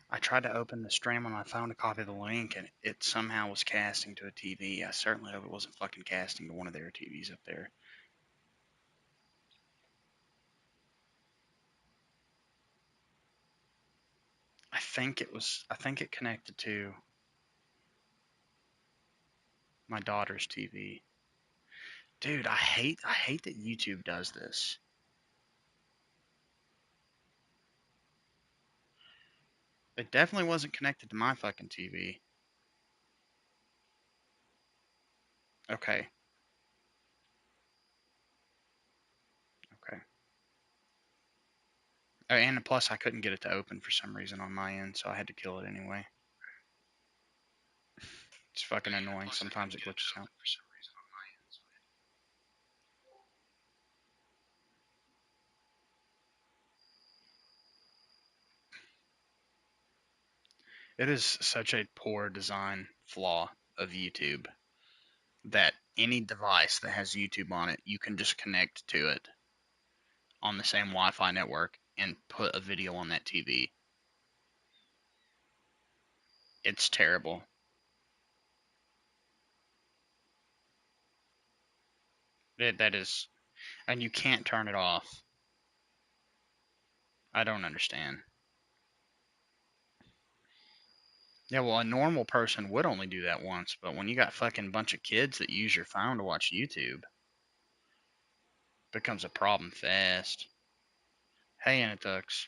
I tried to open the stream and I found a copy of the link and it somehow was casting to a TV. I certainly hope it wasn't fucking casting to one of their TVs up there. I think it connected to my daughter's TV. Dude, I hate that YouTube does this. It definitely wasn't connected to my fucking TV. Okay, okay. Oh, and plus, I couldn't get it to open for some reason on my end, so I had to kill it anyway. It's fucking annoying. Sometimes it glitches out. It is such a poor design flaw of YouTube that any device that has YouTube on it, you can just connect to it on the same Wi-Fi network and put a video on that TV. It's terrible. That is, and you can't turn it off. I don't understand. Yeah, well, a normal person would only do that once, but when you got fucking bunch of kids that use your phone to watch YouTube, it becomes a problem fast. Hey, Anatux.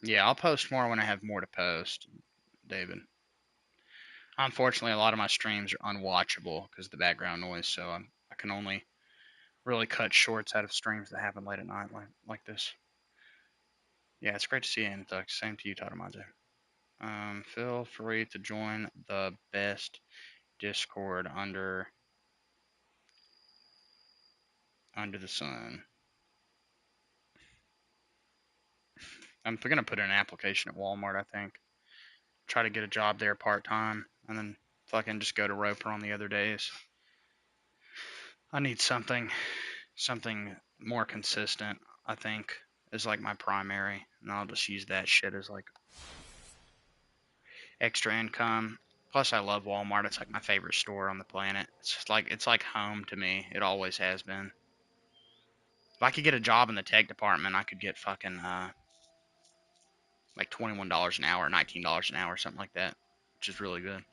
Yeah, I'll post more when I have more to post, David. Unfortunately, a lot of my streams are unwatchable because of the background noise, so I can only really cut shorts out of streams that happen late at night like this. Yeah, it's great to see you, Anatux. Same to you, Tadamaze. Feel free to join the best Discord under the sun. I'm gonna put in an application at Walmart. I think try to get a job there part time, and then fucking just go to Roper on the other days. I need something more consistent. I think is like my primary, and I'll just use that shit as like extra income. Plus, I love Walmart. It's like my favorite store on the planet. It's like home to me. It always has been. If I could get a job in the tech department, I could get fucking like $21 an hour, $19 an hour, something like that, which is really good.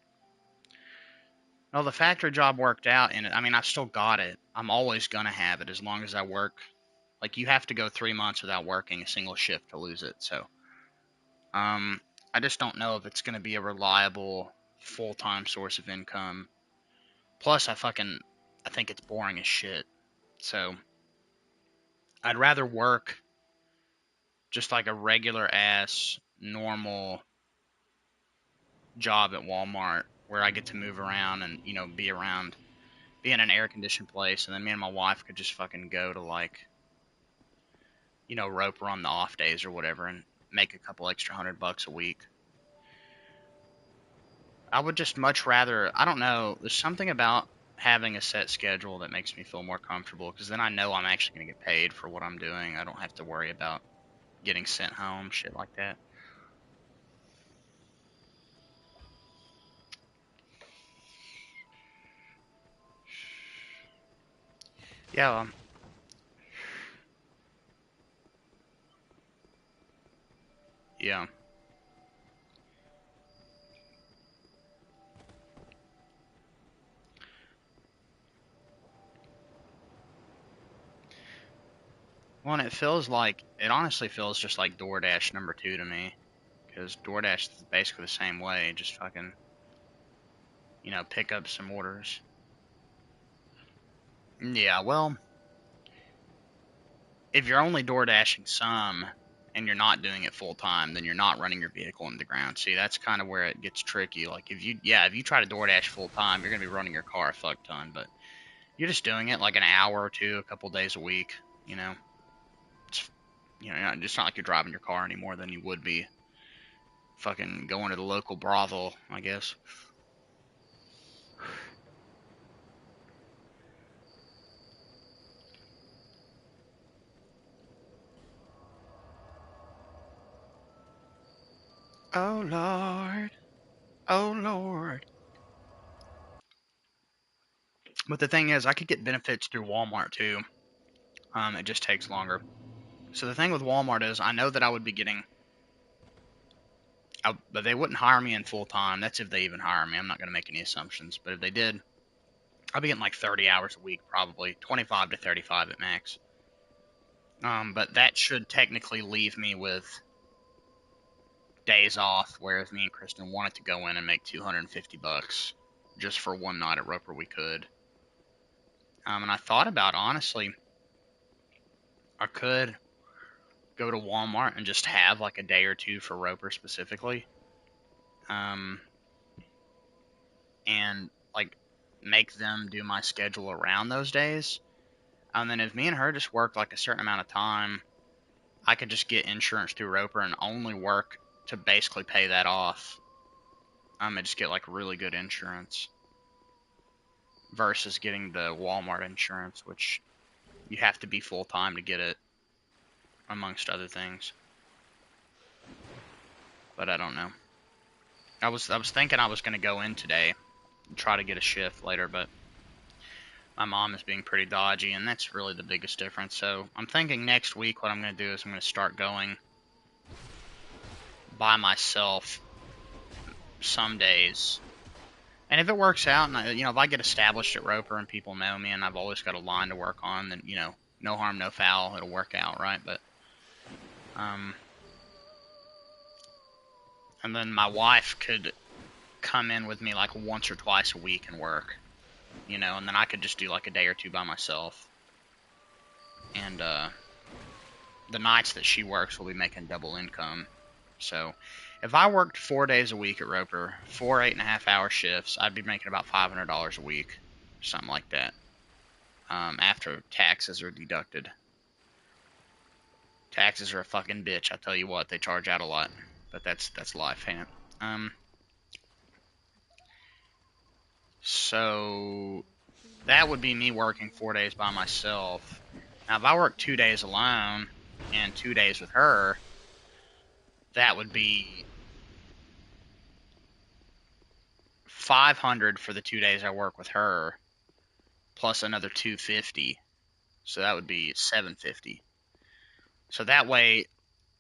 Well, the factory job worked out, and I mean, I've still got it. I'm always gonna have it as long as I work. Like you have to go 3 months without working a single shift to lose it. So, um, I just don't know if it's gonna be a reliable full-time source of income. Plus, I think it's boring as shit. So, I'd rather work just like a regular ass normal job at Walmart where I get to move around and be in an air conditioned place, and then me and my wife could just fucking go to like Roper on the off days or whatever and make a couple extra $100 a week. I would just much rather, I don't know, there's something about having a set schedule that makes me feel more comfortable because then I know I'm actually going to get paid for what I'm doing. I don't have to worry about getting sent home, shit like that. Yeah, yeah. Well, and it honestly feels just like DoorDash number two to me because DoorDash is basically the same way, just fucking, pick up some orders. Yeah, well, if you're only door dashing some and you're not doing it full time, then you're not running your vehicle into the ground. See, that's kind of where it gets tricky. Like if you try to door dash full time, you're gonna be running your car a fuck ton. But you're just doing it like an hour or two, a couple days a week. You know, it's it's not like you're driving your car any more than you would be fucking going to the local brothel, I guess. Oh Lord. Oh Lord. But the thing is, I could get benefits through Walmart too. It just takes longer. So the thing with Walmart is, I know that I would be getting, but they wouldn't hire me in full time. That's if they even hire me. I'm not going to make any assumptions. But if they did, I'd be getting like 30 hours a week, probably 25 to 35 at max. But that should technically leave me with days off, whereas me and Kristen wanted to go in and make $250 just for one night at Roper. We could. And I thought about, honestly, I could go to Walmart and just have like a day or two for Roper specifically. And like make them do my schedule around those days. And then if me and her just worked like a certain amount of time, I could just get insurance through Roper and only work to basically pay that off. And just get like really good insurance versus getting the Walmart insurance, which you have to be full time to get it, amongst other things. But I don't know. I was thinking I was gonna go in today and try to get a shift later, but my mom is being pretty dodgy, and that's really the biggest difference. So I'm thinking next week what I'm going to do is I'm going to start going by myself some days. And if it works out, and if I get established at Roper and people know me and I've always got a line to work on, then, no harm, no foul, it'll work out, right? But, and then my wife could come in with me like once or twice a week and work, and then I could just do like a day or two by myself. And, the nights that she works will be making double income. So if I worked 4 days a week at Roper, 4 8.5-hour shifts, I'd be making about $500 a week, something like that, after taxes are deducted. Taxes are a fucking bitch, I tell you what. They charge out a lot, but that's life, ain't it? So that would be me working 4 days by myself. Now, if I work 2 days alone and 2 days with her, that would be $500 for the 2 days I work with her, plus another $250. So that would be $750. So that way,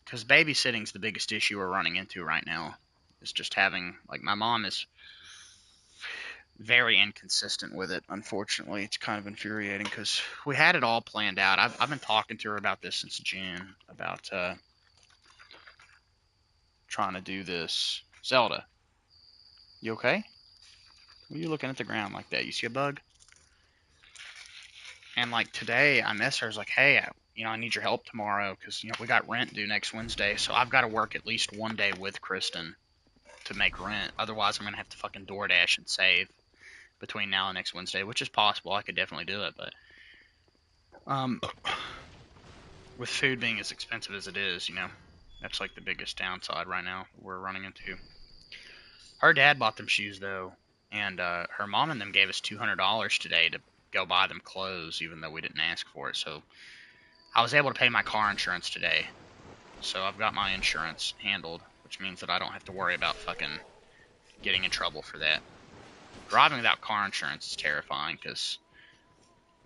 because babysitting's the biggest issue we're running into right now, is just having, like, my mom is very inconsistent with it, unfortunately. It's kind of infuriating because we had it all planned out. I've been talking to her about this since June, about trying to do this. Zelda, you okay? What are you looking at the ground like that? You see a bug? And like today, I miss her. I was like, hey, I need your help tomorrow because we got rent due next Wednesday, so I've got to work at least one day with Kristen to make rent. Otherwise, I'm gonna have to fucking DoorDash and save between now and next Wednesday, which is possible. I could definitely do it, but with food being as expensive as it is, that's like the biggest downside right now we're running into. Her dad bought them shoes though, and her mom and them gave us $200 today to go buy them clothes, even though we didn't ask for it. So I was able to pay my car insurance today. So I've got my insurance handled, which means that I don't have to worry about fucking getting in trouble for that. Driving without car insurance is terrifying because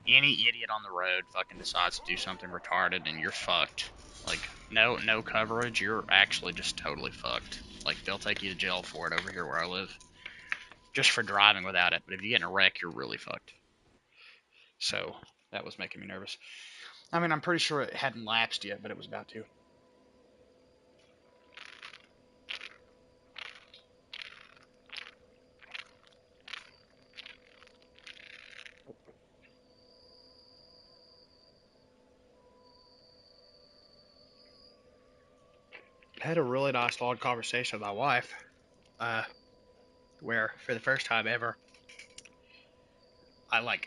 any idiot on the road fucking decides to do something retarded and you're fucked. Like, no coverage, you're actually just totally fucked. Like, they'll take you to jail for it over here where I live. Just for driving without it. But if you get in a wreck, you're really fucked. So, that was making me nervous. I mean, I'm pretty sure it hadn't lapsed yet, but it was about to. I had a really nice long conversation with my wife, where for the first time ever, I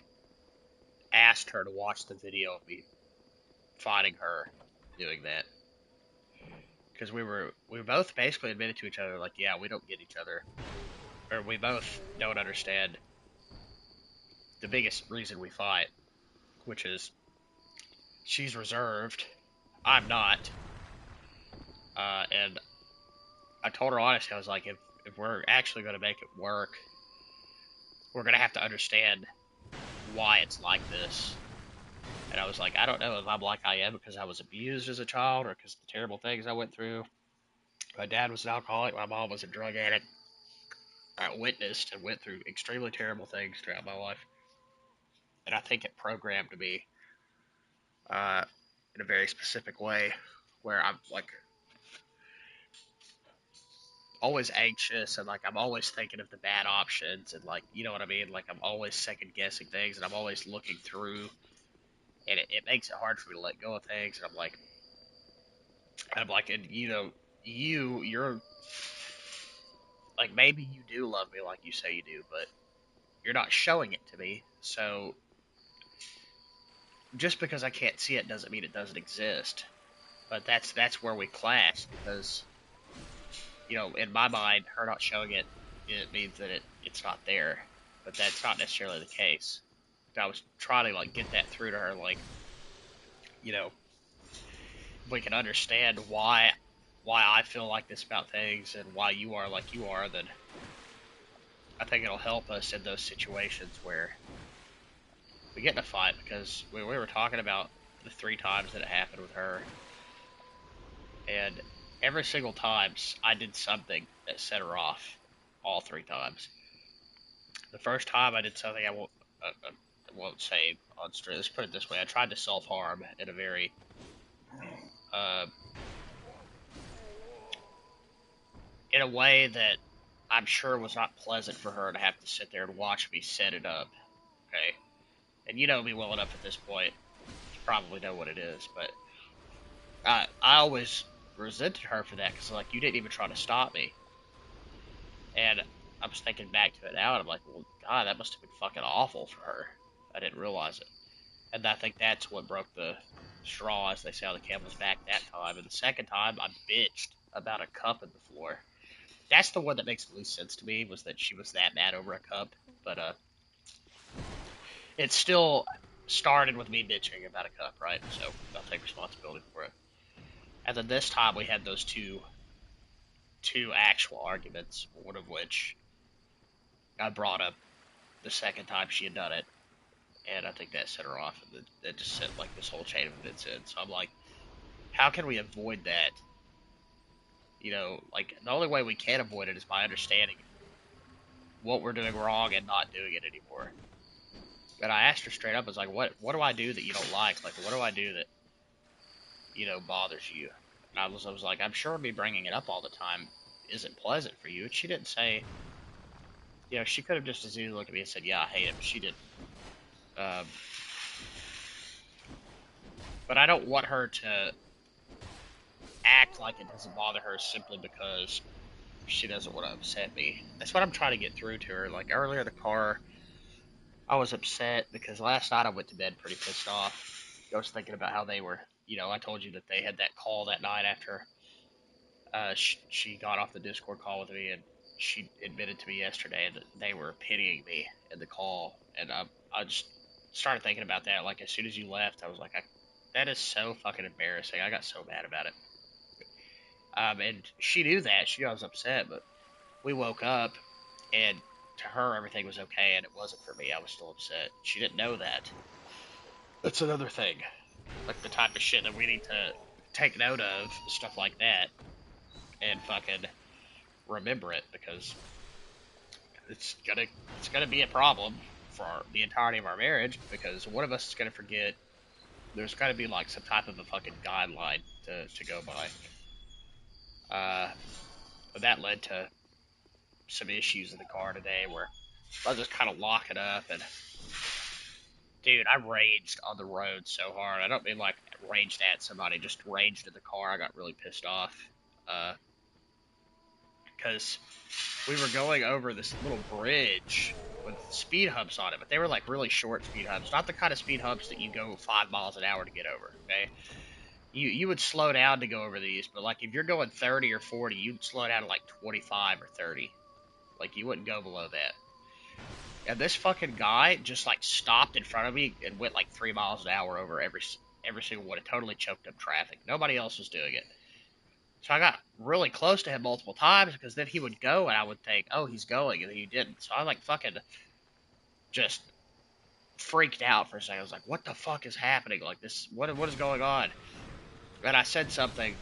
asked her to watch the video of me fighting her doing that, because we both basically admitted to each other, like, yeah, we don't get each other, or we both don't understand the biggest reason we fight, which is she's reserved, I'm not, and I told her honestly, I was like, if we're actually going to make it work, we're going to have to understand why it's like this. And I was like, I don't know if I'm like I am because I was abused as a child or because of the terrible things I went through. My dad was an alcoholic. My mom was a drug addict. I witnessed and went through extremely terrible things throughout my life. And I think it programmed me uh, in a very specific way where I'm like always anxious and like I'm always thinking of the bad options and like, you know what I mean? Like I'm always second guessing things and I'm always looking through and it makes it hard for me to let go of things. And I'm like, and you know, you're like, maybe you do love me like you say you do, but you're not showing it to me. So just because I can't see it doesn't mean it doesn't exist. But that's where we clash because, you know, in my mind, her not showing it, it means that it's not there. But that's not necessarily the case. I was trying to like get that through to her, like, you know, if we can understand why I feel like this about things and why you are like you are, then I think it'll help us in those situations where we get in a fight because we were talking about the 3 times that it happened with her, and every single time I did something that set her off, all 3 times. The first time I did something I won't say on stream. Let's put it this way: I tried to self harm in a very uh, in a way that I'm sure was not pleasant for her to have to sit there and watch me set it up. Okay, and you know me well enough at this point to probably know what it is, but I always resented her for that because like you didn't even try to stop me, and I was thinking back to it now, and I'm like, well, God, that must have been fucking awful for her. I didn't realize it, and I think that's what broke the straw, as they say on the camel's back that time. And the second time, I bitched about a cup in the floor. That's the one that makes the least sense to me, was that she was that mad over a cup, but it still started with me bitching about a cup, right? So I'll take responsibility for it. And then this time we had those two actual arguments, one of which I brought up the second time she had done it, and I think that set her off, and that just set like this whole chain of events in. So I'm like, how can we avoid that? You know, like the only way we can avoid it is by understanding what we're doing wrong and not doing it anymore. And I asked her straight up, I was like, what do I do that you don't like? Like, what do I do that, you know, bothers you? And I was like, I'm sure me bringing it up all the time isn't pleasant for you. And she didn't say, you know, she could have just as easily looked at me and said, yeah, I hate it. But she didn't. Um, but I don't want her to act like it doesn't bother her simply because she doesn't want to upset me. That's what I'm trying to get through to her. Like earlier in the car, I was upset because last night I went to bed pretty pissed off. I was thinking about how they were, you know, I told you that they had that call that night after she got off the Discord call with me, and she admitted to me yesterday that they were pitying me in the call. And I just started thinking about that. Like, as soon as you left, I was like, that is so fucking embarrassing. I got so mad about it. And she knew that. She knew I was upset, but we woke up, and to her, everything was okay, and it wasn't for me. I was still upset. She didn't know that. That's another thing. Like, the type of shit that we need to take note of, stuff like that, and fucking remember it, because it's gonna be a problem for the entirety of our marriage, because one of us is gonna forget. There's gotta be, like, some type of a fucking guideline to go by. But that led to some issues in the car today where I was just kind of locking up, and dude, I raged on the road so hard. I don't mean like raged at somebody, just raged in the car. I got really pissed off because we were going over this little bridge with speed humps on it, but they were like really short speed humps, not the kind of speed humps that you go 5 miles an hour to get over. Okay, you would slow down to go over these, but like if you're going 30 or 40, you'd slow down to like 25 or 30. Like you wouldn't go below that. And this fucking guy just like stopped in front of me and went like 3 miles an hour over every single one. It totally choked up traffic. Nobody else was doing it. So I got really close to him multiple times because then he would go and I would think, oh, he's going, and he didn't. So I like fucking just freaked out for a second. I was like, what the fuck is happening? Like this, what is going on? And I said something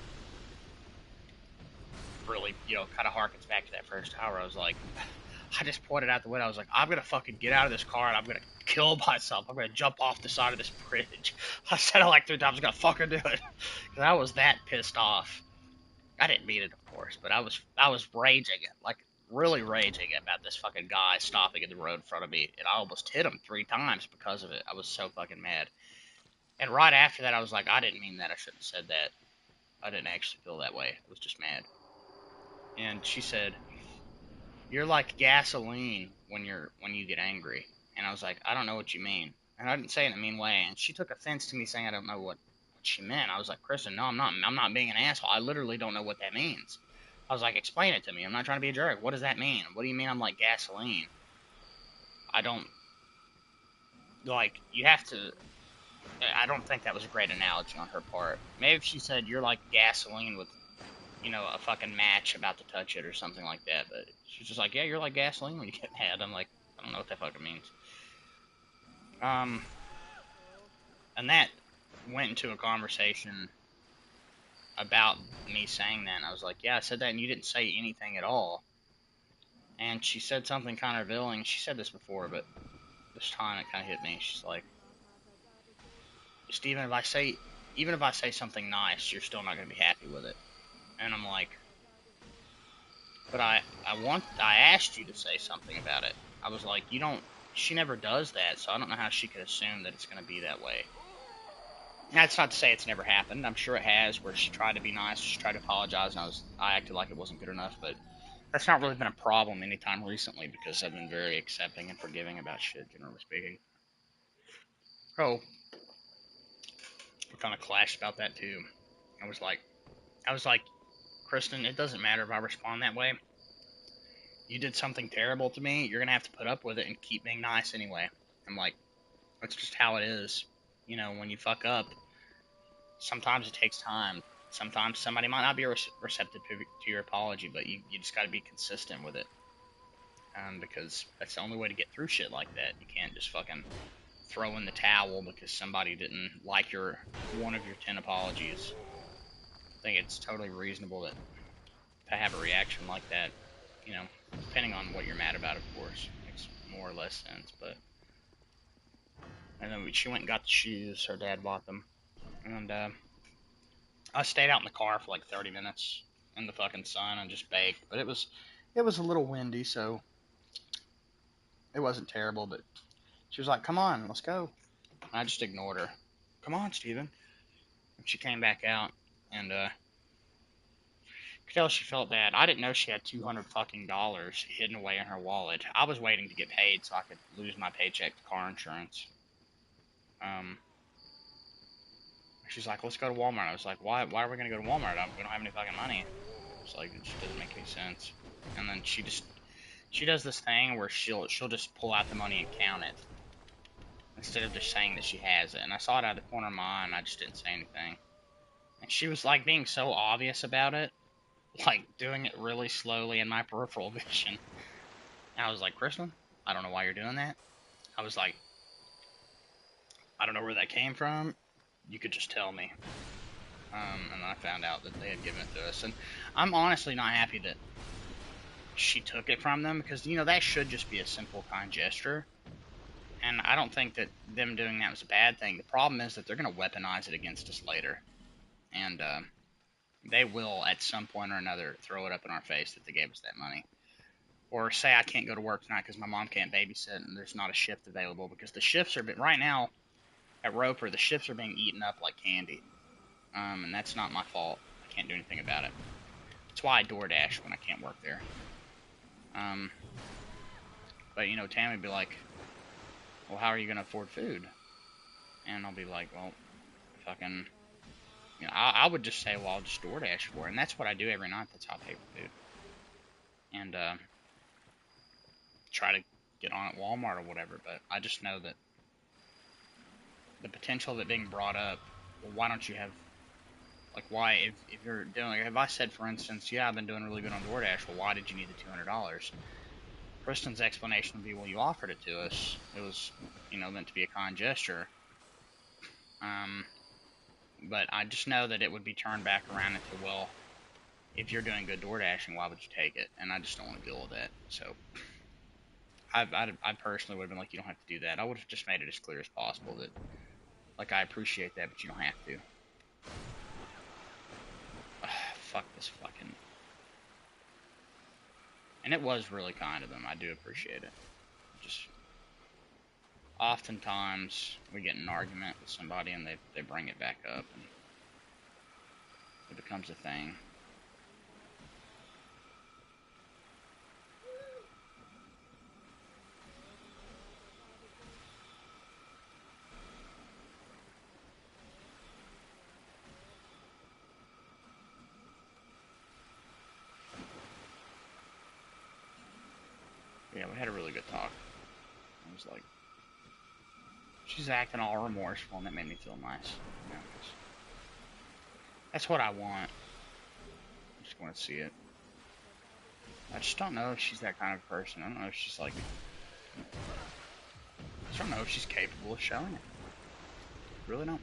really, kind of harkens back to that first hour. I was like, I just pointed out the window. I was like, I'm gonna fucking get out of this car and I'm gonna kill myself. I'm gonna jump off the side of this bridge. I said it like 3 times. I'm gonna fucking do it because I was that pissed off. I didn't mean it, of course, but I was raging, like really raging about this fucking guy stopping in the road in front of me, and I almost hit him 3 times because of it. I was so fucking mad. And right after that, I was like, I didn't mean that. I shouldn't have said that. I didn't actually feel that way. I was just mad. And she said, "You're like gasoline when you get angry." And I was like, "I don't know what you mean." And I didn't say it in a mean way. And she took offense to me saying I don't know what she meant. I was like, "Kristen, no, I'm not. I'm not being an asshole. I literally don't know what that means." I was like, "Explain it to me. I'm not trying to be a jerk. What does that mean? What do you mean I'm like gasoline? I don't like. You have to. I don't think that was a great analogy on her part. Maybe if she said you're like gasoline with, a fucking match about to touch it or something like that. But she's just like, yeah, you're like gasoline when you get mad. I'm like, I don't know what that fucking means. Um, and that went into a conversation about me saying that. And I was like, yeah, I said that, and you didn't say anything at all. And she said something kind of revealing. She said this before, but this time it kind of hit me. She's like, Steven, even if I say something nice, you're still not going to be happy with it. And I'm like, but I asked you to say something about it. I was like, she never does that, so I don't know how she could assume that it's going to be that way. That's not to say it's never happened. I'm sure it has, where she tried to be nice, she tried to apologize, and I acted like it wasn't good enough, but that's not really been a problem anytime recently because I've been very accepting and forgiving about shit, generally speaking. Oh, we kind of clashed about that too. I was like, Kristen, it doesn't matter if I respond that way. You did something terrible to me, you're going to have to put up with it and keep being nice anyway. I'm like, that's just how it is. When you fuck up, sometimes it takes time. Sometimes somebody might not be receptive to your apology, but you just got to be consistent with it. Because that's the only way to get through shit like that. You can't just fucking throw in the towel because somebody didn't like one of your 10 apologies. I think it's totally reasonable to have a reaction like that. Depending on what you're mad about, of course, makes more or less sense. But and then she went and got the shoes. Her dad bought them, and I stayed out in the car for like 30 minutes in the fucking sun and just baked. But it was a little windy, so it wasn't terrible. But she was like, "Come on, let's go." And I just ignored her. "Come on, Steven." And she came back out, and could tell she felt bad. I didn't know she had $200 hidden away in her wallet. I was waiting to get paid so I could lose my paycheck to car insurance. Um, she's like, "Let's go to Walmart." I was like, "Why? Why are we gonna go to Walmart? We don't have any fucking money." It's like it just doesn't make any sense. And then she does this thing where she'll just pull out the money and count it instead of just saying that she has it. And I saw it out of the corner of my eye, and I just didn't say anything. And she was like being so obvious about it, like doing it really slowly in my peripheral vision. And I was like, "Kristen, I don't know why you're doing that." I was like, "I don't know where that came from. You could just tell me." And I found out that they had given it to us. And I'm honestly not happy that she took it from them because, that should just be a simple, kind gesture. And I don't think that them doing that was a bad thing. The problem is that they're going to weaponize it against us later. And they will, at some point or another, throw it up in our face that they gave us that money. Or say I can't go to work tonight because my mom can't babysit and there's not a shift available. Because the shifts are, right now, at Roper, the shifts are being eaten up like candy. And that's not my fault. I can't do anything about it. That's why I DoorDash when I can't work there. But, Tammy would be like, "Well, how are you going to afford food?" And I'll be like, "Well, fucking, I would just say, well, I'll just DoorDash for it." And that's what I do every night. That's how I pay for food. And try to get on at Walmart or whatever. But I just know that the potential of it being brought up, well, why don't you have Like, why, if you're doing, like, if I said, for instance, yeah, I've been doing really good on DoorDash, well, why did you need the $200? Kristen's explanation would be, well, you offered it to us. It was, meant to be a kind gesture. But I just know that it would be turned back around into, well, if you're doing good door dashing, why would you take it? And I just don't want to deal with that. So I personally would have been like, you don't have to do that. I would have just made it as clear as possible that, like, I appreciate that, but you don't have to. Fuck this fucking... And it was really kind of them. I do appreciate it. Just... Oftentimes, we get in an argument with somebody and they bring it back up and it becomes a thing. Yeah, we had a really good talk. I was like, she's acting all remorseful, and that made me feel nice. That's what I want. I just want to see it. I just don't know if she's that kind of person. I don't know if she's like... I just don't know if she's capable of showing it. Really don't.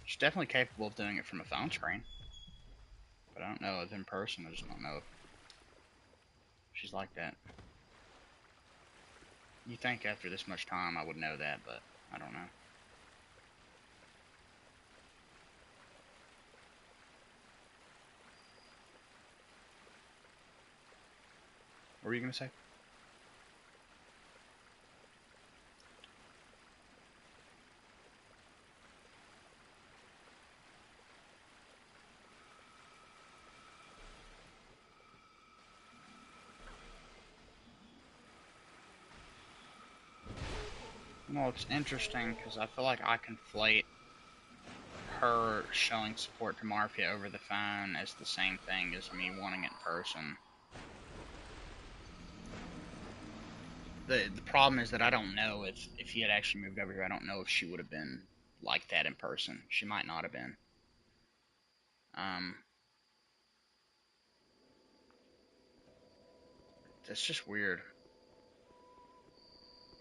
She's definitely capable of doing it from a phone screen. But I don't know if in person, I just don't know if she's like that. You think after this much time I would know that, but I don't know. What were you going to say? Well, it's interesting because I feel like I conflate her showing support to Marfia over the phone as the same thing as me wanting it in person. The problem is that I don't know if he had actually moved over here. I don't know if she would have been like that in person. She might not have been. That's just weird.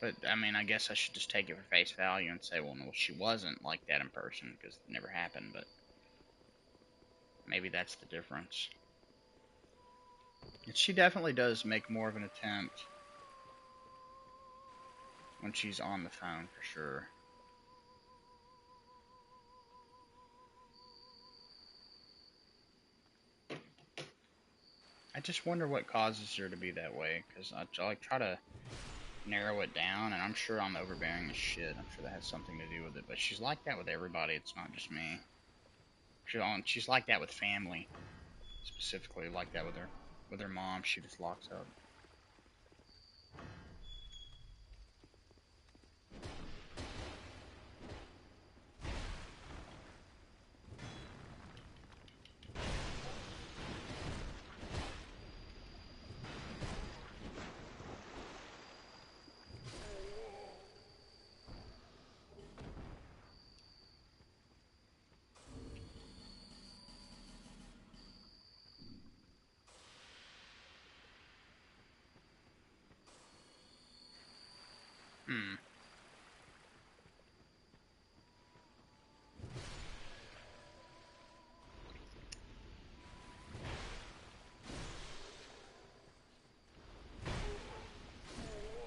But, I mean, I guess I should just take it for face value and say, well, no, she wasn't like that in person, because it never happened, but maybe that's the difference. And she definitely does make more of an attempt when she's on the phone, for sure. I just wonder what causes her to be that way, because I like try to narrow it down, and I'm sure I'm overbearing as shit. I'm sure that has something to do with it, but she's like that with everybody. It's not just me. She's like that with family, specifically like that with her mom. She just locks up. Hmm.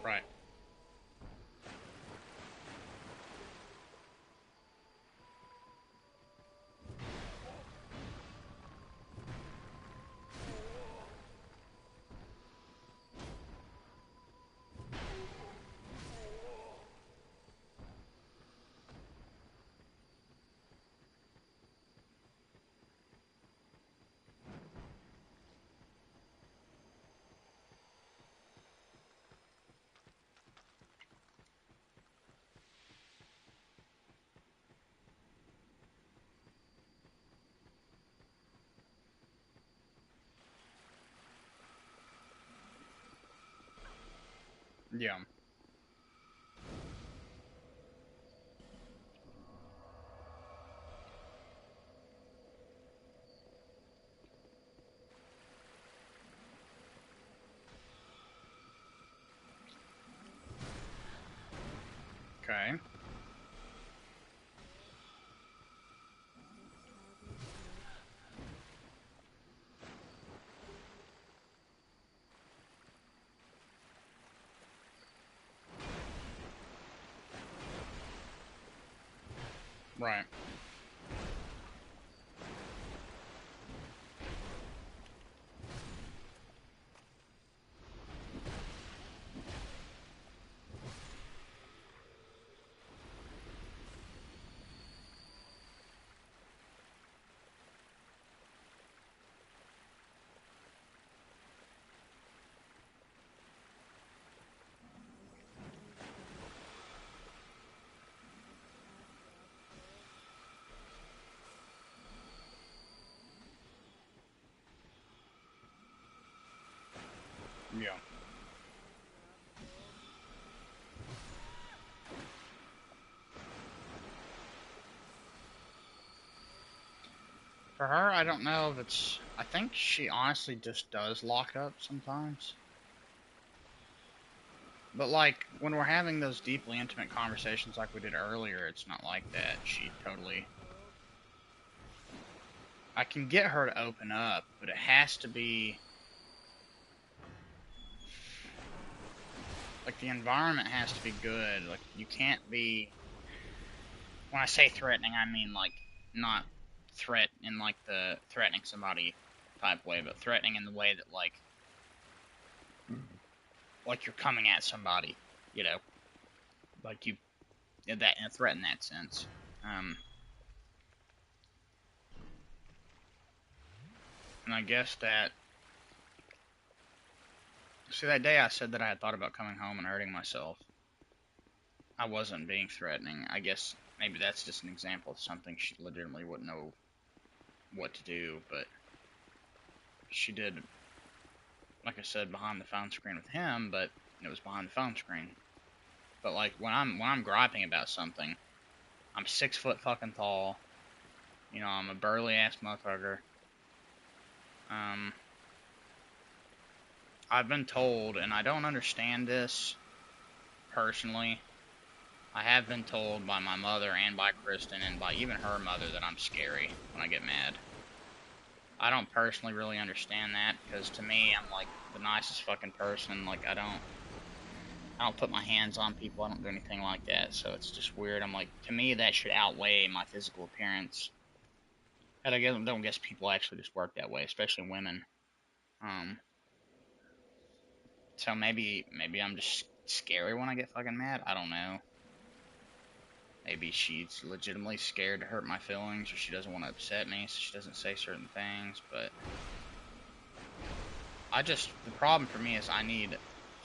Right. Yeah. Right. Yeah. For her, I don't know if it's. I think she honestly just does lock up sometimes. But like when we're having those deeply intimate conversations like we did earlier, it's not like that. She totally. I can get her to open up, but it has to be like the environment has to be good. Like you can't be. When I say threatening, I mean like not threat in like the threatening somebody type way, but threatening in the way that like you're coming at somebody, you know, like you that in a threat in that sense. And I guess that see that day I said that I had thought about coming home and hurting myself. I wasn't being threatening. I guess maybe that's just an example of something she legitimately wouldn't know what to do, but she did, like I said, behind the phone screen with him, but it was behind the phone screen. But like when I'm griping about something, I'm 6 foot fucking tall. You know, I'm a burly ass motherfucker. I've been told, and I don't understand this personally. I have been told by my mother and by Kristen and by even her mother that I'm scary when I get mad. I don't personally really understand that because to me, I'm like the nicest fucking person. Like I don't put my hands on people. I don't do anything like that. So it's just weird. I'm like, to me, that should outweigh my physical appearance. And I don't guess people actually just work that way, especially women. Um, so maybe I'm just scary when I get fucking mad. I don't know. Maybe she's legitimately scared to hurt my feelings, or she doesn't want to upset me, so she doesn't say certain things. But the problem for me is I need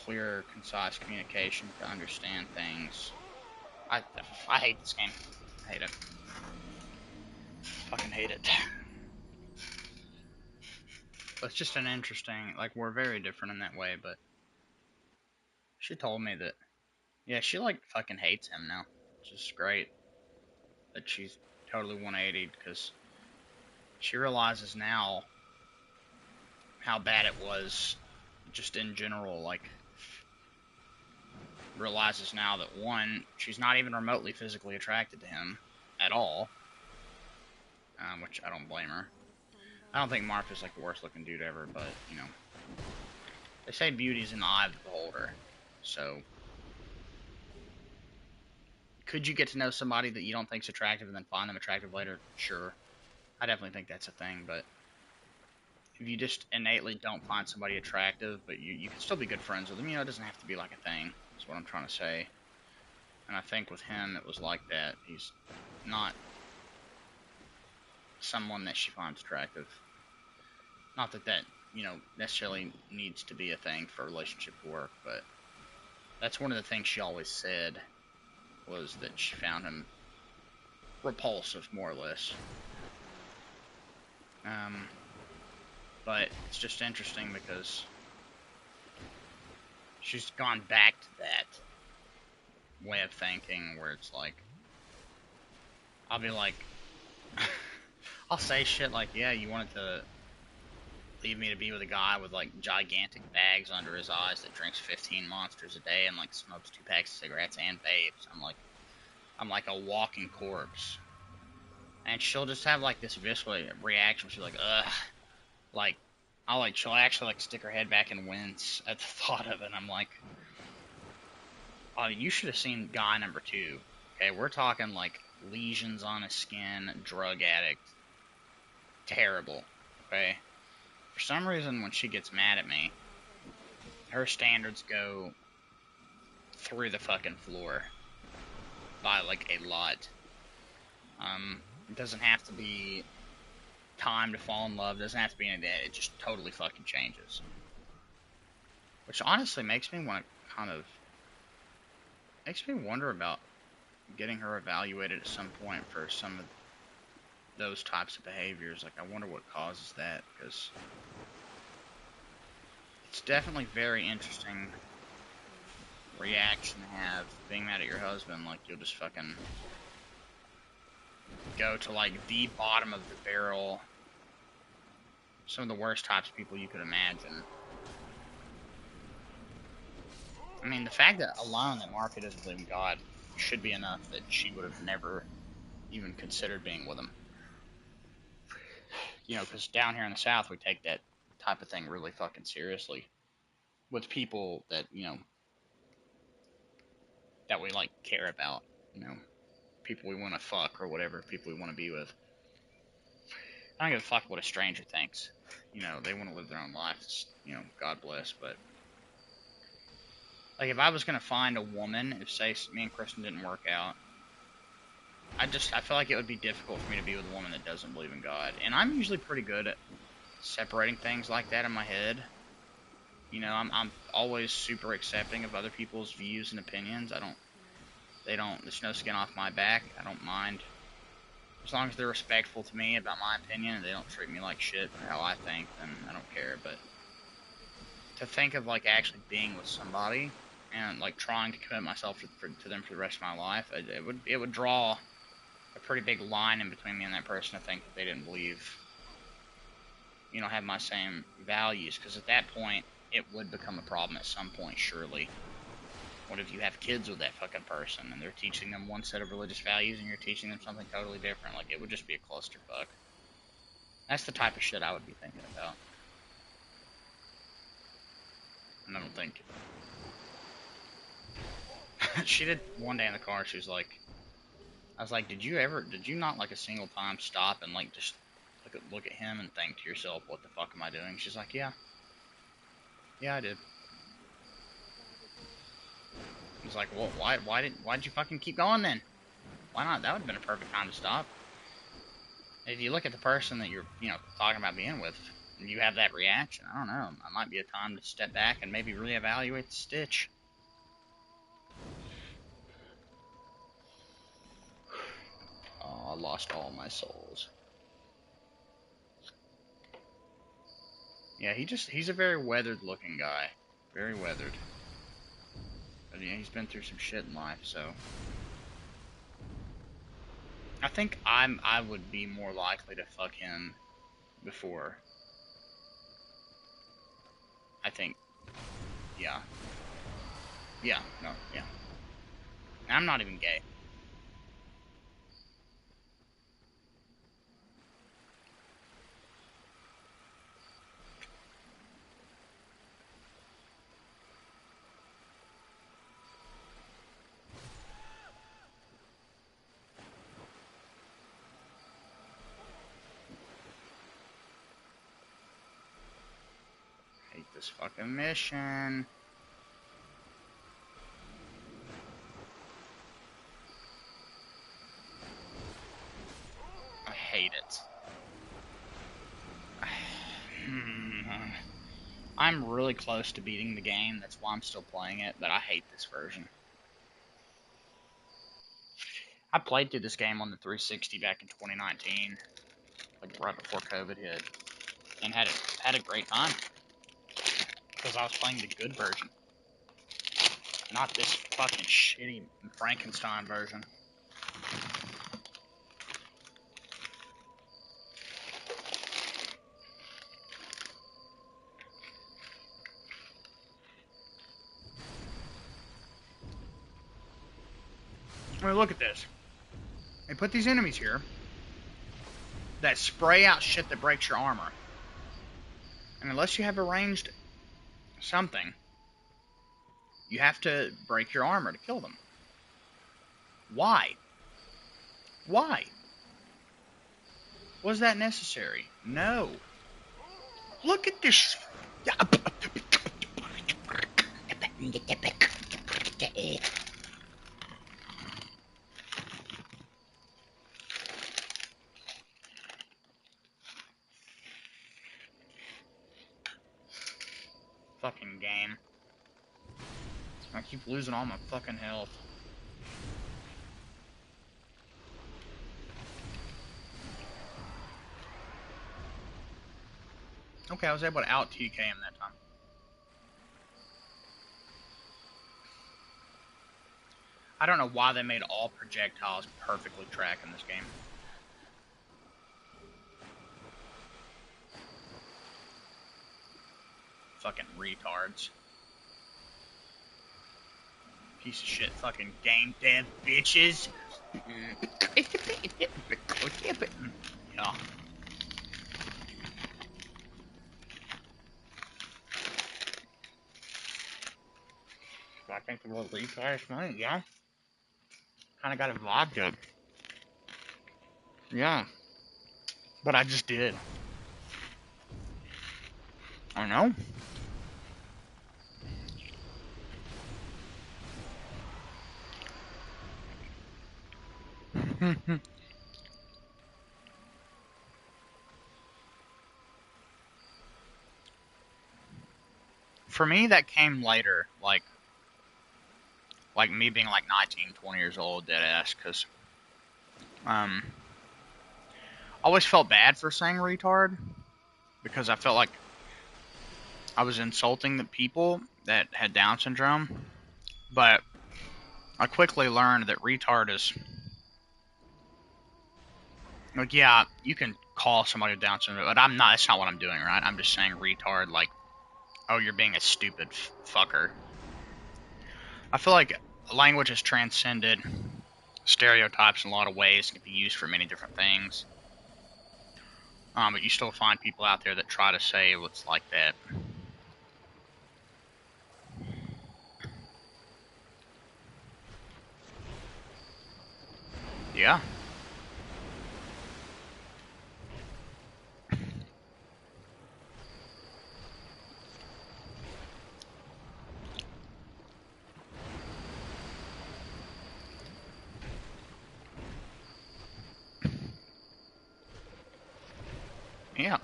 clear, concise communication to understand things. I hate this game. I hate it. Fucking hate it. But it's just an interesting, like, we're very different in that way, but she told me that, yeah, she, like, fucking hates him now, which is great. That she's totally 180, because she realizes now how bad it was, just in general, like, realizes now that, one, she's not even remotely physically attracted to him at all, which I don't blame her. I don't think Martha's, like, the worst looking dude ever, but, you know, they say beauty's in the eye of the beholder, so could you get to know somebody that you don't think's attractive and then find them attractive later? Sure. I definitely think that's a thing, but if you just innately don't find somebody attractive, but you can still be good friends with them, you know, it doesn't have to be like a thing. That's what I'm trying to say. And I think with him, it was like that. He's not someone that she finds attractive. Not that that, you know, necessarily needs to be a thing for a relationship to work, but that's one of the things she always said, was that she found him repulsive, more or less. But it's just interesting because she's gone back to that way of thinking where it's like, I'll be like, I'll say shit like, yeah, you wanted to leave me to be with a guy with like gigantic bags under his eyes that drinks 15 monsters a day and like smokes 2 packs of cigarettes and vapes. I'm like a walking corpse. And she'll just have like this visceral reaction. She's like, ugh. Like, she'll actually like stick her head back and wince at the thought of it. And I'm like, oh, you should have seen guy number 2. Okay, we're talking like lesions on his skin, drug addict. Terrible, okay? For some reason, when she gets mad at me, her standards go through the fucking floor by, like, a lot. It doesn't have to be time to fall in love, doesn't have to be any of that, it just totally fucking changes. Which honestly makes me want to kind of, makes me wonder about getting her evaluated at some point for some of those types of behaviors. Like, I wonder what causes that, because it's definitely very interesting reaction to have being mad at your husband. Like, you'll just fucking go to, like, the bottom of the barrel, some of the worst types of people you could imagine. I mean, the fact that alone that Martha doesn't believe in God should be enough that she would have never even considered being with him. You know, because down here in the South, we take that type of thing really fucking seriously. With people that, you know, that we, like, care about. You know, people we want to fuck or whatever, people we want to be with. I don't give a fuck what a stranger thinks. You know, they want to live their own life. You know, God bless, but... Like, if I was going to find a woman, if, say, me and Kristen didn't work out, I feel like it would be difficult for me to be with a woman that doesn't believe in God. And I'm usually pretty good at separating things like that in my head. You know, I'm always super accepting of other people's views and opinions. There's no skin off my back. I don't mind. As long as they're respectful to me about my opinion and they don't treat me like shit for how I think, then I don't care. But to think of, like, actually being with somebody and, like, trying to commit myself to them for the rest of my life, it would draw a pretty big line in between me and that person to think that they didn't believe, you know, have my same values. Because at that point, it would become a problem at some point, surely. What if you have kids with that fucking person and they're teaching them one set of religious values and you're teaching them something totally different? Like, it would just be a clusterfuck. That's the type of shit I would be thinking about. And I don't think... She did one day in the car, she was like... I was like, did you not, like, a single time stop and, like, just look at him and think to yourself, what the fuck am I doing? She's like, yeah. Yeah, I did. I was like, well, why'd you fucking keep going then? Why not? That would have been a perfect time to stop. If you look at the person that you're, you know, talking about being with, and you have that reaction, I don't know, it might be a time to step back and maybe reevaluate the stitch. Oh, I lost all my souls. Yeah, he's a very weathered looking guy. Very weathered. But yeah, he's been through some shit in life, so... I think I would be more likely to fuck him before. I think, yeah. Yeah, no, yeah. I'm not even gay. Hate this fucking mission. I hate it. I'm really close to beating the game, that's why I'm still playing it, but I hate this version. I played through this game on the 360 back in 2019, like right before COVID hit, and had a great time, because I was playing the good version, not this fucking shitty Frankenstein version. I mean, look at this. They put these enemies here that spray out shit that breaks your armor. And unless you have a ranged something, you have to break your armor to kill them. Why? Why? Was that necessary? No. Look at this. Fucking game. I keep losing all my fucking health. Okay, I was able to out TK him that time. I don't know why they made all projectiles perfectly track in this game. Fucking retards. Piece of shit fucking game dev bitches. Yeah. I think the word retard is funny, yeah. Kinda got a vibe to it. Yeah. But I just did. I know. For me, that came later, like me being like 19, 20 years old, dead ass, because I always felt bad for saying retard, because I felt like I was insulting the people that had Down syndrome, but I quickly learned that retard is, like, yeah, you can call somebody with Down syndrome, but I'm not, that's not what I'm doing, right? I'm just saying retard, like, oh, you're being a stupid fucker. I feel like language has transcended stereotypes in a lot of ways, can be used for many different things. But you still find people out there that try to say what's like that. Yeah. Yeah.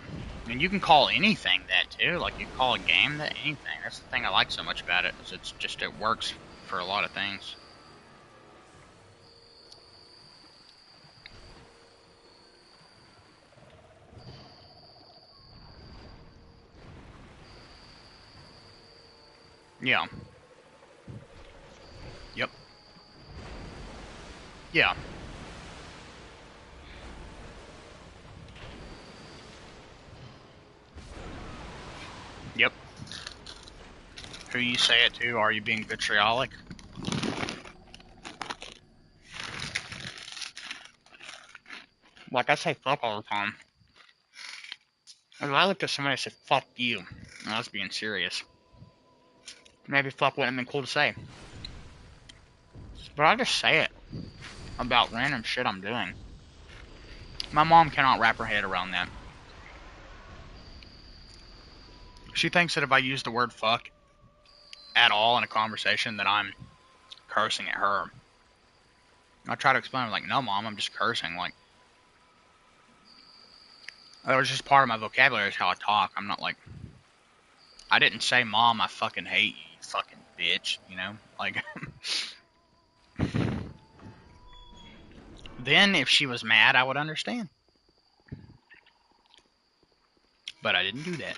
And you can call anything that too. Like you can call a game that anything. That's the thing I like so much about it, is it's just, it works for a lot of things. Yeah. Yep. Yeah. Yep. Who you say it to? Are you being vitriolic? Like I say fuck all the time. If I looked at somebody and said fuck you, I was being serious. Maybe fuck wouldn't have been cool to say. But I just say it about random shit I'm doing. My mom cannot wrap her head around that. She thinks that if I use the word fuck at all in a conversation, that I'm cursing at her. I try to explain, like, no, Mom, I'm just cursing. Like, that was just part of my vocabulary, is how I talk. I'm not like, I didn't say, Mom, I fucking hate you, you fucking bitch, you know? Like, then if she was mad, I would understand. But I didn't do that.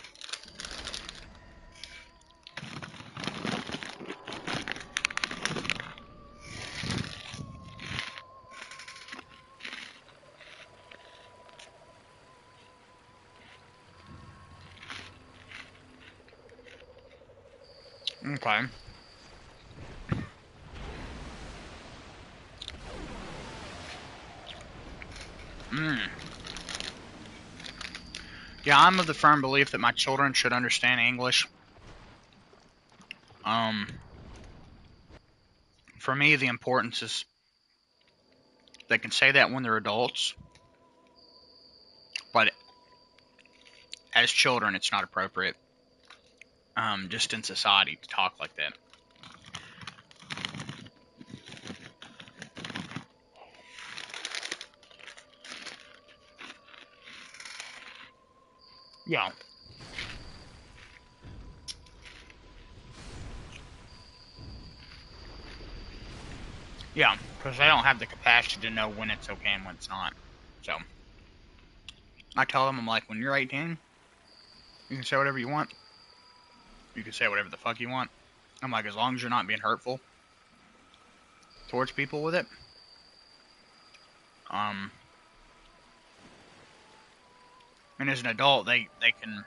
Okay. Yeah, I'm of the firm belief that my children should understand English. For me, the importance is They can say that when they're adults, but as children, it's not appropriate. Just in society to talk like that. Yeah. Yeah, because they don't have the capacity to know when it's okay and when it's not. So, I tell them, I'm like, when you're 18, you can say whatever you want. You can say whatever the fuck you want. I'm like, as long as you're not being hurtful towards people with it. And as an adult, they can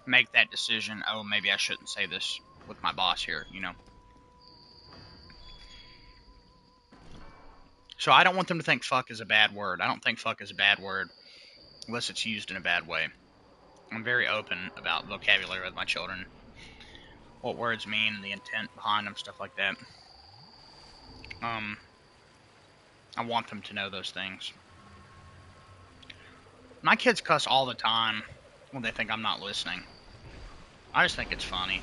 make that decision. Oh, maybe I shouldn't say this with my boss here, you know. So I don't want them to think fuck is a bad word. I don't think fuck is a bad word unless it's used in a bad way. I'm very open about vocabulary with my children. What words mean, the intent behind them, stuff like that. I want them to know those things. My kids cuss all the time when they think I'm not listening. I just think it's funny.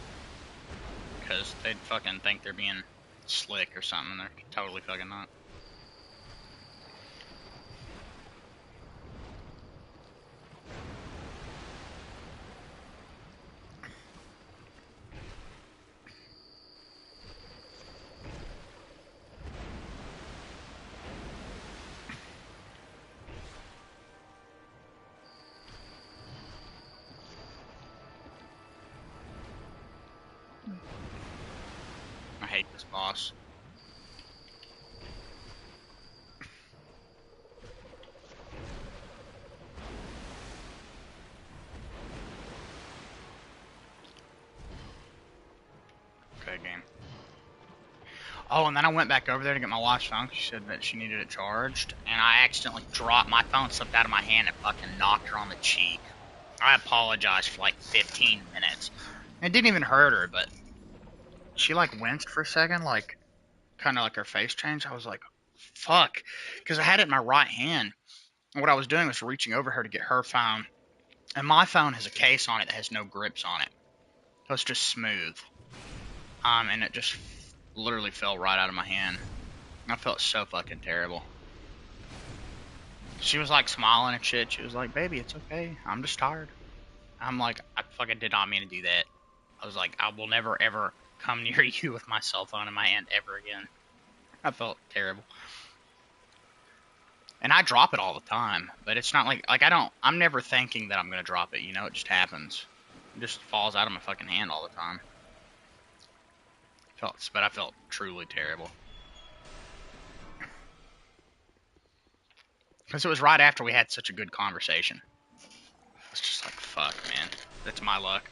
Because they fucking think they're being slick or something, and they're totally fucking not. I hate this boss. Okay, game. Oh, and then I went back over there to get my wife's phone. She said that she needed it charged, and I accidentally dropped my phone, slipped out of my hand, and fucking knocked her on the cheek. I apologized for like 15 minutes. It didn't even hurt her, but she like winced for a second, like kind of like her face changed. I was like, fuck, because I had it in my right hand. And what I was doing was reaching over her to get her phone, and my phone has a case on it that has no grips on it, so it's just smooth. And it just literally fell right out of my hand. I felt so fucking terrible. She was like smiling and shit. She was like, baby, it's okay. I'm just tired. I'm like, I fucking did not mean to do that. I was like, I will never ever come near you with my cell phone in my hand ever again. I felt terrible. And I drop it all the time, but it's not like I'm never thinking that I'm gonna drop it, you know, it just happens. It just falls out of my fucking hand all the time. But I felt truly terrible. Because it was right after we had such a good conversation. It's just like, fuck, man. That's my luck.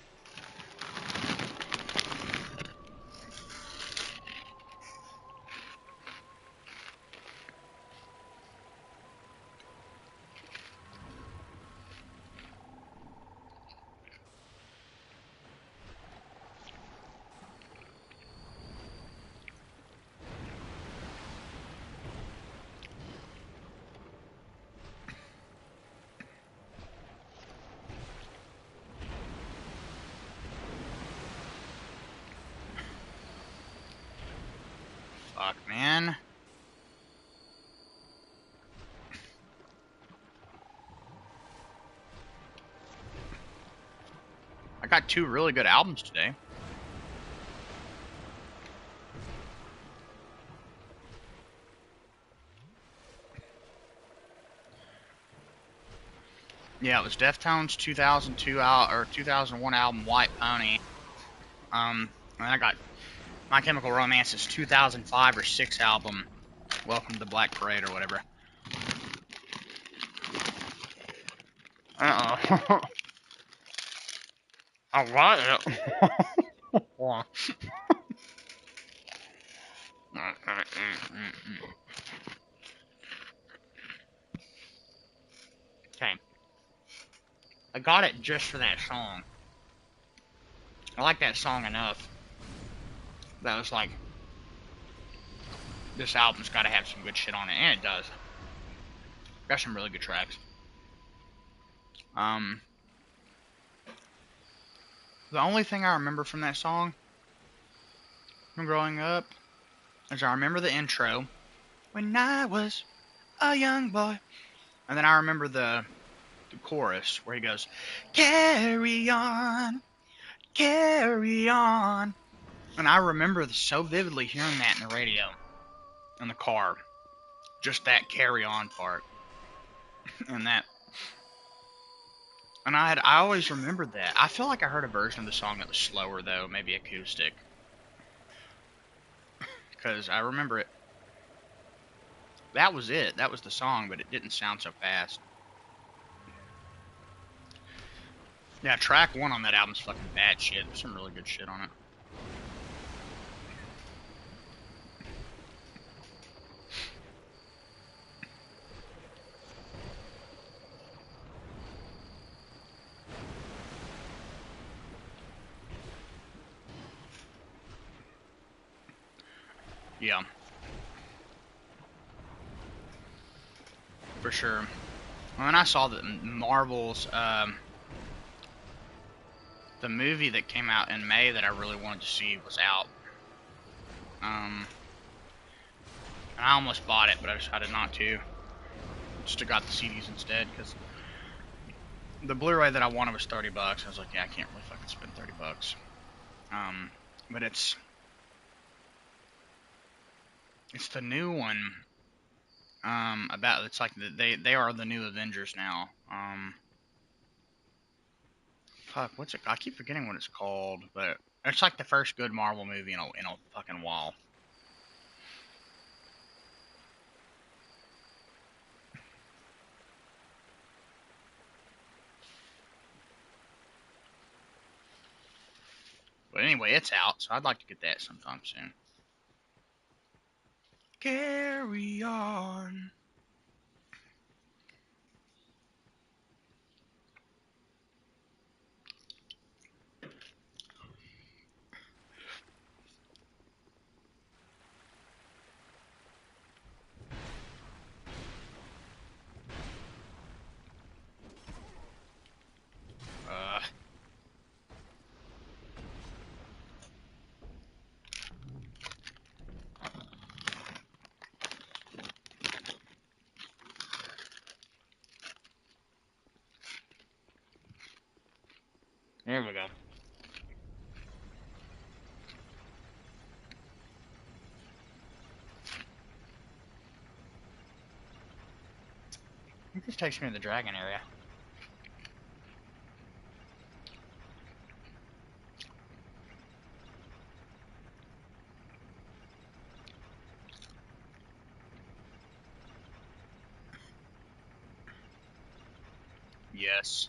Fuck, man. I got 2 really good albums today. Yeah, it was Deftones 2001 album White Pony. And I got My Chemical Romance's 2005 or 6 album Welcome to the Black Parade or whatever. Uh-oh. I like it. Okay. I got it just for that song. I like that song enough. That was like, this album's gotta have some good shit on it, and it does. Got some really good tracks. The only thing I remember from that song from growing up is I remember the intro, when I was a young boy, and then I remember the chorus where he goes, carry on, carry on. And I remember so vividly hearing that in the radio, in the car, just that carry on part, and that. And I always remembered that. I feel like I heard a version of the song that was slower though, maybe acoustic, because I remember it. That was it. That was the song, but it didn't sound so fast. Yeah, track 1 on that album's fucking bad shit. There's some really good shit on it. Yeah. For sure. When I saw that Marvel's, the movie that came out in May that I really wanted to see was out. And I almost bought it, but I decided not to. Just got the CDs instead, because the Blu-ray that I wanted was $30. I was like, yeah, I can't really fucking spend $30. But it's the new one. It's like they are the new Avengers now. Fuck, what's it? I keep forgetting what it's called, but it's like the first good Marvel movie in a fucking while. But anyway, it's out, so I'd like to get that sometime soon. Carry on. There we go. It just takes me to the dragon area. Yes.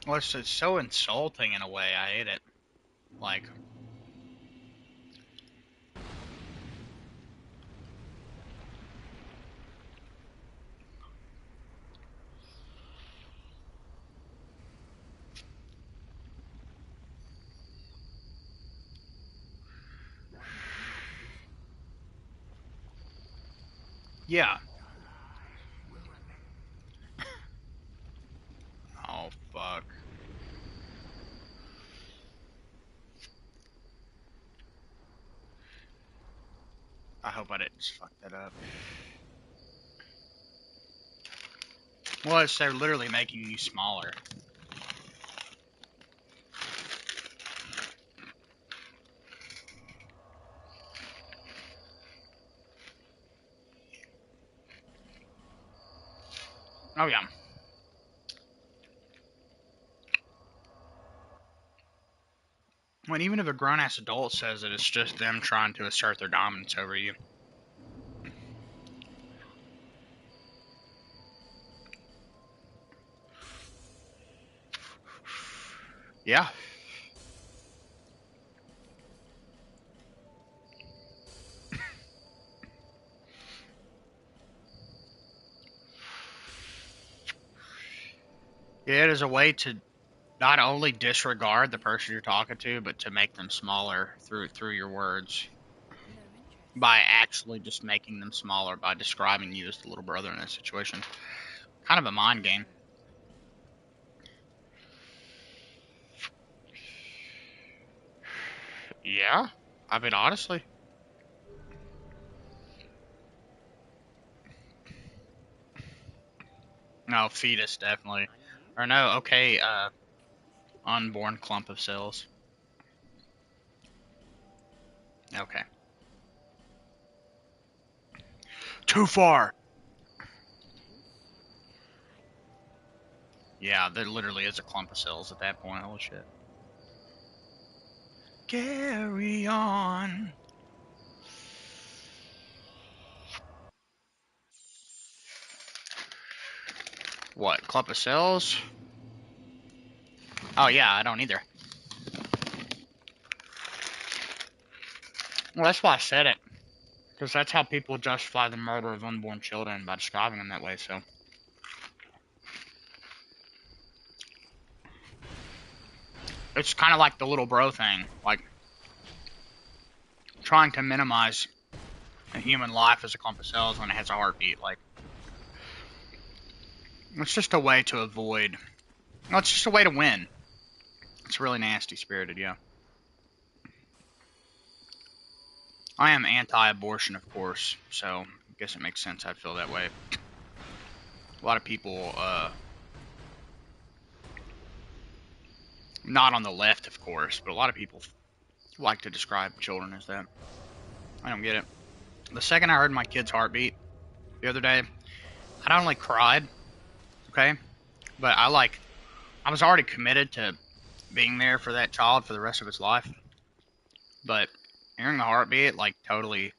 Well, it's so insulting in a way. I hate it. Like, yeah. Oh, fuck. I hope I didn't just fuck that up. Well, they're literally making you smaller. Oh, yeah. When even if a grown-ass adult says it, it's just them trying to assert their dominance over you. Yeah. Yeah, it is a way to not only disregard the person you're talking to, but to make them smaller through your words by actually just making them smaller by describing you as the little brother in that situation. Kind of a mind game. Yeah, I mean honestly. No, fetus definitely. Or no, okay, unborn clump of cells. Okay. Too far. Yeah, there literally is a clump of cells at that point. Holy shit. Carry on. What, clump of cells? Oh yeah, I don't either. Well, that's why I said it. Because that's how people justify the murder of unborn children, by describing them that way, so. It's kind of like the little bro thing. Like, trying to minimize a human life as a clump of cells when it has a heartbeat. Like, it's just a way to avoid. No, it's just a way to win. It's really nasty spirited, yeah. I am anti-abortion, of course, so I guess it makes sense I'd feel that way. A lot of people, not on the left, of course, but a lot of people like to describe children as that. I don't get it. The second I heard my kid's heartbeat the other day, I not only cried, okay, but I was already committed to being there for that child for the rest of its life. But hearing the heartbeat, like, totally.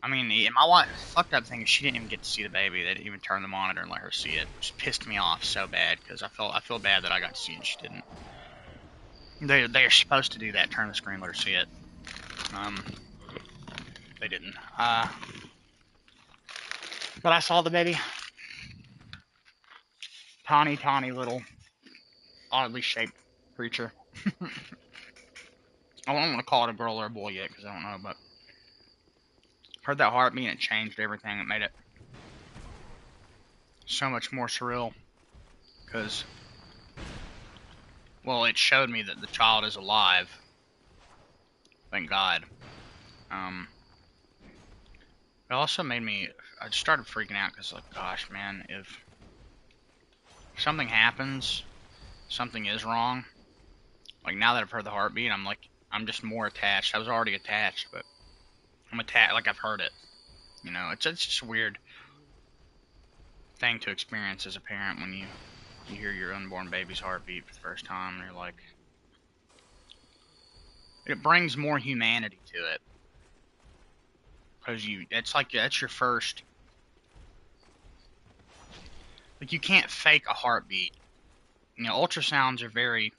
I mean, my wife, fucked up thing is she didn't even get to see the baby. They didn't even turn the monitor and let her see it, which pissed me off so bad because I feel bad that I got to see it and she didn't. They're supposed to do that, turn the screen, let her see it. They didn't. But I saw the baby. Tiny little, oddly shaped creature. I don't want to call it a girl or a boy yet because I don't know, but heard that heartbeat and it changed everything. It made it so much more surreal because, well, it showed me that the child is alive. Thank God. It also made me. I just started freaking out because, like, gosh, man, if something happens, something is wrong. Like, now that I've heard the heartbeat, I'm just more attached. I was already attached, but I'm attached. Like, I've heard it. You know, it's just a weird thing to experience as a parent when you hear your unborn baby's heartbeat for the first time, and you're like, it brings more humanity to it. Because it's like, that's your first, like, you can't fake a heartbeat. You know, ultrasounds are very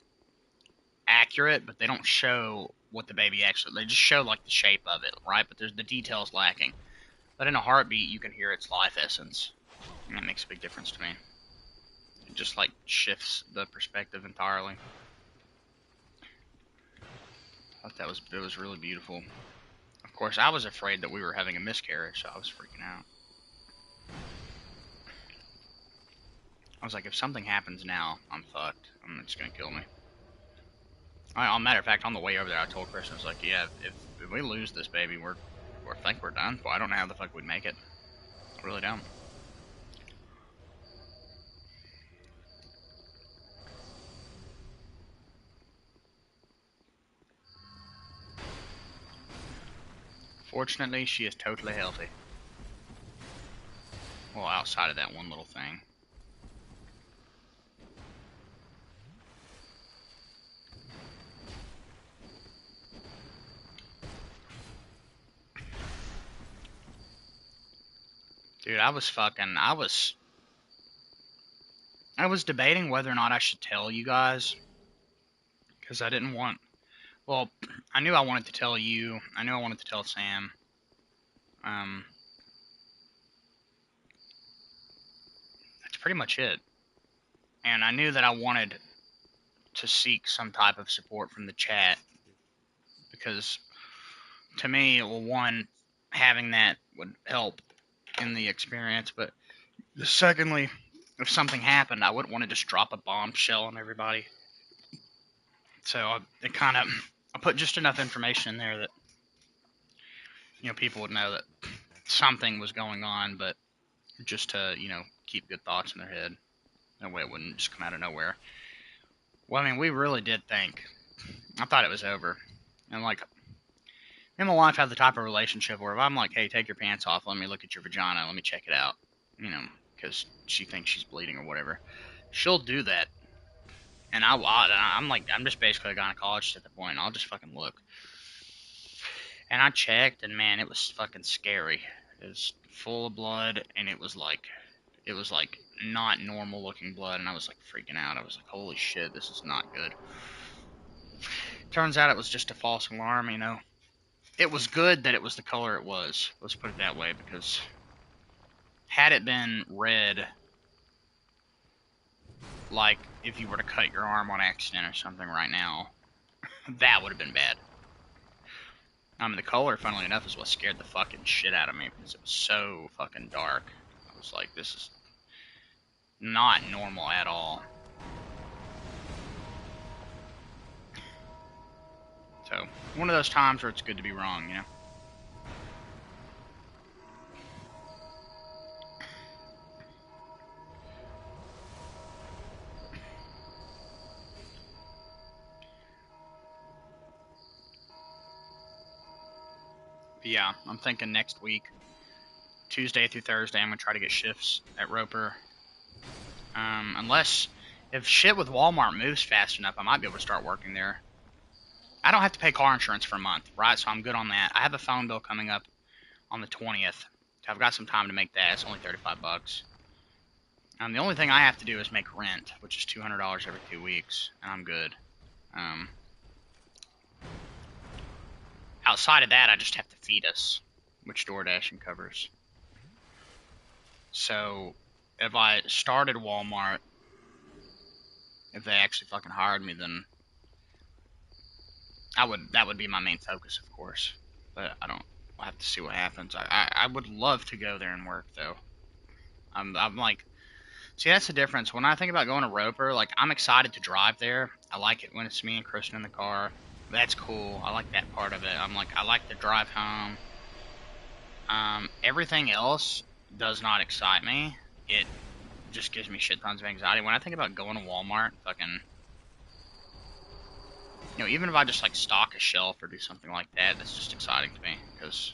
accurate, but they don't show what the baby actually, they just show, like, the shape of it, right? But there's the details lacking. But in a heartbeat, you can hear its life essence. And that makes a big difference to me. It just, like, shifts the perspective entirely. I thought it was really beautiful. Of course, I was afraid that we were having a miscarriage, so I was freaking out. I was like, if something happens now, I'm fucked. It's gonna kill me. Matter of fact, on the way over there, I told Chris, I was like, yeah, if we lose this baby, I think we're done. Well, I don't know how the fuck we'd make it. I really don't. Fortunately, she is totally healthy. Well, outside of that one little thing. Dude, I was debating whether or not I should tell you guys. Because I didn't want, well, I knew I wanted to tell you. I knew I wanted to tell Sam. That's pretty much it. And I knew that I wanted to seek some type of support from the chat, because to me, well, one, having that would help in the experience, but secondly, if something happened, I wouldn't want to just drop a bombshell on everybody. So I put just enough information in there that, you know, people would know that something was going on, but just to, you know, keep good thoughts in their head. That way it wouldn't just come out of nowhere. Well, I mean, we really did think. I thought it was over. And, like, me and my wife have the type of relationship where if I'm like, hey, take your pants off, let me look at your vagina, let me check it out, you know, because she thinks she's bleeding or whatever, she'll do that. And I'm like, I'm just basically a gynecologist at the point. I'll just fucking look. And I checked, and man, it was fucking scary. It was full of blood, and it was like not normal looking blood, and I was like freaking out. I was like, holy shit, this is not good. Turns out it was just a false alarm, you know. It was good that it was the color it was. Let's put it that way, because had it been red, like if you were to cut your arm on accident or something right now, that would have been bad. I mean, the color, funnily enough, is what scared the fucking shit out of me, because it was so fucking dark. I was like, this is not normal at all. So, one of those times where it's good to be wrong, you know? But yeah, I'm thinking next week, Tuesday through Thursday, I'm going to try to get shifts at Roper. Unless, if shit with Walmart moves fast enough, I might be able to start working there. I don't have to pay car insurance for a month, right? So I'm good on that. I have a phone bill coming up on the 20th. So I've got some time to make that. It's only $35. The only thing I have to do is make rent, which is $200 every 2 weeks, and I'm good. Outside of that, I just have to feed us, which DoorDashing covers. So if I started Walmart, if they actually fucking hired me, then that would be my main focus, of course. But I'll have to see what happens. I would love to go there and work, though. I'm like, see, that's the difference. When I think about going to Roper, like, I'm excited to drive there. I like it when it's me and Kristen in the car. That's cool. I like that part of it. I'm like, I like the drive home. Everything else does not excite me. It just gives me shit tons of anxiety. When I think about going to Walmart, fucking, you know, even if I just like stock a shelf or do something like that, that's just exciting to me, because,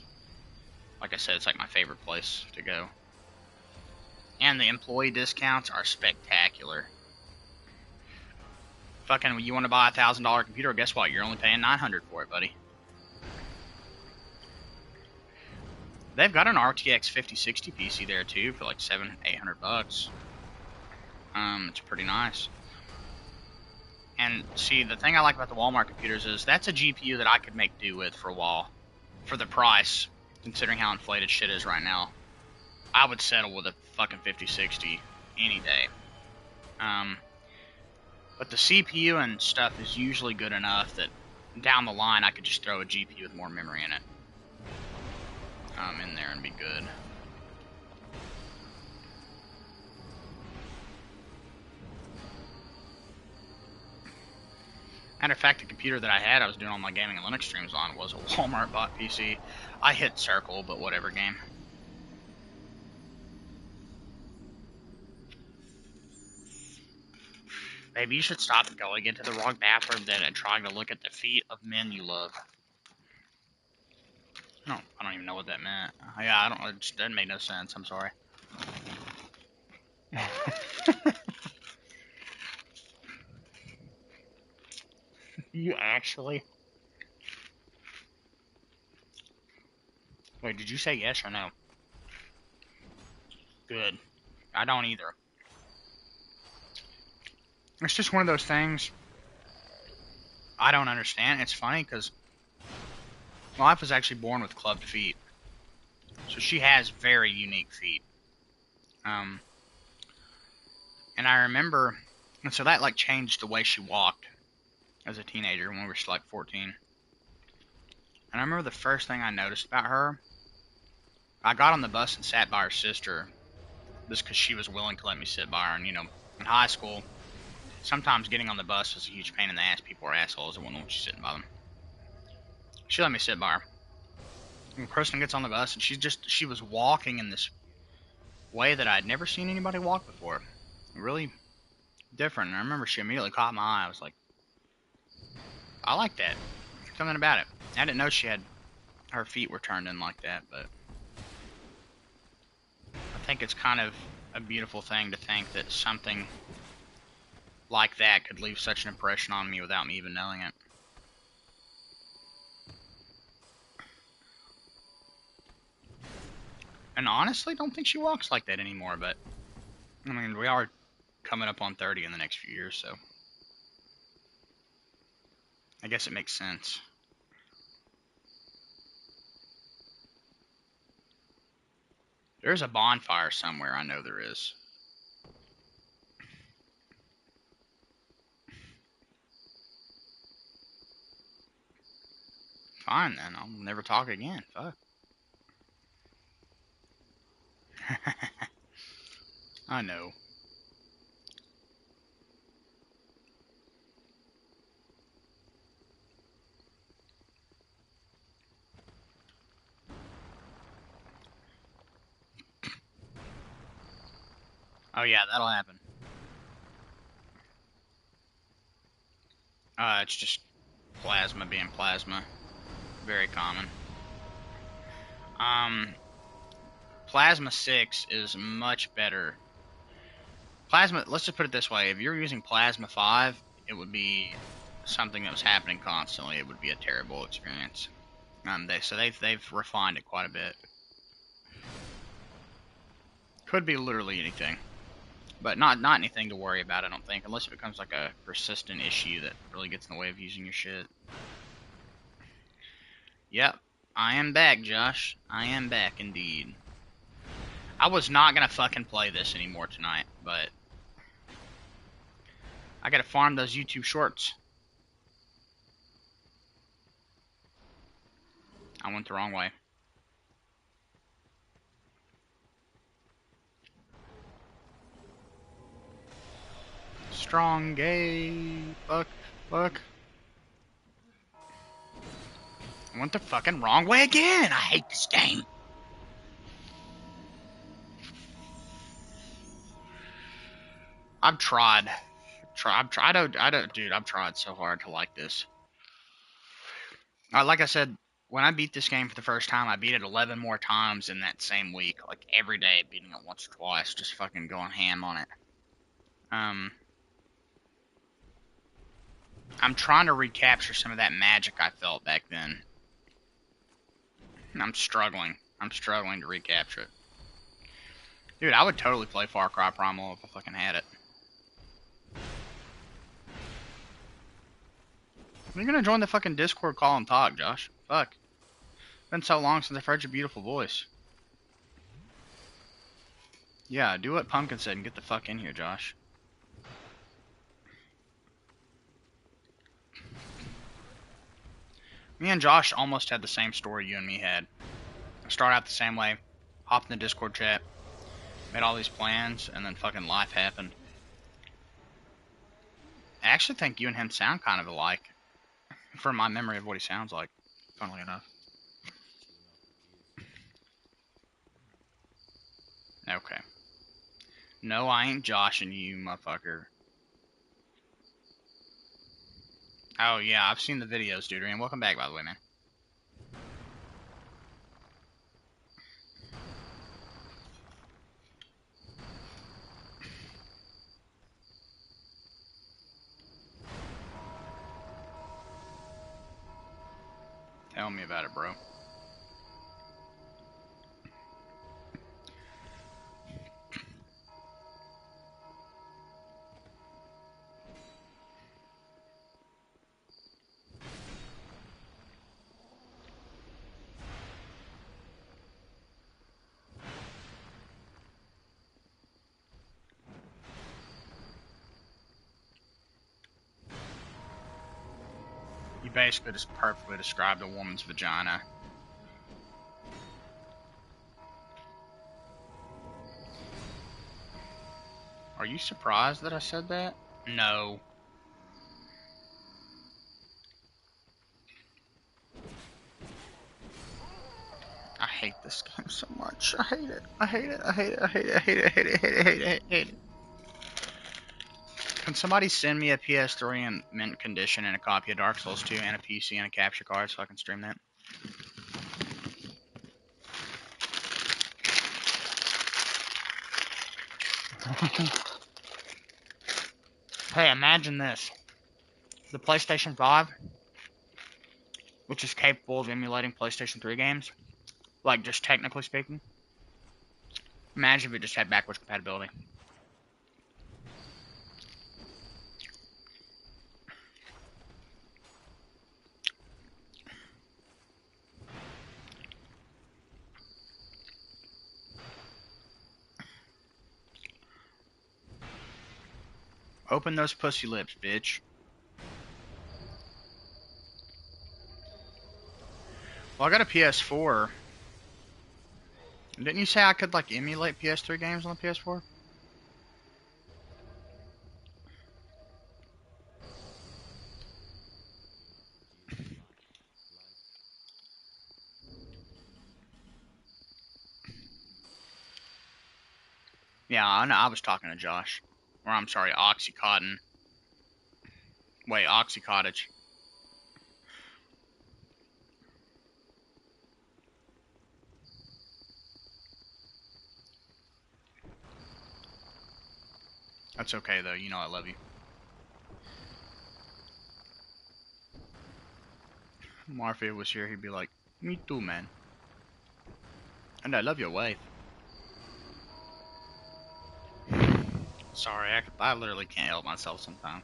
like I said, it's like my favorite place to go. And the employee discounts are spectacular. Fucking, you want to buy a $1,000 computer? Guess what? You're only paying $900 for it, buddy. They've got an RTX 5060 PC there too for like $700-800. It's pretty nice. And see, the thing I like about the Walmart computers is that's a GPU that I could make do with for a while, for the price, considering how inflated shit is right now. I would settle with a fucking 5060 any day. But the CPU and stuff is usually good enough that down the line I could just throw a GPU with more memory in it in there and be good. Matter of fact, the computer that I was doing all my gaming and Linux streams on was a Walmart bought PC. I hit circle, but whatever, game. Baby, you should stop going into the wrong bathroom then and trying to look at the feet of men you love. No, I don't even know what that meant. Yeah, it just didn't make no sense. I'm sorry. You actually? Wait, did you say yes or no? Good. I don't either. It's just one of those things I don't understand. It's funny because my wife was actually born with clubbed feet. So she has very unique feet. And I remember And so that like changed the way she walked as a teenager when we were like 14. And I remember the first thing I noticed about her, I got on the bus and sat by her sister just because she was willing to let me sit by her. And, you know, in high school, sometimes getting on the bus was a huge pain in the ass. People were assholes and wouldn't want you sitting by them. She let me sit by her. And Kristen gets on the bus and she was walking in this way that I'd never seen anybody walk before. Really different. And I remember she immediately caught my eye. I was like, I like that. Something about it. I didn't know she had her feet were turned in like that, but I think it's kind of a beautiful thing to think that something like that could leave such an impression on me without me even knowing it. And honestly, don't think she walks like that anymore, but I mean, we are coming up on 30 in the next few years, so I guess it makes sense. There's a bonfire somewhere, I know there is. Fine then, I'll never talk again. Fuck. I know. Oh yeah, that'll happen. It's just plasma being plasma. Very common. Plasma 6 is much better. Plasma, let's just put it this way. If you're using Plasma 5, it would be something that was happening constantly. It would be a terrible experience. They've refined it quite a bit. Could be literally anything. But not anything to worry about, I don't think, unless it becomes like a persistent issue that really gets in the way of using your shit. Yep, I am back, Josh. I am back indeed. I was not gonna fucking play this anymore tonight, but I gotta farm those YouTube shorts. I went the wrong way. Strong gay. Fuck. Fuck. I went the fucking wrong way again. I hate this game. I've tried. Dude, I've tried so hard to like this. Like I said, when I beat this game for the first time, I beat it 11 more times in that same week. Like every day, beating it once or twice, just fucking going ham on it. I'm trying to recapture some of that magic I felt back then. I'm struggling. I'm struggling to recapture it. Dude, I would totally play Far Cry Primal if I fucking had it. When are you gonna join the fucking Discord call and talk, Josh? Fuck. It's been so long since I've heard your beautiful voice. Yeah, do what Pumpkin said and get the fuck in here, Josh. Me and Josh almost had the same story you and me had. I started out the same way, hopped in the Discord chat, made all these plans, and then fucking life happened. I actually think you and him sound kind of alike, from my memory of what he sounds like, funnily enough. Okay. No, I ain't joshing you, motherfucker. Oh, yeah, I've seen the videos, dude. And welcome back, by the way, man. Tell me about it, bro. You basically just perfectly described a woman's vagina. Are you surprised that I said that? No. I hate this game so much. I hate it. I hate it. I hate it. I hate it. I hate it. I hate it. I hate it. I hate it. I hate it. Can somebody send me a PS3 in mint condition and a copy of Dark Souls 2 and a PC and a capture card so I can stream that? Hey, imagine this. The PlayStation 5, which is capable of emulating PlayStation 3 games, like just technically speaking. Imagine if it just had backwards compatibility. Open those pussy lips, bitch. Well, I got a PS4. Didn't you say I could, like, emulate PS3 games on the PS4? Yeah, I know. I was talking to Josh. Or, I'm sorry, Oxycontin. Wait, Oxy Cottage. That's okay, though. You know I love you. Marfia was here, he'd be like, me too, man. And I love your wife. Sorry, I literally can't help myself sometimes.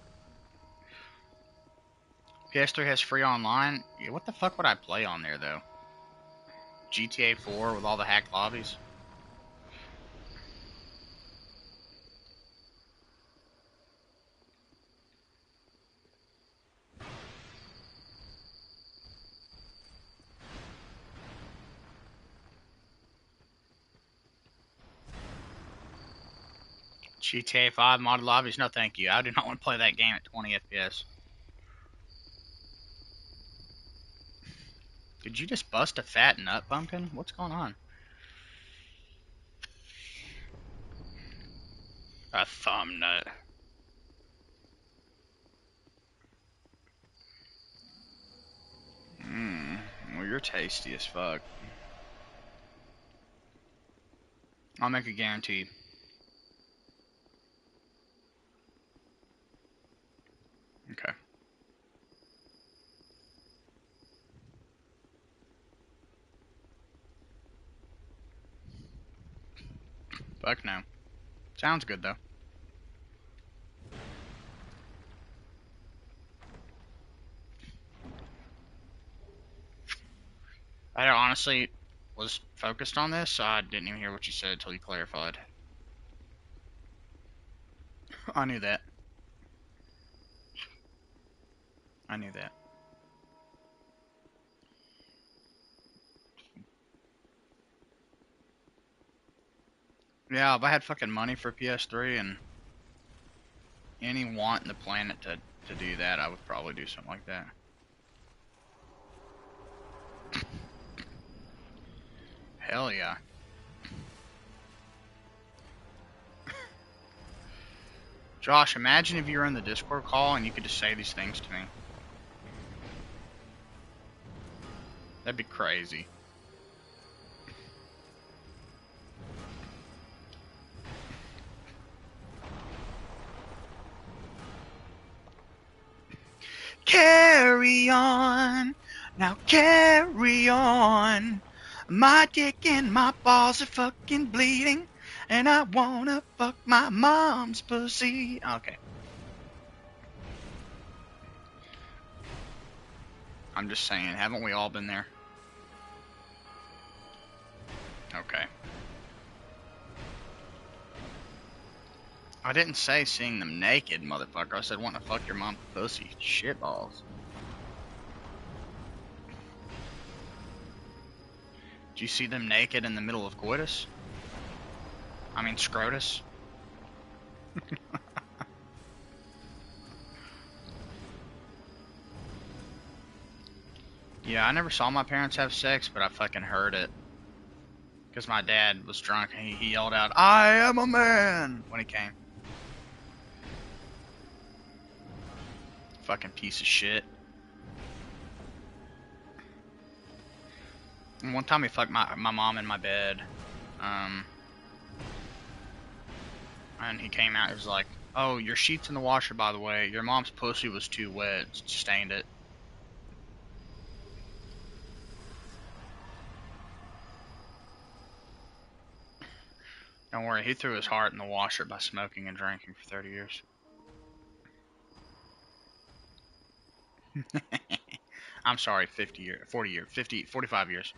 PS3 has free online. Yeah, what the fuck would I play on there, though? GTA 4 with all the hacked lobbies? GTA 5 modded lobbies? No, thank you. I do not want to play that game at 20 FPS. Did you just bust a fat nut, Pumpkin? What's going on? A thumb nut. Mmm. Well, you're tasty as fuck. I'll make a guarantee. Okay. Fuck no. Sounds good, though. I honestly was focused on this, so I didn't even hear what you said until you clarified. I knew that. I knew that. Yeah, if I had fucking money for PS3 and any want in the planet to do that, I would probably do something like that. Hell yeah. Josh, imagine if you were in the Discord call and you could just say these things to me. That'd be crazy. Carry on, now carry on. My dick and my balls are fucking bleeding, and I wanna fuck my mom's pussy. Okay. I'm just saying, haven't we all been there? Okay. I didn't say seeing them naked, motherfucker. I said want to fuck your mom's pussy. Shitballs. Do you see them naked in the middle of coitus? I mean, scrotus. Yeah, I never saw my parents have sex, but I fucking heard it. Because my dad was drunk and he yelled out, "I am a man!" when he came. Fucking piece of shit. And one time he fucked my mom in my bed. And he came out, he was like, "Oh, your sheet's in the washer, by the way. Your mom's pussy was too wet, stained it." Don't worry, he threw his heart in the washer by smoking and drinking for 30 years. I'm sorry, 50 years, 40 years, 50, 45 years.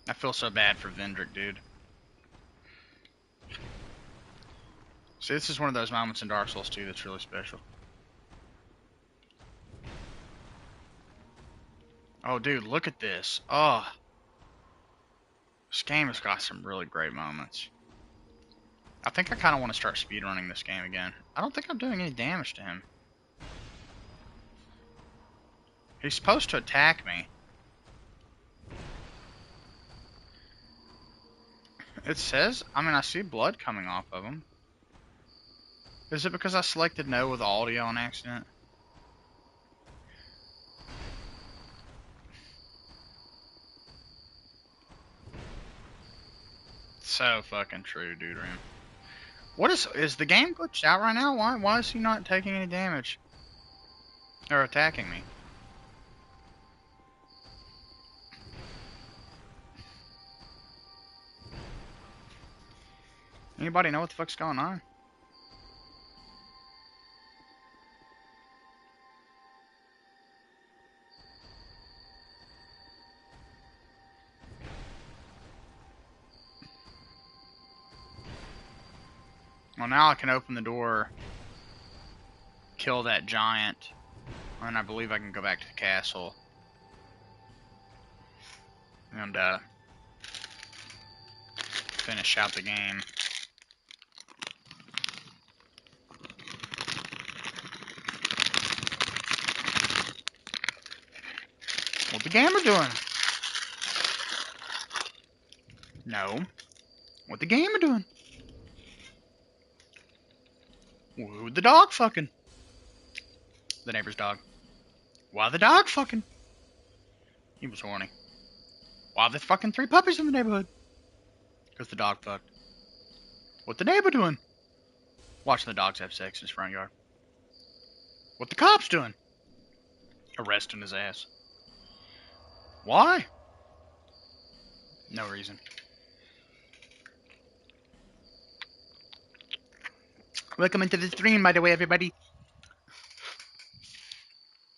I feel so bad for Vendrick, dude. See, this is one of those moments in Dark Souls 2 that's really special. Oh, dude, look at this. Oh. This game has got some really great moments. I think I kind of want to start speedrunning this game again. I don't think I'm doing any damage to him. He's supposed to attack me. It says, I mean, I see blood coming off of him. Is it because I selected no with audio on accident? So fucking true, dude. What is the game glitched out right now? Why is he not taking any damage? Or attacking me? Anybody know what the fuck's going on? Well, now I can open the door, kill that giant, and I believe I can go back to the castle. And, finish out the game. What the gamer doing? No. What the gamer doing? Who the dog fucking? The neighbor's dog. Why the dog fucking? He was horny. Why the fucking 3 puppies in the neighborhood? Because the dog fucked. What the neighbor doing? Watching the dogs have sex in his front yard. What the cops doing? Arresting his ass. Why? No reason. Welcome into the stream, by the way, everybody.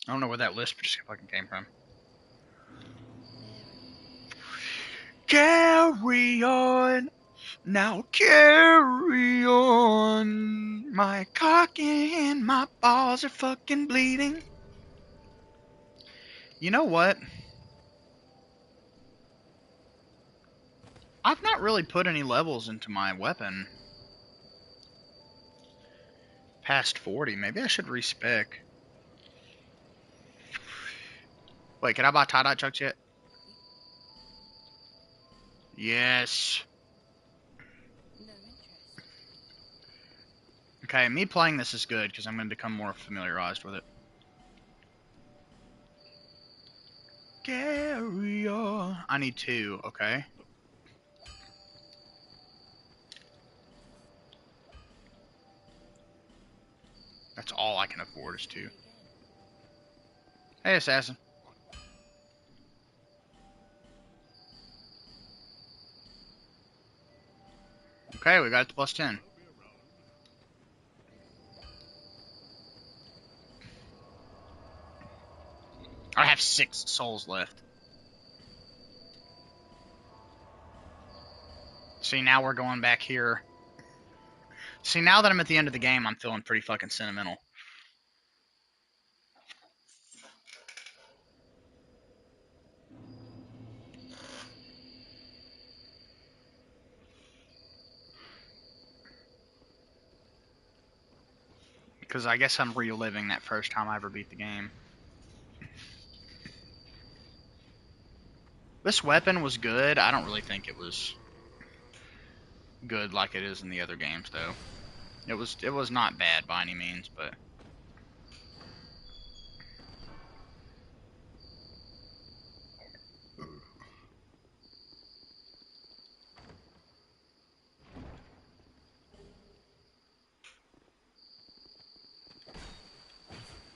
I don't know where that lisp just fucking came from. Carry on. Now carry on. My cock and my balls are fucking bleeding. You know what? I've not really put any levels into my weapon past 40. Maybe I should respec. Wait, can I buy tie-dye chucks yet? Yes. Okay, me playing this is good because I'm going to become more familiarized with it. Carry on. I need 2, okay. That's all I can afford is 2. Hey, assassin. Okay, we got it to plus 10. I have 6 souls left. See, now we're going back here. See, now that I'm at the end of the game, I'm feeling pretty fucking sentimental. Because I guess I'm reliving that first time I ever beat the game. This weapon was good. I don't really think it was good like it is in the other games, though. It was not bad by any means, but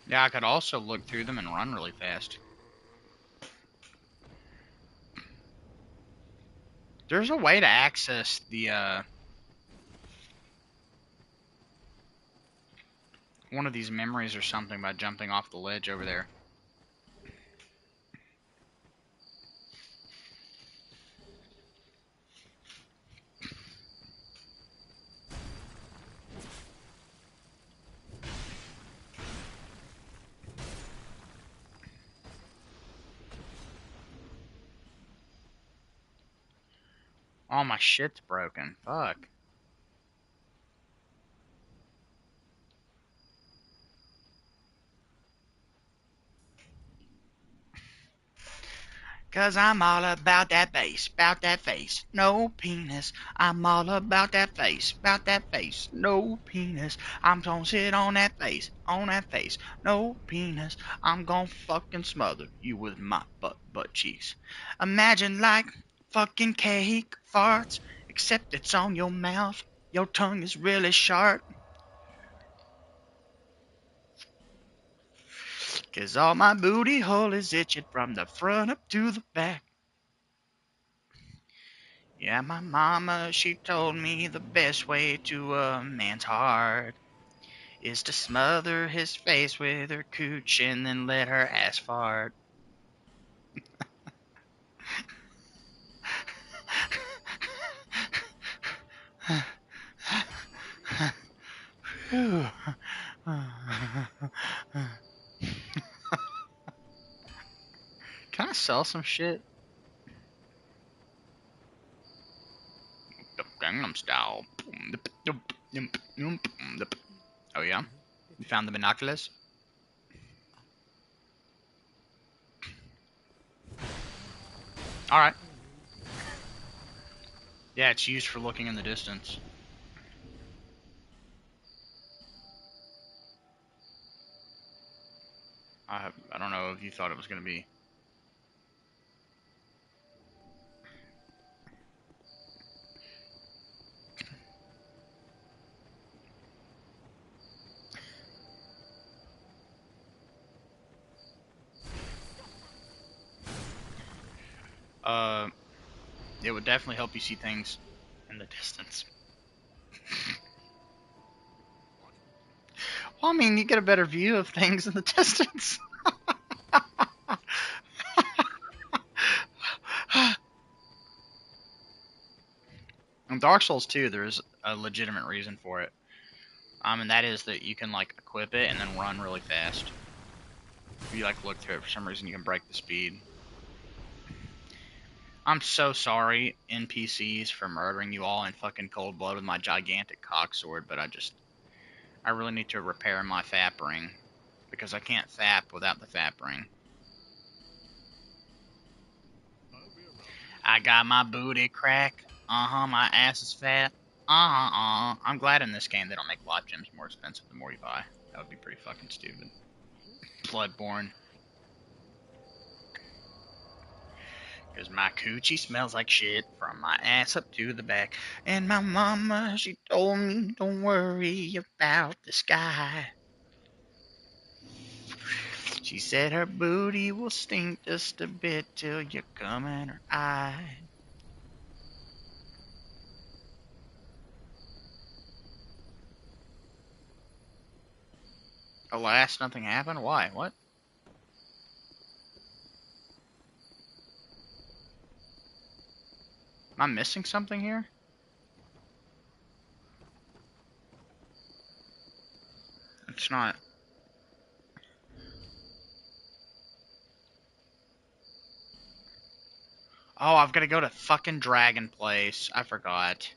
yeah, I could also look through them and run really fast. There's a way to access the one of these memories or something by jumping off the ledge over there. Oh, my shit's broken. Fuck. Cause I'm all about that bass, about that face, no penis. I'm all about that face, no penis. I'm gonna sit on that face, no penis. I'm gonna fucking smother you with my butt cheeks. Imagine like fucking cake farts, except it's on your mouth. Your tongue is really sharp. Cause all my booty hole is itching from the front up to the back. Yeah, my mama, she told me the best way to a man's heart is to smother his face with her cooch and then let her ass fart. Can I sell some shit? Gangnam Style. Oh yeah? You found the binoculars? Alright. Yeah, it's used for looking in the distance. I don't know if you thought it was going to be. Uh, it would definitely help you see things in the distance. Well, I mean, you get a better view of things in the distance. In Dark Souls 2, there's a legitimate reason for it. And that is that you can like equip it and then run really fast. If you like look through it for some reason, you can break the speed. I'm so sorry, NPCs, for murdering you all in fucking cold blood with my gigantic cock sword, but I really need to repair my fap ring because I can't fap without the fap ring. I got my booty crack. My ass is fat. I'm glad in this game they don't make life gems more expensive the more you buy. That would be pretty fucking stupid. Bloodborne. Because my coochie smells like shit from my ass up to the back. And my mama, she told me, don't worry about the sky. She said her booty will stink just a bit till you come in her eye. Alas, nothing happened? Why? What? Am I missing something here? It's not. Oh, I've got to go to fucking Dragon Place. I forgot.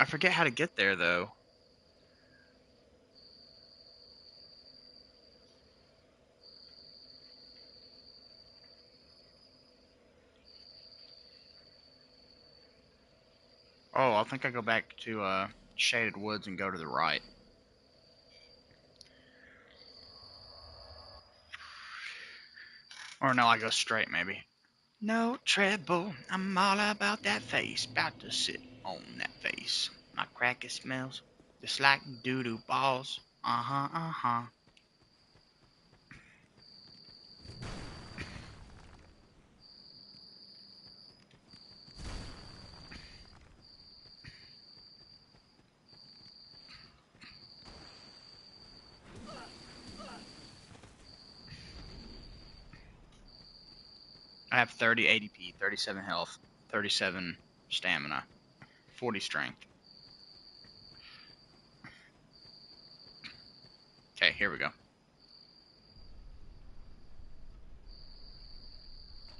I forget how to get there, though. Oh, I think I go back to Shaded Woods and go to the right. Or no, I go straight, maybe. No treble, I'm all about that face. About to sit on that face. My crack, it smells just like doo-doo balls. Uh-huh, uh-huh. I have 30 ADP, 37 health, 37 stamina, 40 strength. Okay, here we go.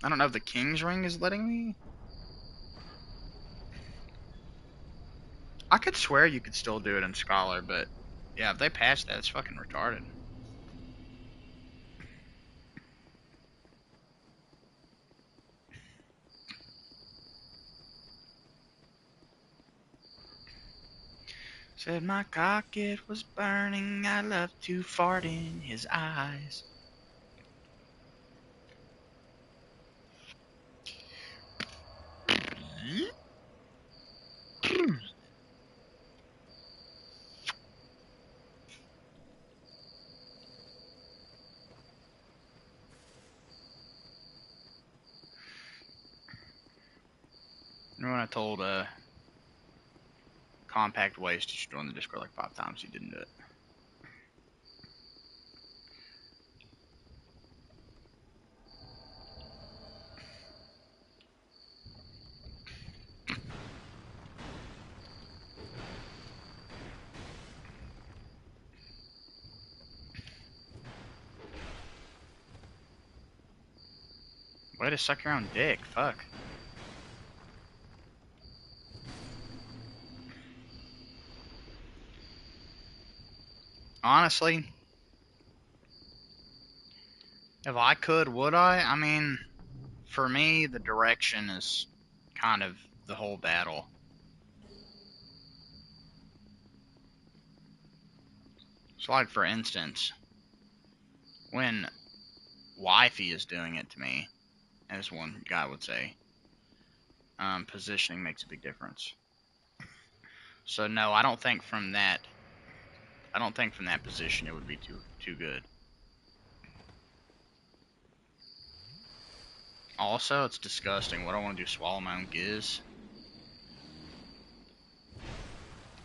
I don't know if the King's Ring is letting me. I could swear you could still do it in Scholar, but yeah, if they patch that, it's fucking retarded. Said my cock it was burning, I love to fart in his eyes. Remember when I told Compact Waste to join the Discord like 5 times, he didn't do it. Way to suck your own dick, fuck. Honestly, if I could, would I? I mean, for me, the direction is kind of the whole battle. So, like, for instance, when Wifey is doing it to me, as one guy would say, positioning makes a big difference. So, no, I don't think from that position it would be too good. Also, it's disgusting. What I want to do, swallow my own giz?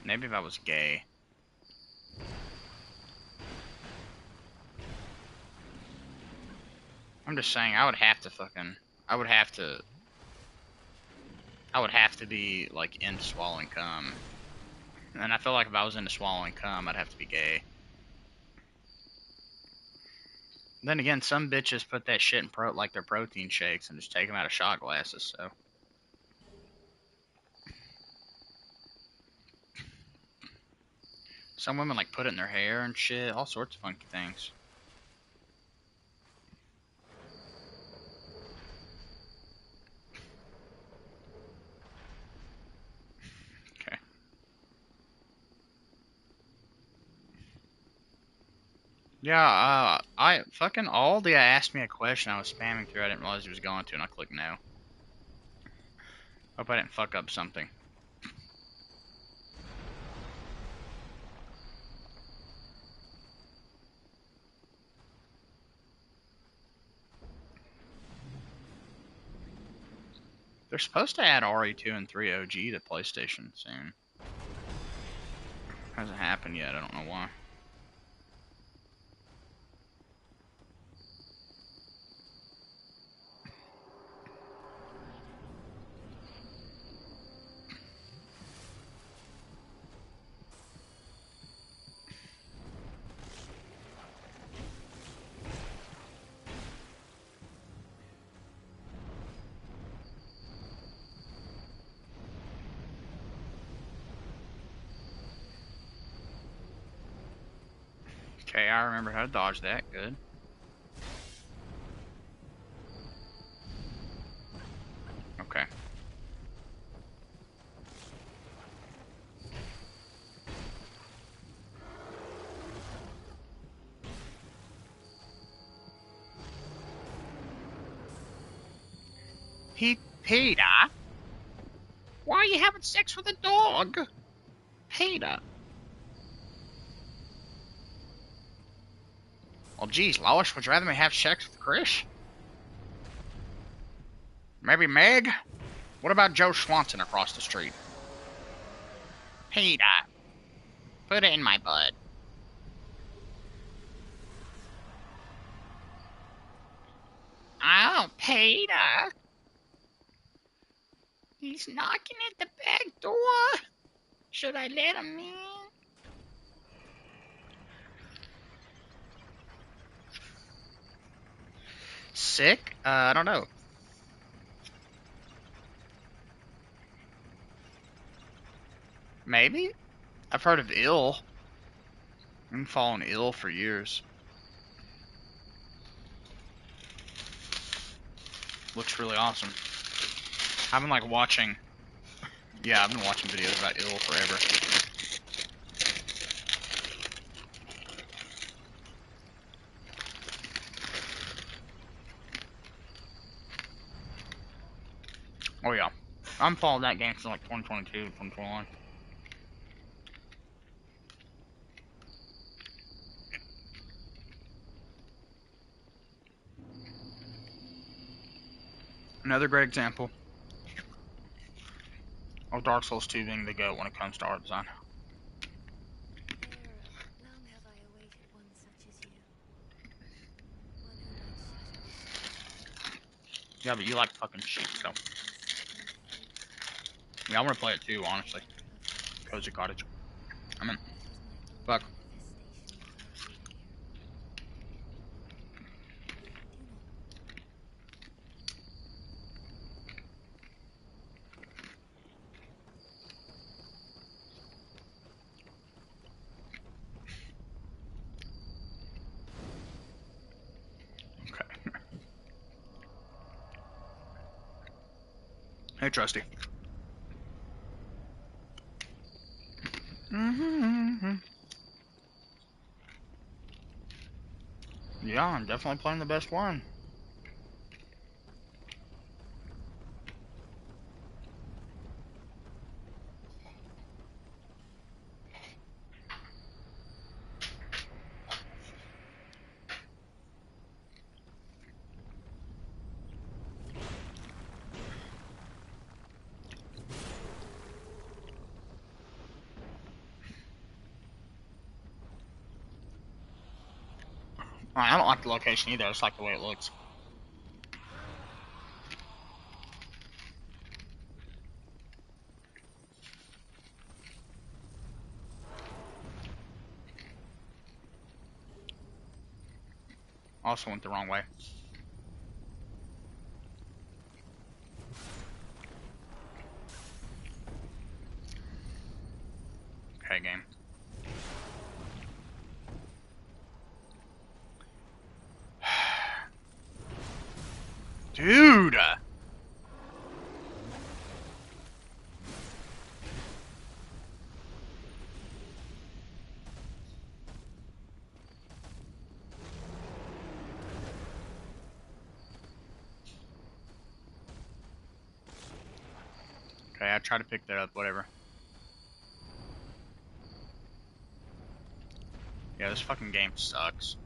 Maybe if I was gay. I'm just saying, I would have to be, like, into swallowing cum. And I feel like if I was into swallowing cum, I'd have to be gay. Then again, some bitches put that shit in like their protein shakes and just take them out of shot glasses, so. Some women, like, put it in their hair and shit, all sorts of funky things. Okay. Yeah, I fucking Aldi asked me a question I was spamming through. I didn't realize he was going to, and I clicked no. Hope I didn't fuck up something. They're supposed to add RE2 and 3 OG to PlayStation soon. Hasn't happened yet, I don't know why. Okay, I remember how to dodge that. Good. Okay. Peter? Why are you having sex with a dog? Peter. Well, geez, Lois, would you rather me have sex with Chris? Maybe Meg? What about Joe Swanson across the street? Peter. Put it in my butt. Oh, Peter. He's knocking at the back door. Should I let him in? Sick? I don't know. Maybe? I've heard of ill. I've been falling ill for years. Looks really awesome. I've been like watching. Yeah, I've been watching videos about ill forever. Oh yeah. I'm following that game since like 2022, 2021. Another great example of Dark Souls 2 being the GOAT when it comes to art design. Long have I awaited one such as you. One who might shatter this. Yeah, but you like fucking sheep, so. Yeah, I want to play it too, honestly. Cozy Cottage. I'm in. Fuck. Okay. Hey, Trusty. Yeah, I'm definitely playing the best one. I don't like the location either. I just like the way it looks. Also went the wrong way. Okay, game. Dude! Okay, I tried to pick that up, whatever. Yeah, this fucking game sucks.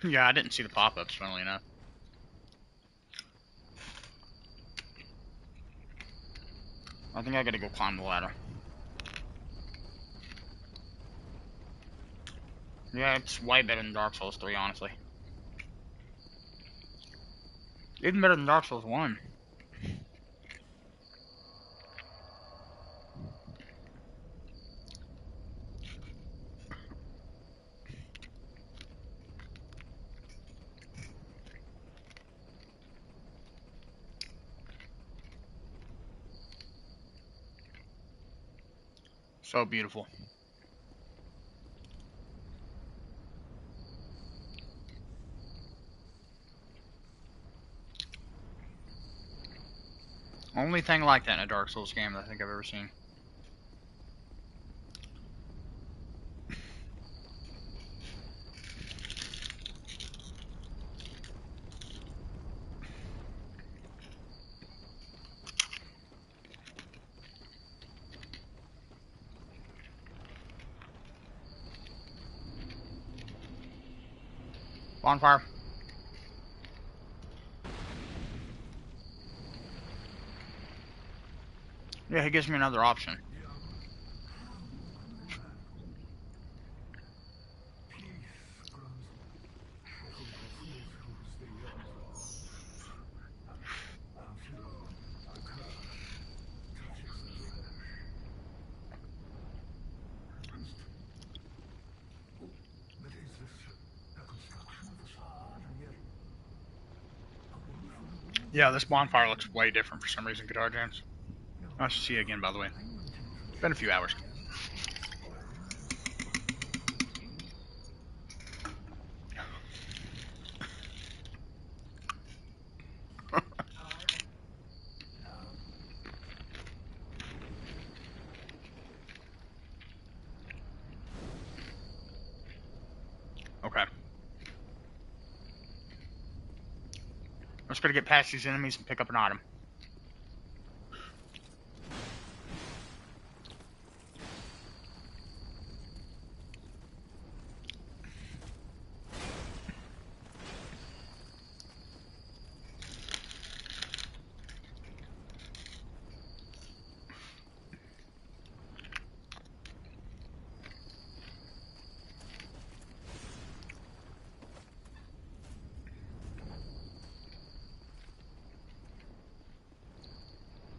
Yeah, I didn't see the pop-ups, funnily enough. I think I gotta go climb the ladder. Yeah, it's way better than Dark Souls 3, honestly. Even better than Dark Souls 1. So beautiful. Only thing like that in a Dark Souls game that I think I've ever seen. Bonfire. Yeah, he gives me another option. Yeah, this bonfire looks way different for some reason, Guitar Jams. Nice to see you again, by the way. It's been a few hours. Okay. I'm just gonna get past these enemies and pick up an item.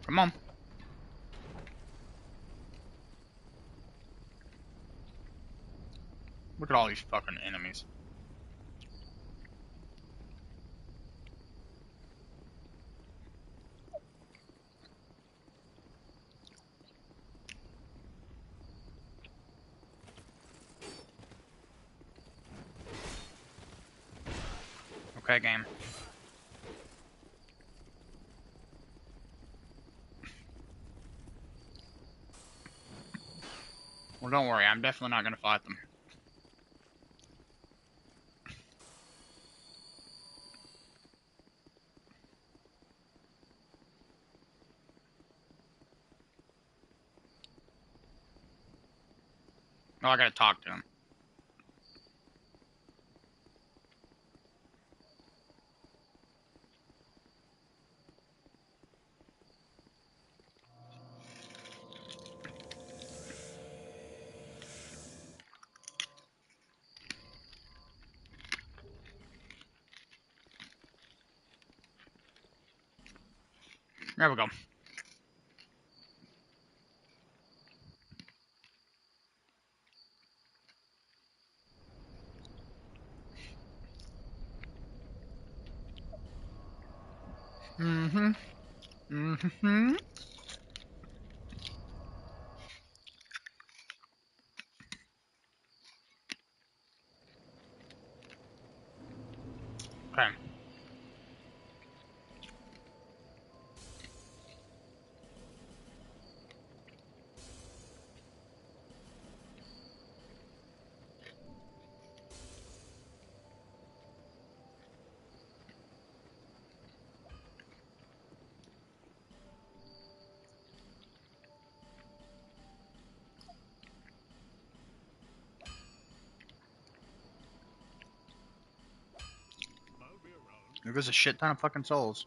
Come on. Look at all these fucking enemies. Okay, game. Well, don't worry. I'm definitely not gonna fight them. Oh, I gotta talk to him. There we go. Mm-hmm. Mm-hmm. Okay. There goes a shit ton of fucking souls.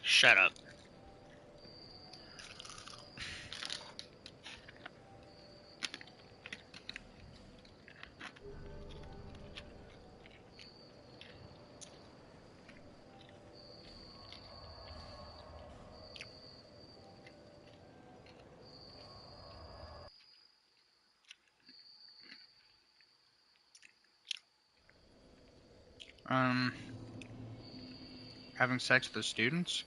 Shut up. Um, having sex with the students?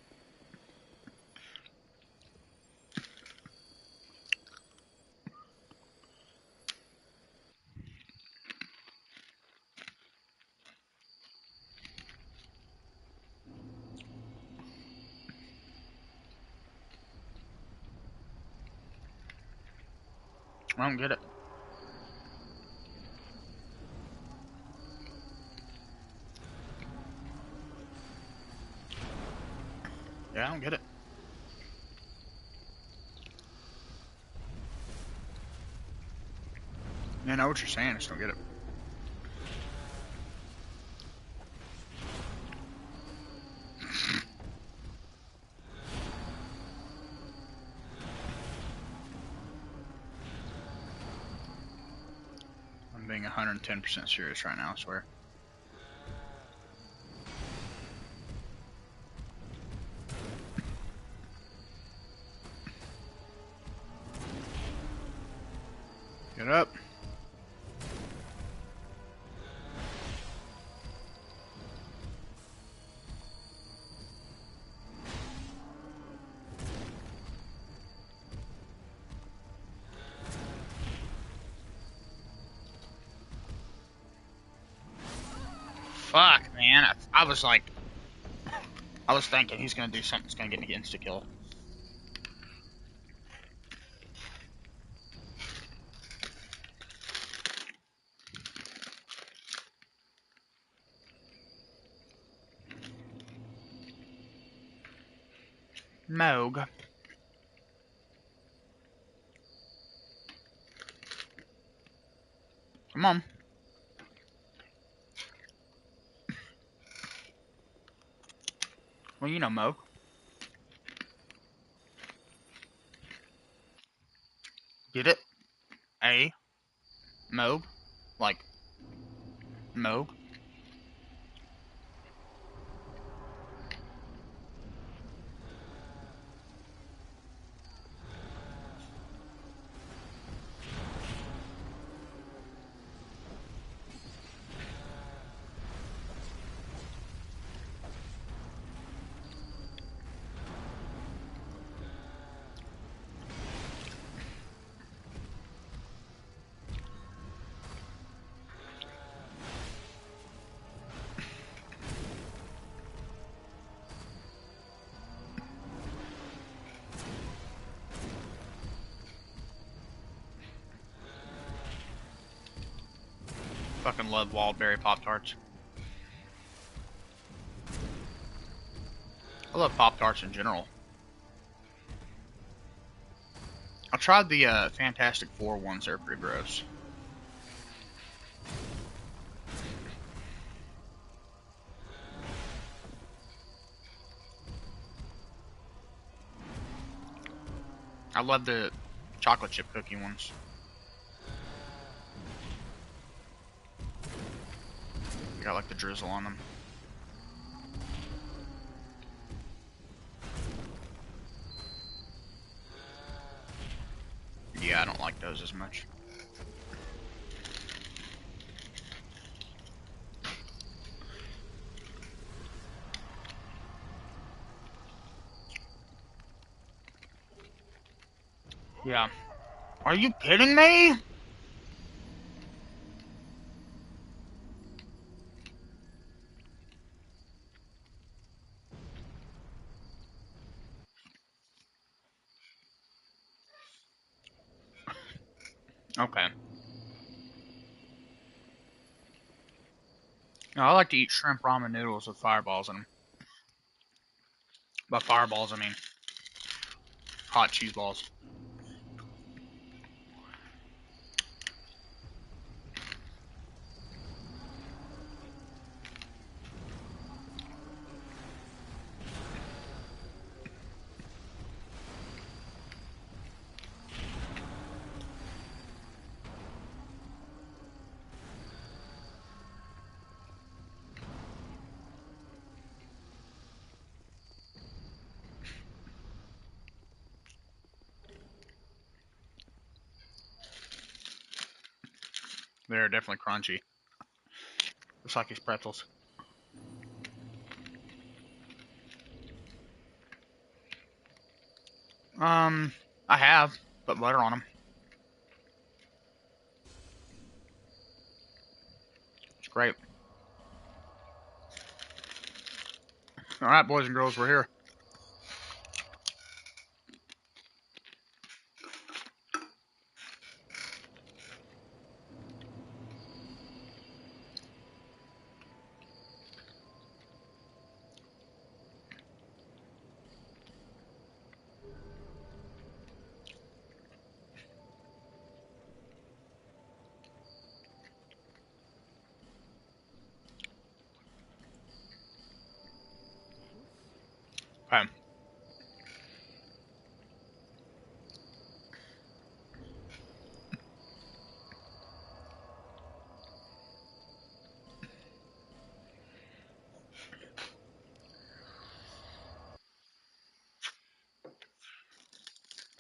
I don't get it. Yeah, I don't get it. Yeah, I know what you're saying, I just don't get it. I'm being 110% serious right now, I swear. Get up. Fuck, man. I was like, I was thinking he's gonna do something that's gonna get me insta kill. Moog. Come on. Well, you know Moog. Get it? A. Moog. Like, Moog. Fucking love Wildberry Pop-Tarts. I love Pop-Tarts in general. I tried the Fantastic Four ones, they're pretty gross. I love the chocolate chip cookie ones. Got like the drizzle on them. Yeah, I don't like those as much. Yeah. Are you kidding me? Okay. No, I like to eat shrimp ramen noodles with fireballs in them. By fireballs, I mean hot cheese balls. They're definitely crunchy. Just like these pretzels. I have put butter on them. It's great. All right, boys and girls, we're here. Okay.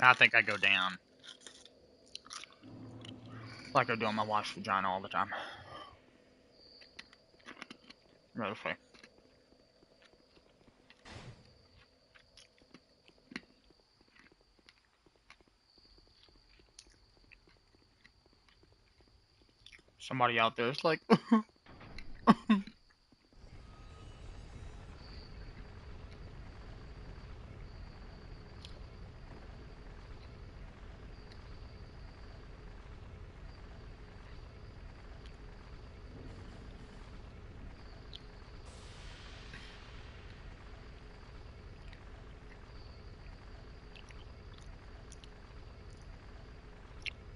I think I go down like I do on my wife's vagina all the time. Really funny. Somebody out there is like,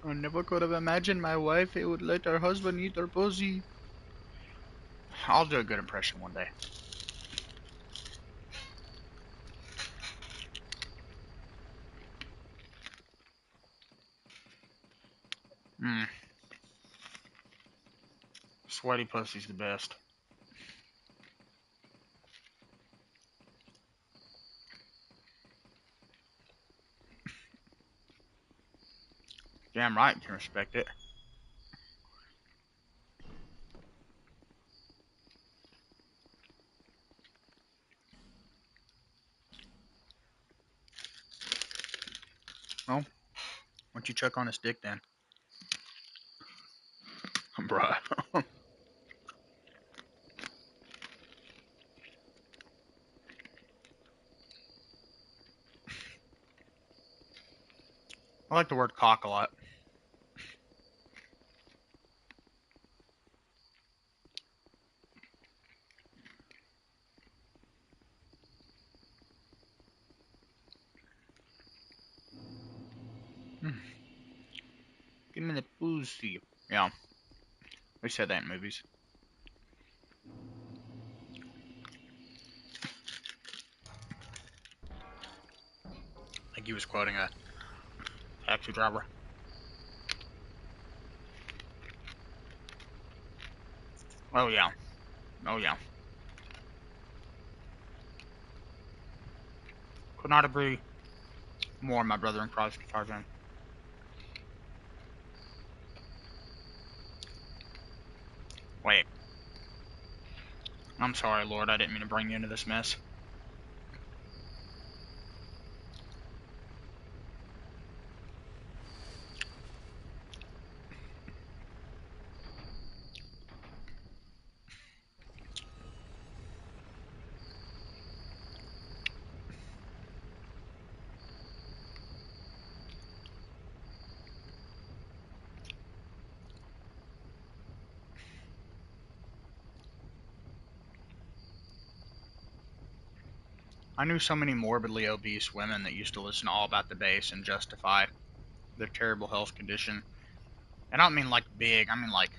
I never could have imagined my wife would let her husband eat her pussy. I'll do a good impression one day. Mm, sweaty pussy's the best. Damn right, you can respect it. Well, why don't you check on his dick then? Bruh. I like the word cock a lot. Mm, give me the pussy. Yeah, we said that in movies. I think he was quoting a taxi driver. Oh yeah. Oh yeah. Could not agree more, my brother in Christ, Tarzan. Wait. I'm sorry, Lord. I didn't mean to bring you into this mess. I knew so many morbidly obese women that used to listen all about the bass and justify their terrible health condition. And I don't mean like big, I mean like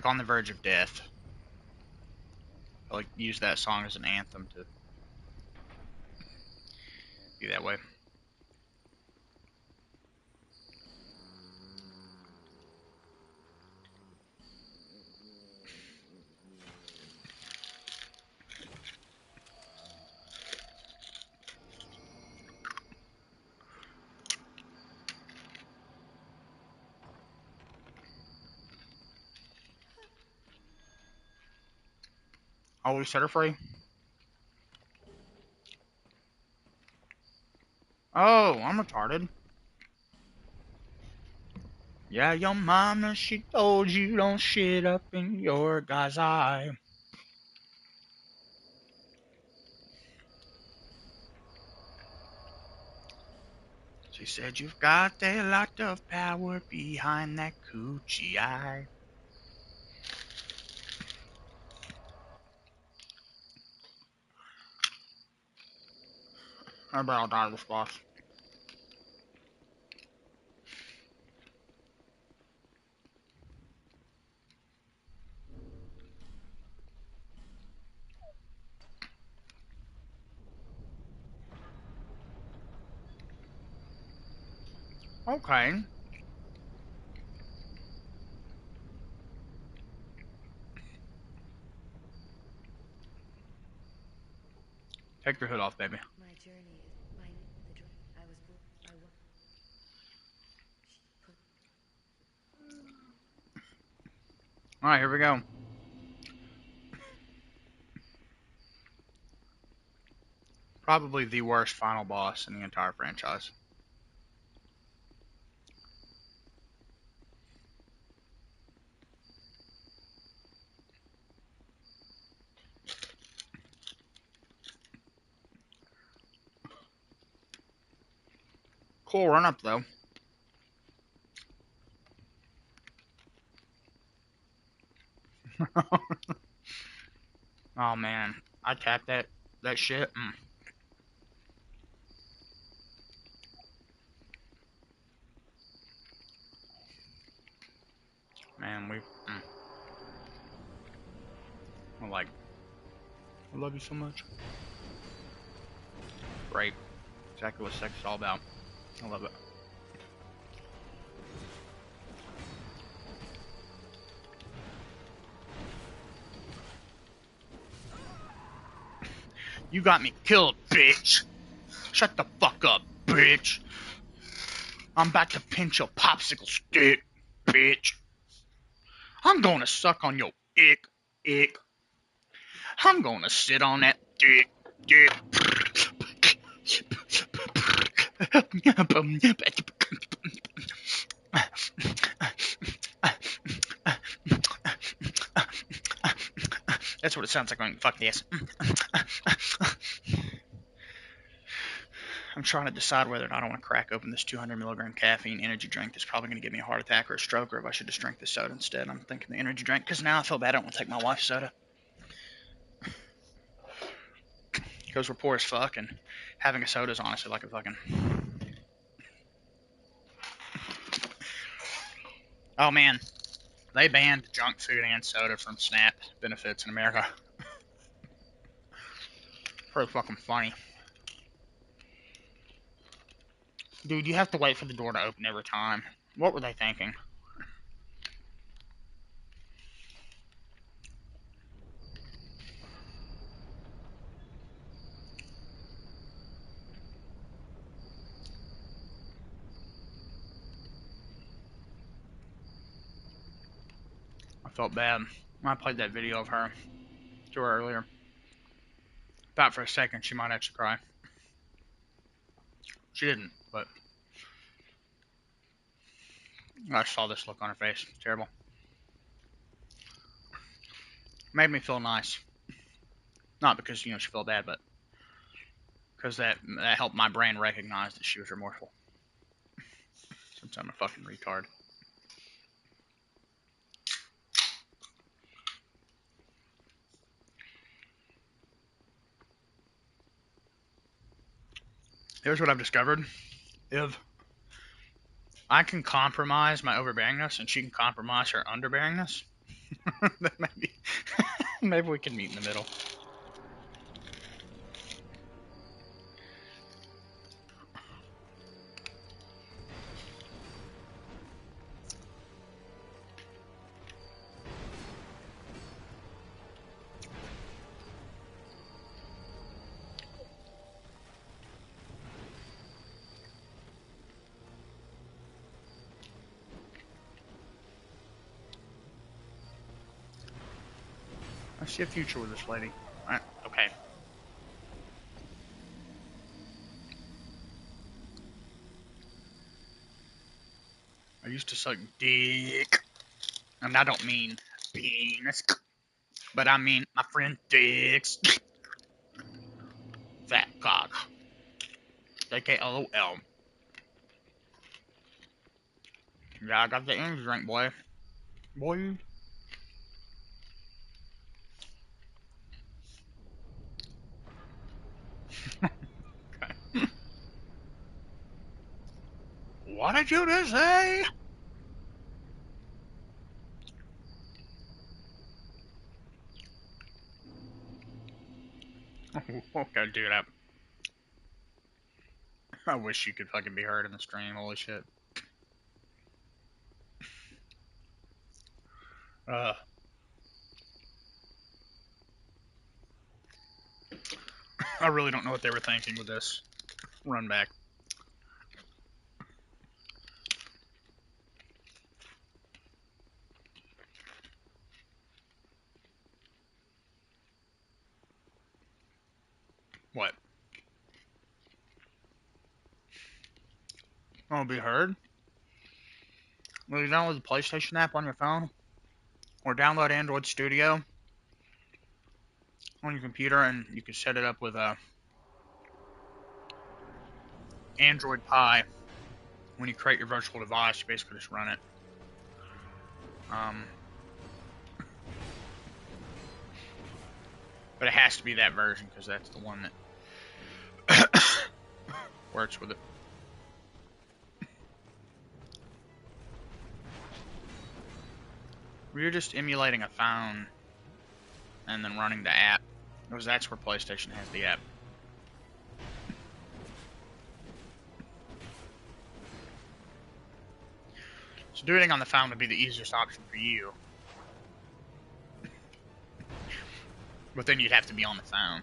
on the verge of death. Like use that song as an anthem to be that way. Always set her free. Oh, I'm retarded. Yeah, your mama, she told you don't shit up in your guy's eye. She said you've got a lot of power behind that coochie eye. I bet I'll die of this boss. Okay. Take your hood off, baby. My journey is mine. I was born. I was. She put. Alright, here we go. Probably the worst final boss in the entire franchise. Cool run up though. Oh man, I tapped that shit. Man, we're like, I love you so much. Great, exactly what sex is all about. I love it. You got me killed, bitch. Shut the fuck up, bitch. I'm about to pinch your popsicle stick, bitch. I'm gonna suck on your ick. I'm gonna sit on that dick. That's what it sounds like going, fuck this. I'm trying to decide whether or not I want to crack open this 200 milligram caffeine energy drink that's probably going to give me a heart attack or a stroke, or if I should just drink the soda instead. I'm thinking the energy drink, because now I feel bad I don't want to take my wife's soda. Because we're poor as fuck, and having a soda is honestly like a fucking... Oh man, they banned junk food and soda from SNAP benefits in America. Pretty fucking funny. Dude, you have to wait for the door to open every time. What were they thinking? I felt bad when I played that video of her to her earlier. Thought for a second she might actually cry. She didn't, but I saw this look on her face. Terrible. Made me feel nice. Not because, she felt bad, but because that helped my brain recognize that she was remorseful. Since I'm a fucking retard. Here's what I've discovered. If I can compromise my overbearingness and she can compromise her underbearingness, then maybe we can meet in the middle. I see a future with this lady. Okay. I used to suck dick. And I don't mean penis. But I mean my friend dicks. Fat cock. AKLOL. Yeah, I got the energy drink, boy. Boy. Okay. What did you just say? Okay, dude, I wish you could fucking be heard in the stream. Holy shit. Uh, I really don't know what they were thinking with this run back. What? Won't be heard? Well, you download the PlayStation app on your phone, or download Android Studio on your computer, and you can set it up with Android Pie. When you create your virtual device, you basically just run it. But it has to be that version because that's the one that works with it. We're just emulating a phone and then running the app, because that's where PlayStation has the app. So doing it on the phone would be the easiest option for you. But then you'd have to be on the phone.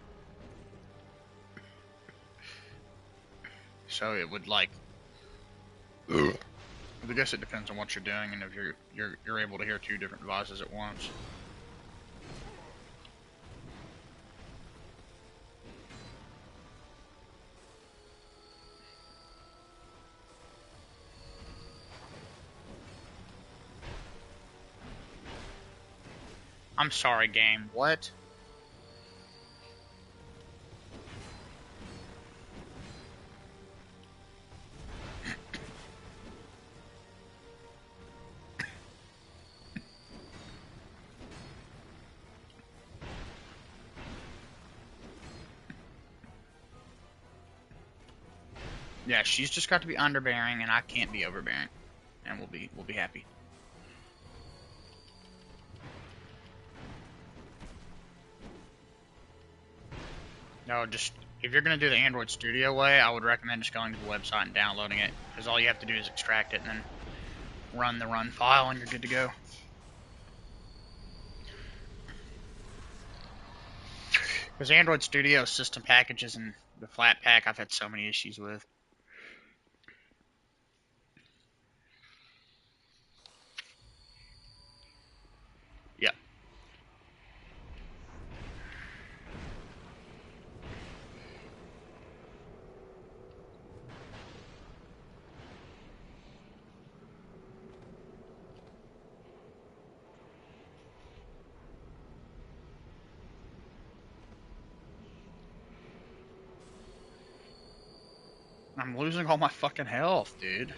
So it would like I guess it depends on what you're doing and if you're able to hear two different devices at once. I'm sorry, game. What? Yeah, she's just got to be underbearing, and I can't be overbearing, and we'll be happy. No, just if you're gonna do the Android Studio way, I would recommend just going to the website and downloading it, because all you have to do is extract it and then run the run file, and you're good to go. Because Android Studio system packages and the Flatpak, I've had so many issues with. Yep. I'm losing all my fucking health, dude.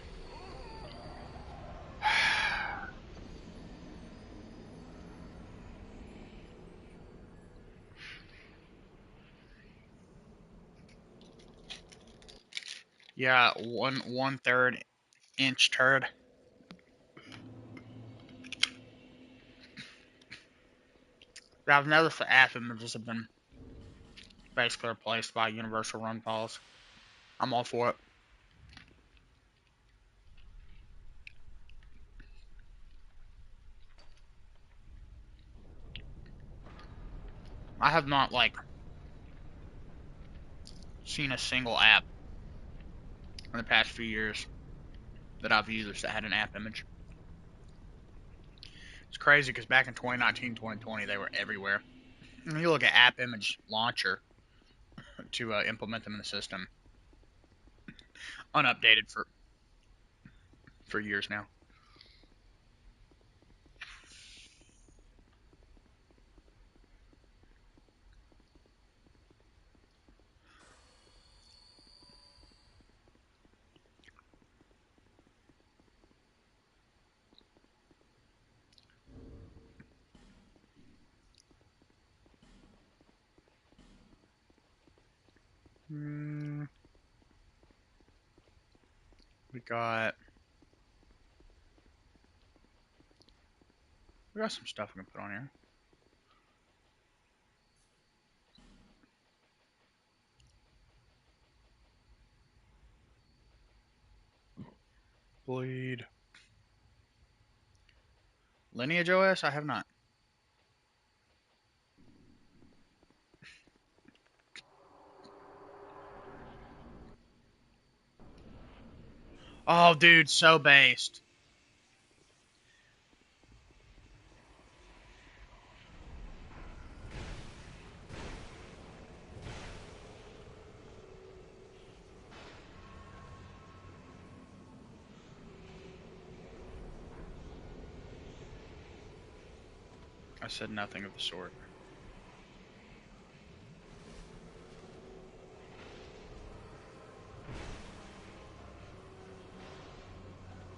Yeah, 1/3 inch turd. I've noticed the app images have been basically replaced by universal run files. I'm all for it. I have not like seen a single app in the past few years that I've used that had an app image. It's crazy because back in 2019, 2020, they were everywhere. And you look at App Image Launcher to implement them in the system, unupdated for years now. We got some stuff we can put on here. Bleed. Lineage OS? I have not. Oh, dude, so based. I said nothing of the sort.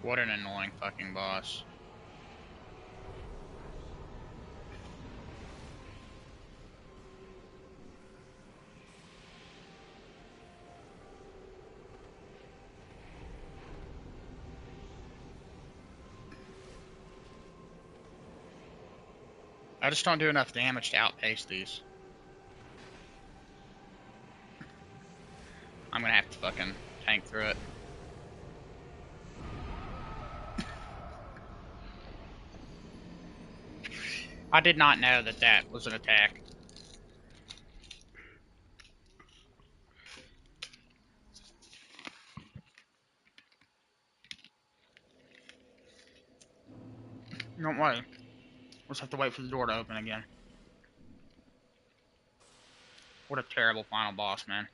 What an annoying fucking boss. I just don't do enough damage to outpace these. I'm gonna have to fucking tank through it. I did not know that that was an attack. Don't worry. We'll just have to wait for the door to open again. What a terrible final boss, man.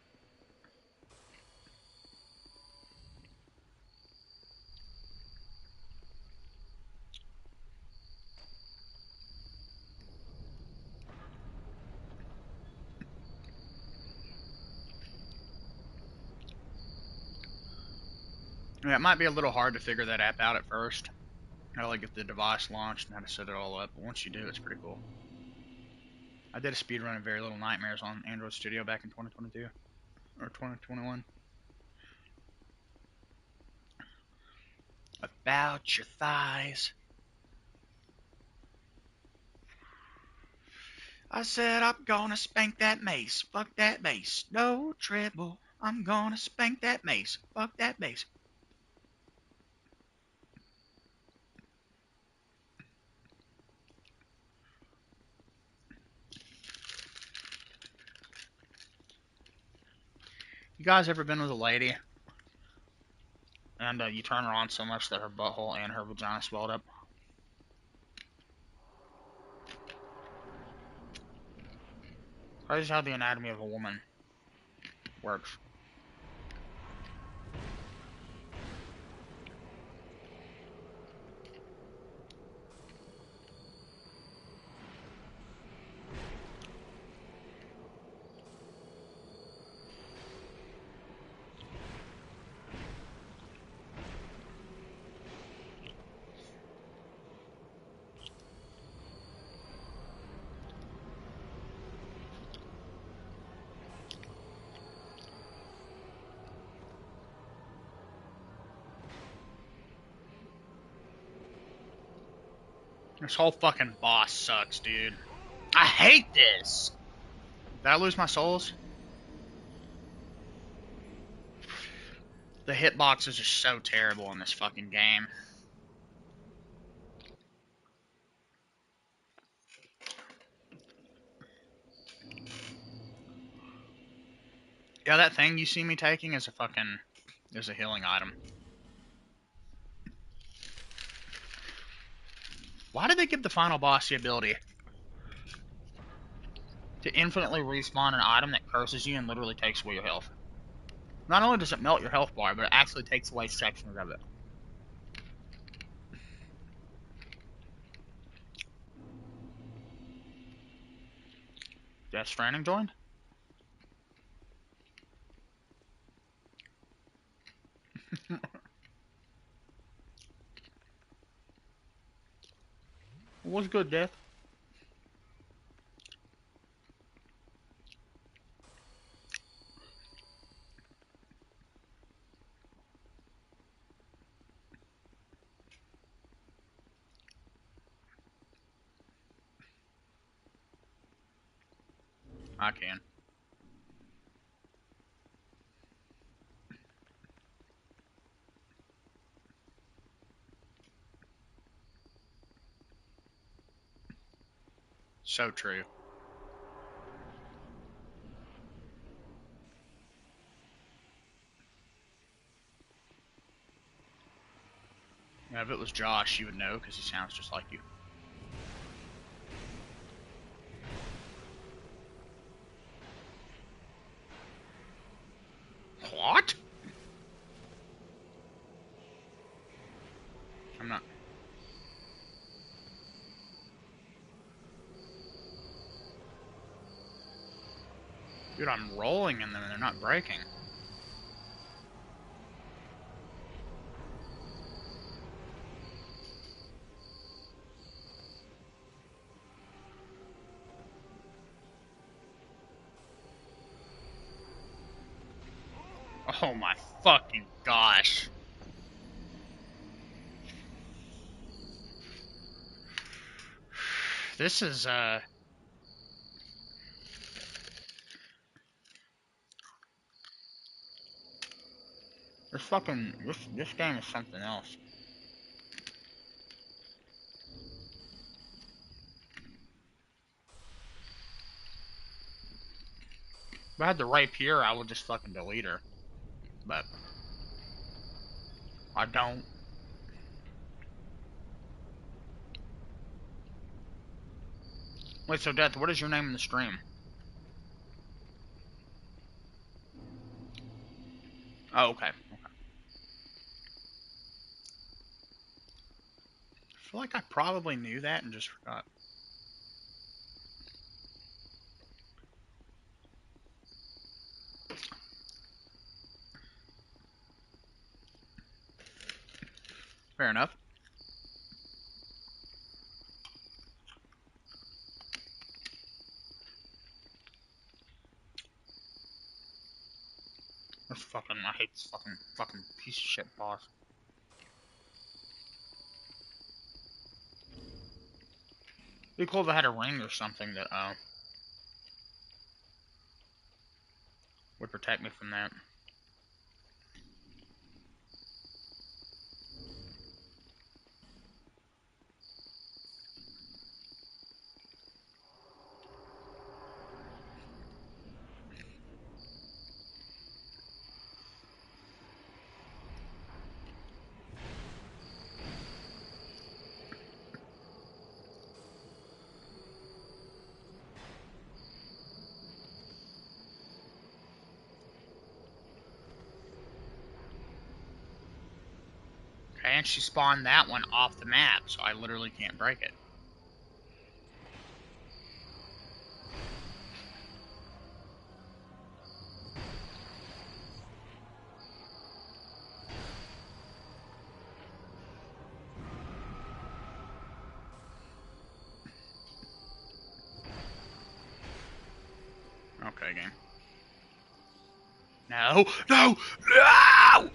Yeah, it might be a little hard to figure that app out at first. How to like get the device launched and how to set it all up. But once you do, it's pretty cool. I did a speedrun of Very Little Nightmares on Android Studio back in 2022 or 2021. About your thighs. I said I'm gonna spank that mace. Fuck that bass. No treble. I'm gonna spank that mace. Fuck that bass. You guys ever been with a lady and you turn her on so much that her butthole and her vagina swelled up? Crazy how the anatomy of a woman works. This whole fucking boss sucks, dude. I hate this! Did I lose my souls? The hitboxes are so terrible in this fucking game. Yeah, that thing you see me taking is a healing item. Why did they give the final boss the ability to infinitely respawn an item that curses you and literally takes away your health? Not only does it melt your health bar, but it actually takes away sections of it. Death Stranding joined? What's good, Death? I can. So true. Yeah, if it was Josh, you would know because he sounds just like you. What? I'm not. Dude, I'm rolling in them and they're not breaking. Oh my fucking gosh. This is, this game is something else. If I had the rapier, I would just fucking delete her. But I don't. Wait, so Death, what is your name in the stream? Oh, okay. I feel like I probably knew that and just forgot. Fair enough. I hate this fucking piece of shit boss. It'd be cool if I had a ring or something that, would protect me from that. Okay, and she spawned that one off the map, so I literally can't break it. Okay, game. No! No! No!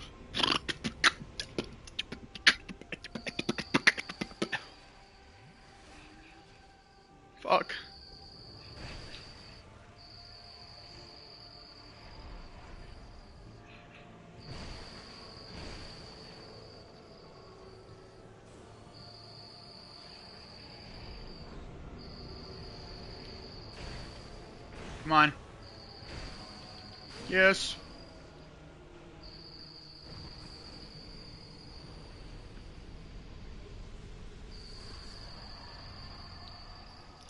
Fuck. Come on. Yes.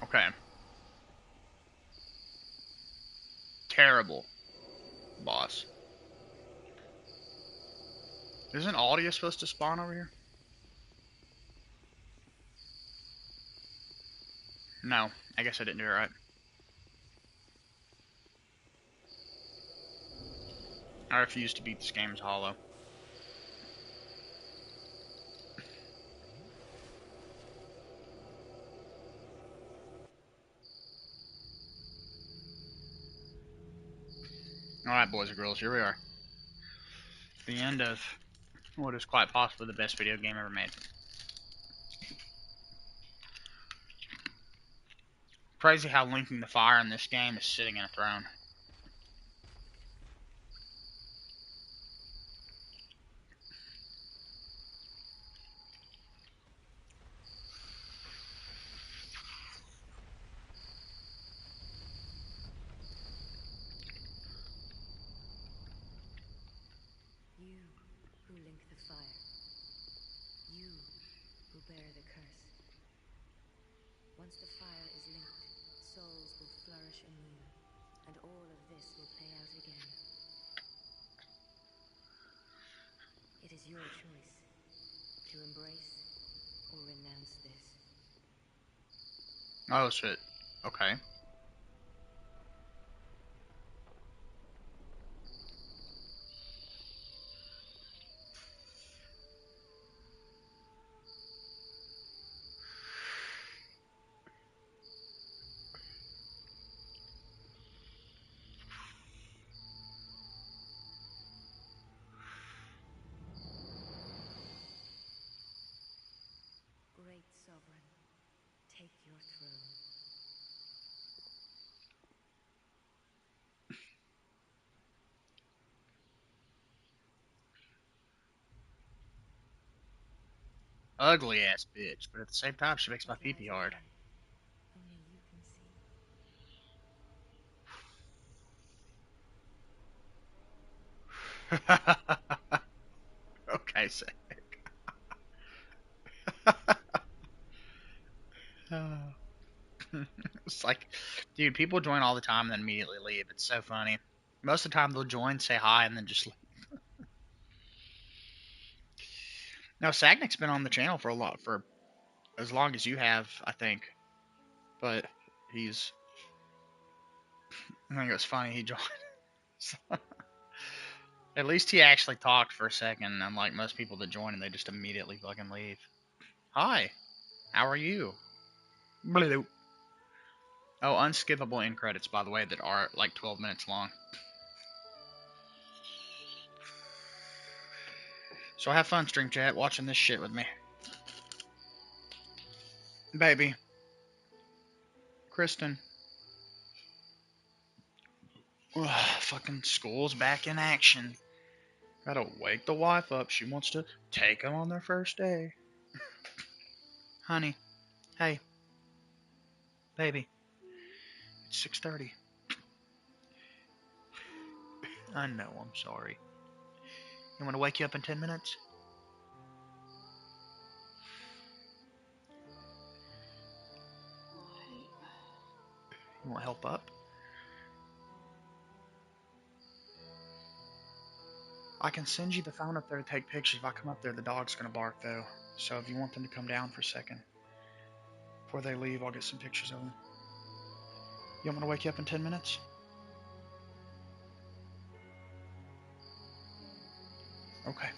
Okay. Terrible. Boss. Isn't Aldia supposed to spawn over here? No. I guess I didn't do it right. I refuse to beat this game as hollow. Alright, boys and girls, here we are. The end of what is quite possibly the best video game ever made. Crazy how linking the fire in this game is sitting in a throne. fire. You will bear the curse. Once the fire is linked, souls will flourish anew, and all of this will play out again. It is your choice to embrace or renounce this. Oh shit. Okay. Great Sovereign, take your throne. Ugly ass bitch, but at the same time, she makes my What pee pee lies hard. ahead, only you can see. Okay, sick. It's like, dude, people join all the time and then immediately leave. It's so funny. Most of the time, they'll join, say hi, and then just leave. Now, Sagnak's been on the channel for as long as you have, I think. But he's, I think it was funny he joined. At least he actually talked for a second, unlike most people that join and they just immediately fucking leave. Hi, how are you? Blue. Oh, unskippable end credits, by the way, that are like 12 minutes long. So have fun, stream chat, watching this shit with me. Baby. Kristen. Ugh, fucking school's back in action. Gotta wake the wife up. She wants to take them on their first day. Honey. Hey. Baby. It's 6:30. I know, I'm sorry. You want to wake you up in 10 minutes? You want help up? I can send you the phone up there to take pictures. If I come up there, the dog's gonna bark though. So if you want them to come down for a second before they leave, I'll get some pictures of them. You want me to wake you up in 10 minutes? Okay.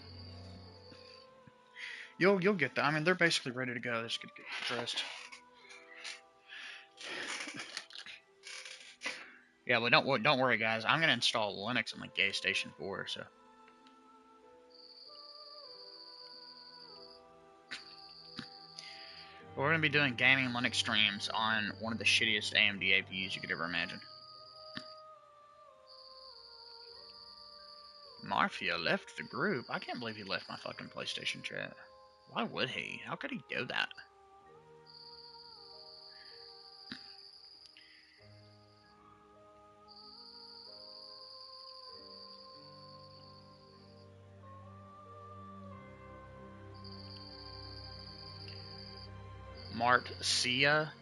You'll get that. I mean, they're basically ready to go. They're just gonna get dressed. Yeah, well, don't worry, guys. I'm gonna install Linux on the Gay Station 4, so. We're gonna be doing gaming Linux streams on one of the shittiest AMD APUs you could ever imagine. Mafia left the group. I can't believe he left my fucking PlayStation chat. Why would he? How could he do that? Marcia?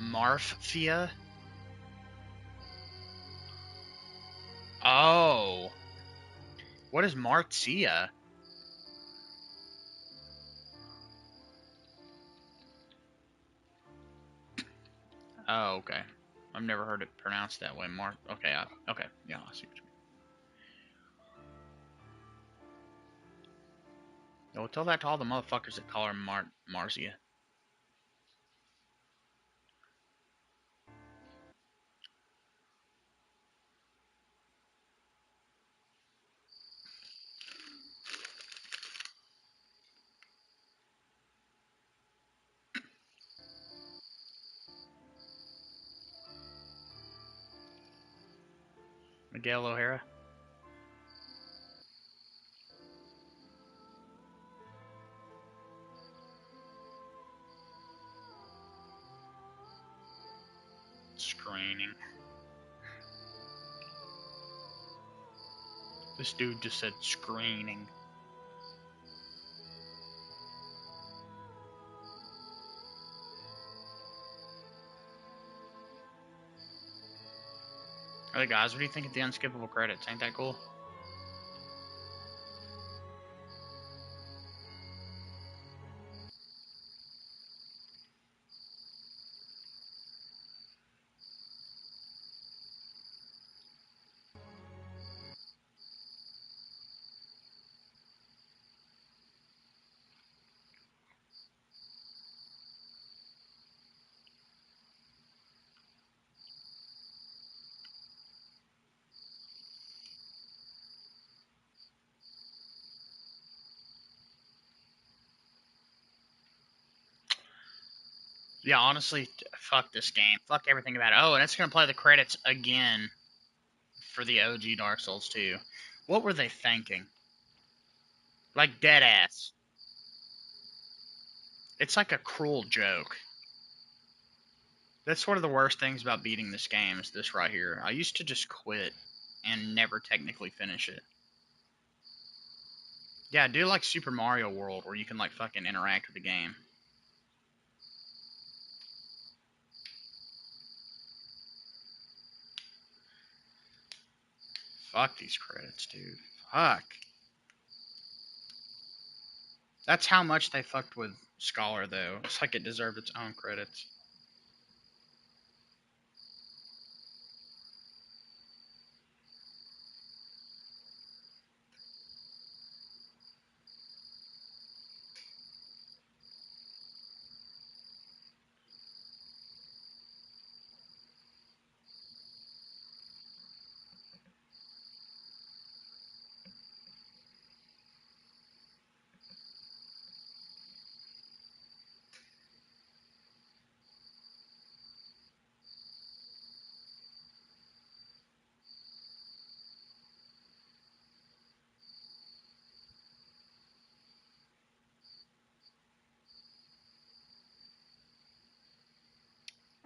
Marfia? Oh. What is Marcia? Oh, okay. I've never heard it pronounced that way. Okay, okay. Yeah, I see what you mean. Well, tell that to all the motherfuckers that call her Marcia. Miguel O'Hara. Screening. This dude just said screening. Alright guys, what do you think of the unskippable credits? Ain't that cool? Yeah, honestly, fuck this game. Fuck everything about it. Oh, and it's gonna play the credits again for the OG Dark Souls 2. What were they thinking? Like, dead ass. It's like a cruel joke. That's one of the worst things about beating this game is this right here. I used to just quit and never technically finish it. Yeah, do like Super Mario World where you can like fucking interact with the game. Fuck these credits, dude. Fuck. That's how much they fucked with Scholar, though. It's like it deserved its own credits.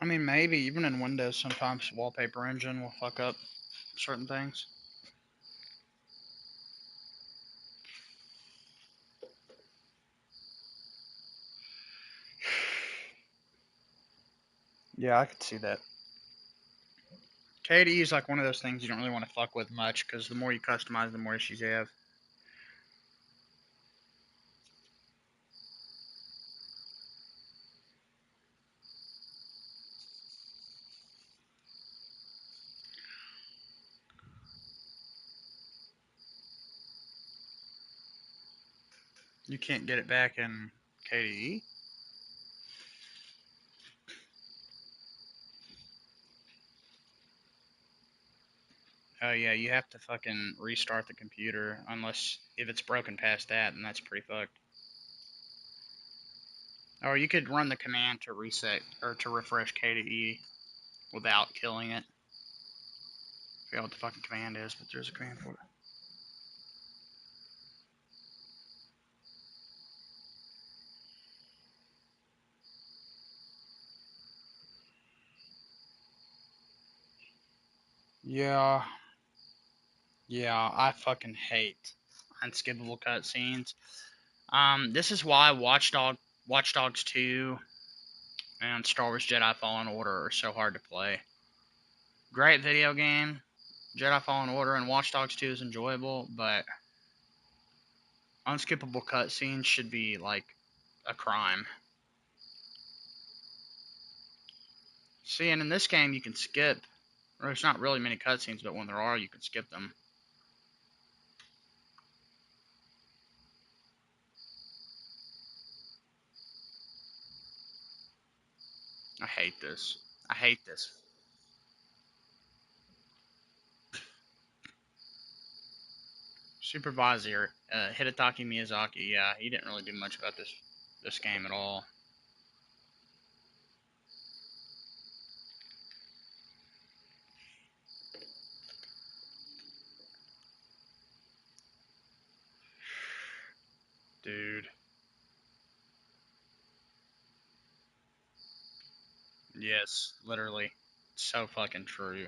I mean, maybe even in Windows, sometimes Wallpaper Engine will fuck up certain things. Yeah, I could see that. KDE is like one of those things you don't really want to fuck with much because the more you customize, the more issues you have. You can't get it back in KDE. Oh yeah, you have to fucking restart the computer unless if it's broken past that, then that's pretty fucked. Or you could run the command to reset or to refresh KDE without killing it. I forget what the fucking command is, but there's a command for it. Yeah, yeah, I fucking hate unskippable cutscenes. This is why Watch Dogs 2 and Star Wars Jedi Fallen Order are so hard to play. Great video game. Jedi Fallen Order and Watch Dogs 2 is enjoyable, but unskippable cutscenes should be like a crime. See, and in this game you can skip, or there's not really many cutscenes, but when there are, you can skip them. I hate this. I hate this. Supervisor, Hidetaki Miyazaki. Yeah, he didn't really do much about this game at all. Dude. Yes, literally. So fucking true.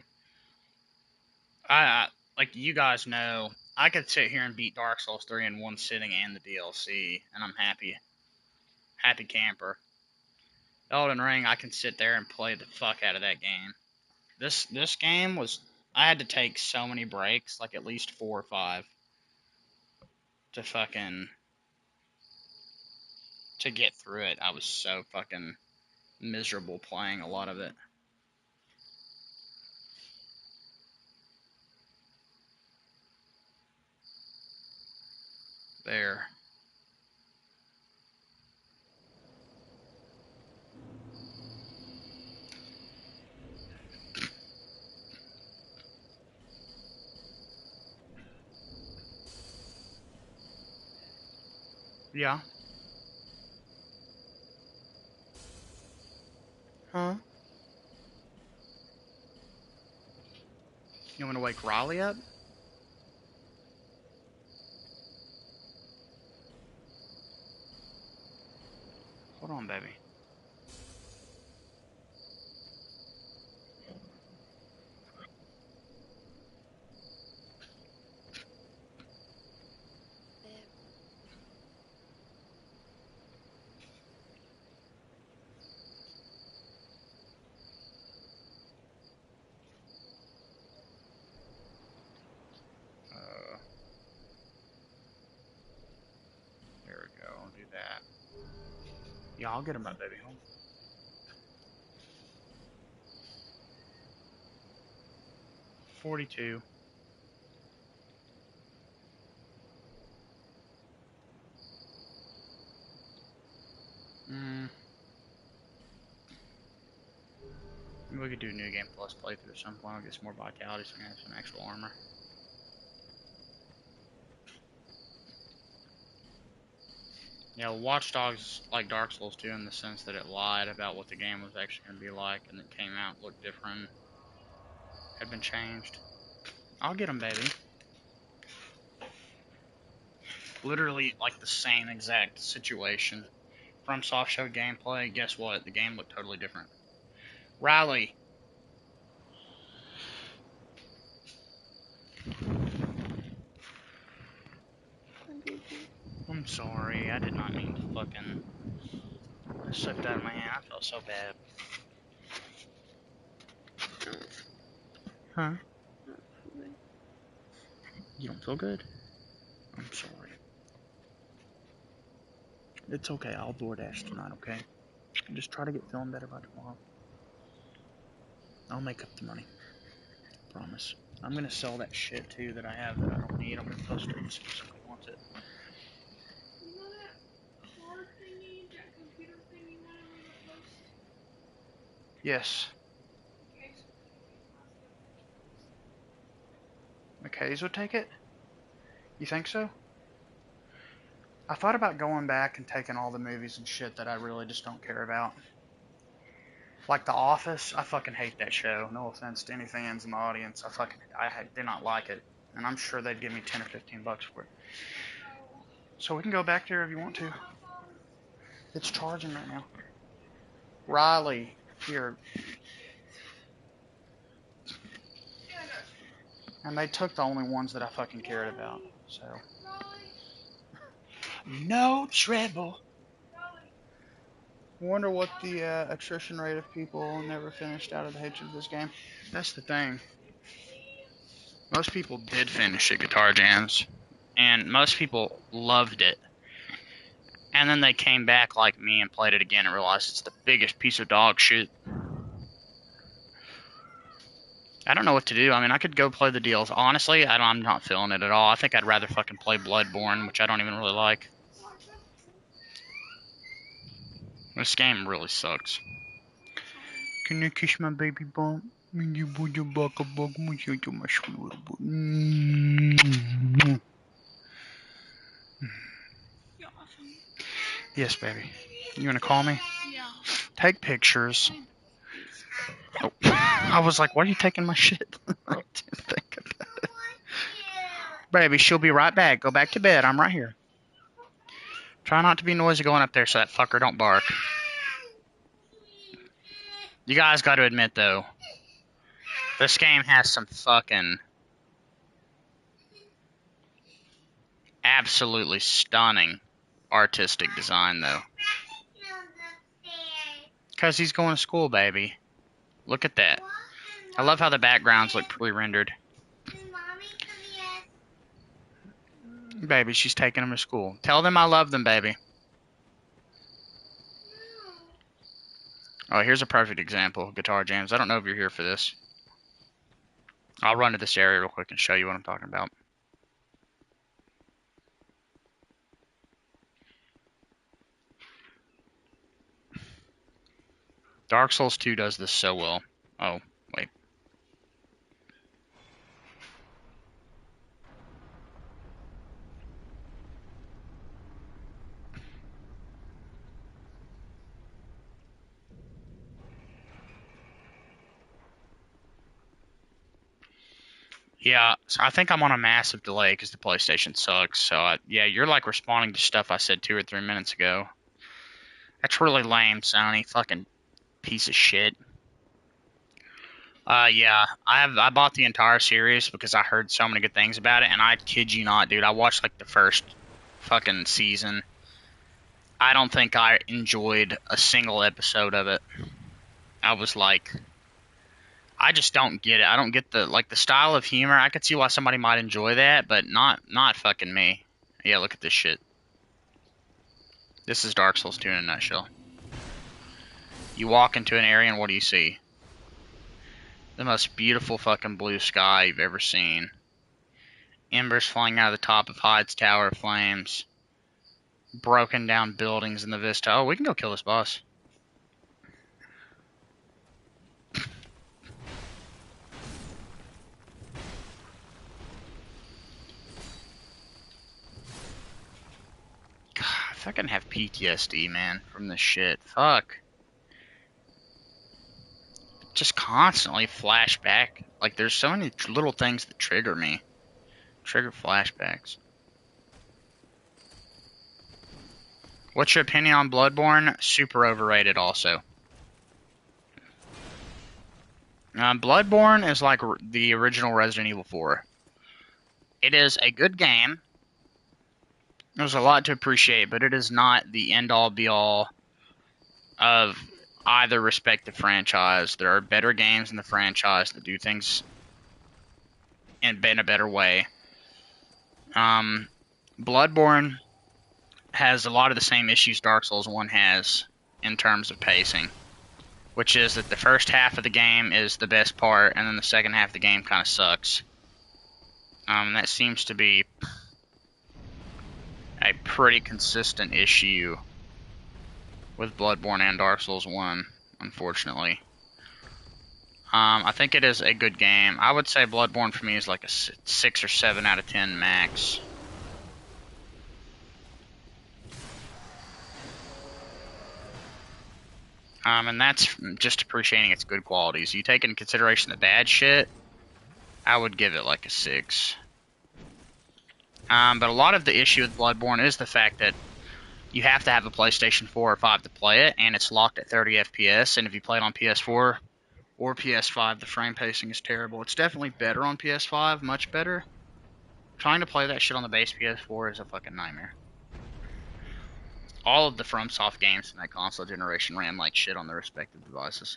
I like you guys know, I could sit here and beat Dark Souls 3 in one sitting and the DLC, and I'm happy. Happy camper. Elden Ring, I can sit there and play the fuck out of that game. This game was, I had to take so many breaks, like at least 4 or 5, to get through it. I was so fucking miserable playing a lot of it. There. Yeah. Huh? You want to wake Raleigh up? Hold on, baby. There. There we go. I'll do that. Yeah, I'll get him up, baby. Hold on. 42. Maybe we could do a New Game Plus playthrough at some point. I'll get some more vitality so I can have some actual armor. Yeah, Watch Dogs like Dark Souls 2 in the sense that it lied about what the game was actually going to be like, and it came out, looked different, had been changed. I'll get them, baby. Literally like the same exact situation. FromSoft showed gameplay. Guess what? The game looked totally different. Riley. I'm sorry. I did not mean to fucking. I slipped out of my hand. I felt so bad. Huh? You don't feel good? I'm sorry. It's okay. I'll DoorDash tonight, okay? Just try to get feeling better by tomorrow. I'll make up the money. Promise. I'm gonna sell that shit too that I have that I don't need. I'm gonna post it and see if somebody wants it. You know that card thingy, that computer thing you wanted me to post? Yes. Okay, so McKay's would take it? You think so? I thought about going back and taking all the movies and shit that I really just don't care about. Like The Office, I fucking hate that show. No offense to any fans in the audience. I did not like it. And I'm sure they'd give me 10 or 15 bucks for it. So we can go back there if you want to. It's charging right now. Riley, here. And they took the only ones that I fucking cared about. So. No treble. Wonder what the attrition rate of people never finished out of the hatred of this game. That's the thing. Most people did finish at Guitar Jams, and most people loved it. And then they came back like me and played it again and realized it's the biggest piece of dog shit. I don't know what to do. I mean, I could go play the deals. Honestly, I'm not feeling it at all. I think I'd rather fucking play Bloodborne, which I don't even really like. This game really sucks. Can you kiss my baby bump? You put your buck a buck, my sweet little boy. Yes, baby. You gonna call me? yeah. Take pictures. Oh. I was like, why are you taking my shit? I didn't think about it. Baby, she'll be right back. Go back to bed. I'm right here. Try not to be noisy going up there so that fucker don't bark. You guys got to admit, though, this game has some fucking... Absolutely stunning artistic design, though. Because he's going to school, baby. Look at that. I love how the backgrounds look pre-rendered. Baby, she's taking him to school. Tell them I love them, baby. Oh, here's a perfect example of guitar jams. I don't know if you're here for this. I'll run to this area real quick and show you what I'm talking about. Dark Souls 2 does this so well. Oh, wait. Yeah, so I think I'm on a massive delay because the PlayStation sucks. So, yeah, you're like responding to stuff I said 2 or 3 minutes ago. That's really lame, Sony. Fucking piece of shit. Yeah, I bought the entire series because I heard so many good things about it, and I kid you not, dude, I watched like the first fucking season. I don't think I enjoyed a single episode of it. I was like, I just don't get it. I don't get the style of humor. I could see why somebody might enjoy that, but not fucking me. Yeah, look at this shit. This is Dark Souls 2 in a nutshell. You walk into an area and what do you see? The most beautiful fucking blue sky you've ever seen. Embers flying out of the top of Hyde's Tower of Flames. Broken down buildings in the vista. Oh, we can go kill this boss. God, I fucking have PTSD, man, from this shit. Fuck. Just constantly flashback. Like, there's so many little things that trigger me. Trigger flashbacks. What's your opinion on Bloodborne? Super overrated also. Bloodborne is like the original Resident Evil 4. It is a good game. There's a lot to appreciate, but it is not the end-all, be-all of either respective franchise. There are better games in the franchise that do things in a better way. Bloodborne has a lot of the same issues Dark Souls 1 has in terms of pacing, which is that the first half of the game is the best part, and then the second half of the game kind of sucks. That seems to be a pretty consistent issue with Bloodborne and Dark Souls 1, unfortunately. I think it is a good game. I would say Bloodborne for me is like a 6 or 7 out of 10 max. And that's just appreciating its good qualities. You take into consideration the bad shit, I would give it like a 6. But a lot of the issue with Bloodborne is the fact that you have to have a PlayStation 4 or 5 to play it, and it's locked at 30 FPS, and if you play it on PS4 or PS5, the frame pacing is terrible. It's definitely better on PS5, much better. Trying to play that shit on the base PS4 is a fucking nightmare. All of the FromSoft games from that console generation ran like shit on their respective devices.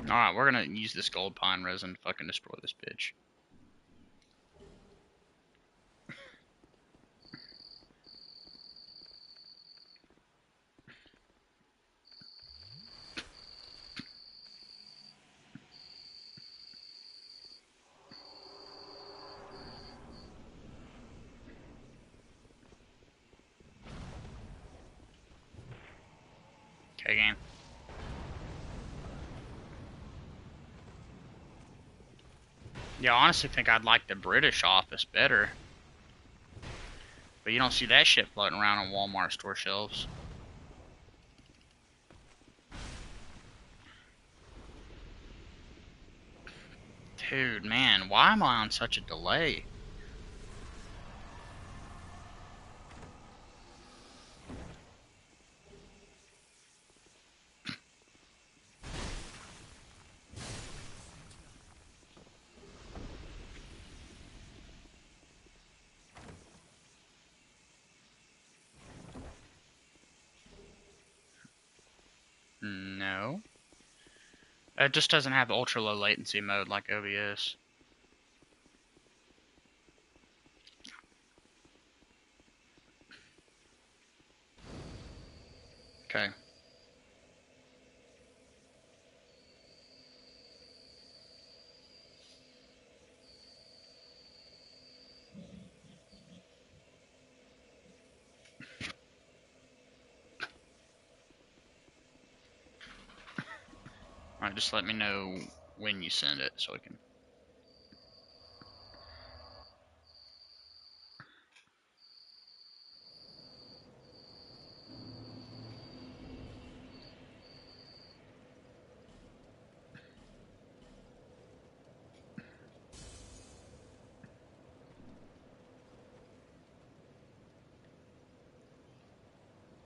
Alright, we're gonna use this gold pine resin to fucking destroy this bitch. Okay, game. Yeah, I honestly think I'd like the British office better. But you don't see that shit floating around on Walmart store shelves. Dude, man, why am I on such a delay? It just doesn't have ultra low latency mode like OBS. Okay. Alright, just let me know when you send it so I can.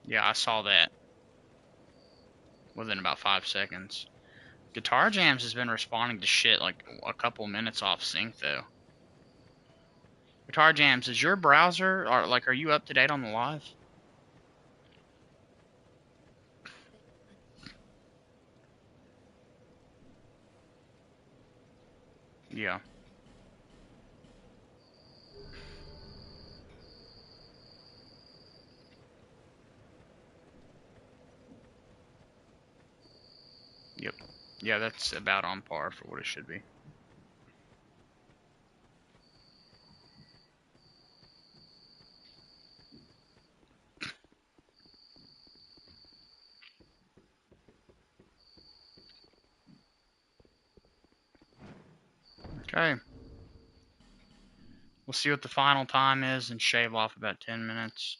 Yeah, I saw that within about 5 seconds. Guitar Jams has been responding to shit like a couple minutes off sync though. Guitar Jams, is your browser or like are you up to date on the live? Yeah. Yep. Yeah, that's about on par for what it should be. Okay. We'll see what the final time is and shave off about 10 minutes.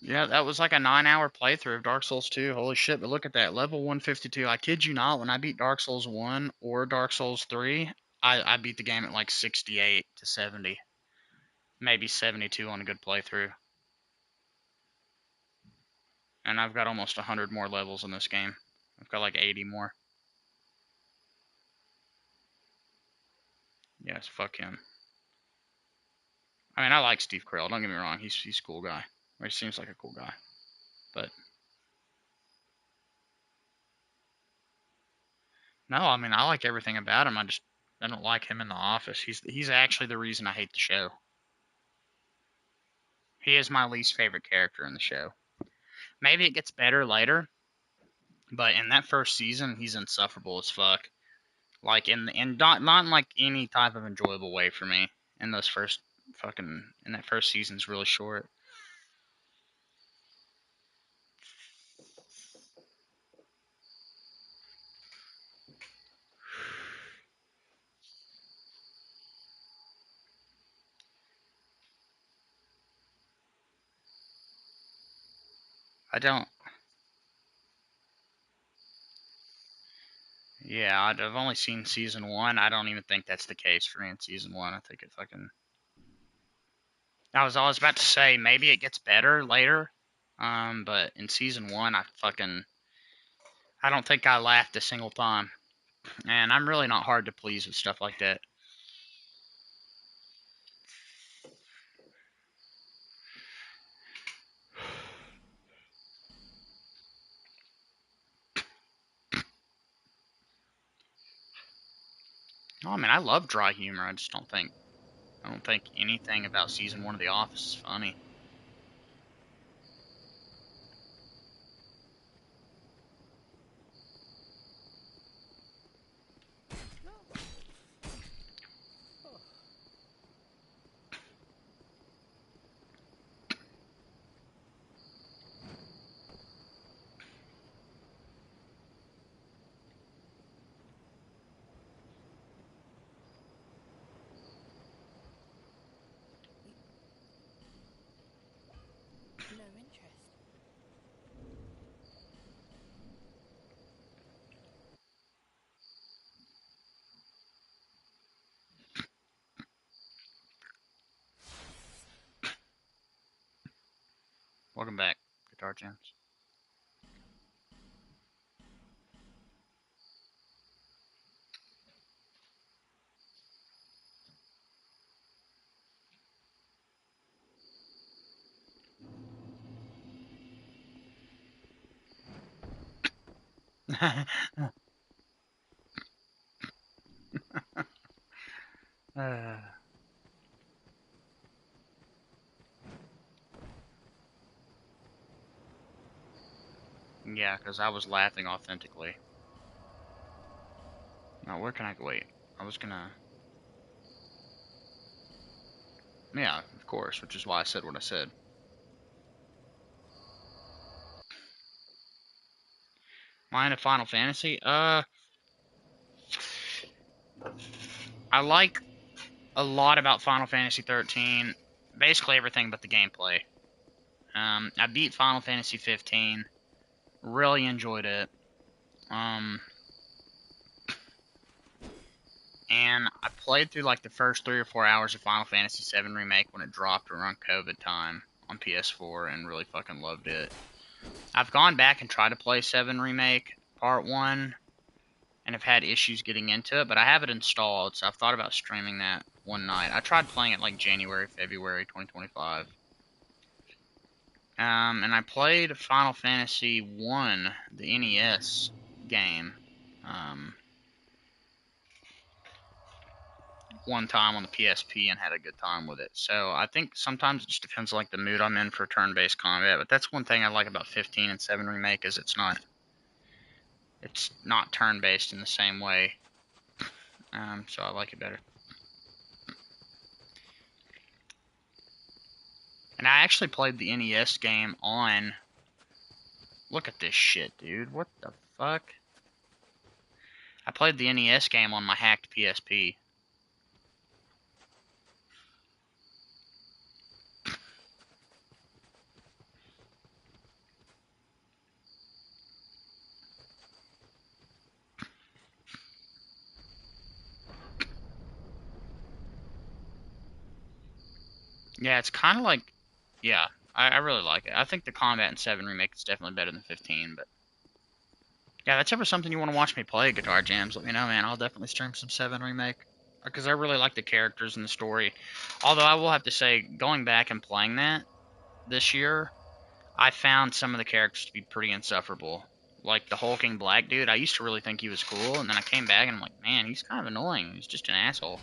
Yeah, that was like a 9-hour playthrough of Dark Souls 2. Holy shit, but look at that. Level 152. I kid you not, when I beat Dark Souls 1 or Dark Souls 3, I beat the game at like 68 to 70. Maybe 72 on a good playthrough. And I've got almost 100 more levels in this game. I've got like 80 more. Yes, fuck him. I mean, I like Steve Carell. Don't get me wrong. He's a cool guy. Or he seems like a cool guy. But no, I mean, I like everything about him. I don't like him in The Office. He's actually the reason I hate the show. He is my least favorite character in the show. Maybe it gets better later, but in that first season, he's insufferable as fuck. Like not in like any type of enjoyable way for me. In that first season's really short. I don't. Yeah, I've only seen season 1. I don't even think that's the case for me in season 1. I think it fucking. I was always about to say maybe it gets better later, but in season 1, I don't think I laughed a single time, and I'm really not hard to please with stuff like that. Oh, I mean, I love dry humor. I don't think anything about season 1 of The Office is funny. No interest. Welcome back, Guitar Gems. Uh, yeah, because I was laughing authentically. Now, where can I go? Wait, I was gonna. Yeah, of course, which is why I said what I said. Mine of Final Fantasy? I like a lot about Final Fantasy 13. Basically everything but the gameplay. I beat Final Fantasy 15. Really enjoyed it. And I played through like the first 3 or 4 hours of Final Fantasy 7 Remake when it dropped around COVID time on PS4 and really fucking loved it. I've gone back and tried to play 7 Remake Part 1 and have had issues getting into it, but I have it installed, so I've thought about streaming that one night. I tried playing it like January, February 2025. And I played Final Fantasy 1, the NES game, one time on the PSP and had a good time with it. So I think sometimes it just depends on like the mood I'm in for turn-based combat. But that's one thing I like about 15 and 7 Remake is it's not turn-based in the same way. So I like it better. And I actually played the NES game on. Look at this shit, dude. What the fuck? I played the NES game on my hacked PSP. Yeah, it's kind of like, yeah, I really like it. I think the combat in 7 Remake is definitely better than 15, but yeah, that's ever something you want to watch me play Guitar Jams, let me know, man. I'll definitely stream some 7 Remake, because I really like the characters and the story. Although I will have to say, going back and playing that this year, I found some of the characters to be pretty insufferable. Like the hulking black dude, I used to really think he was cool, and then I came back and I'm like, man, he's kind of annoying. He's just an asshole.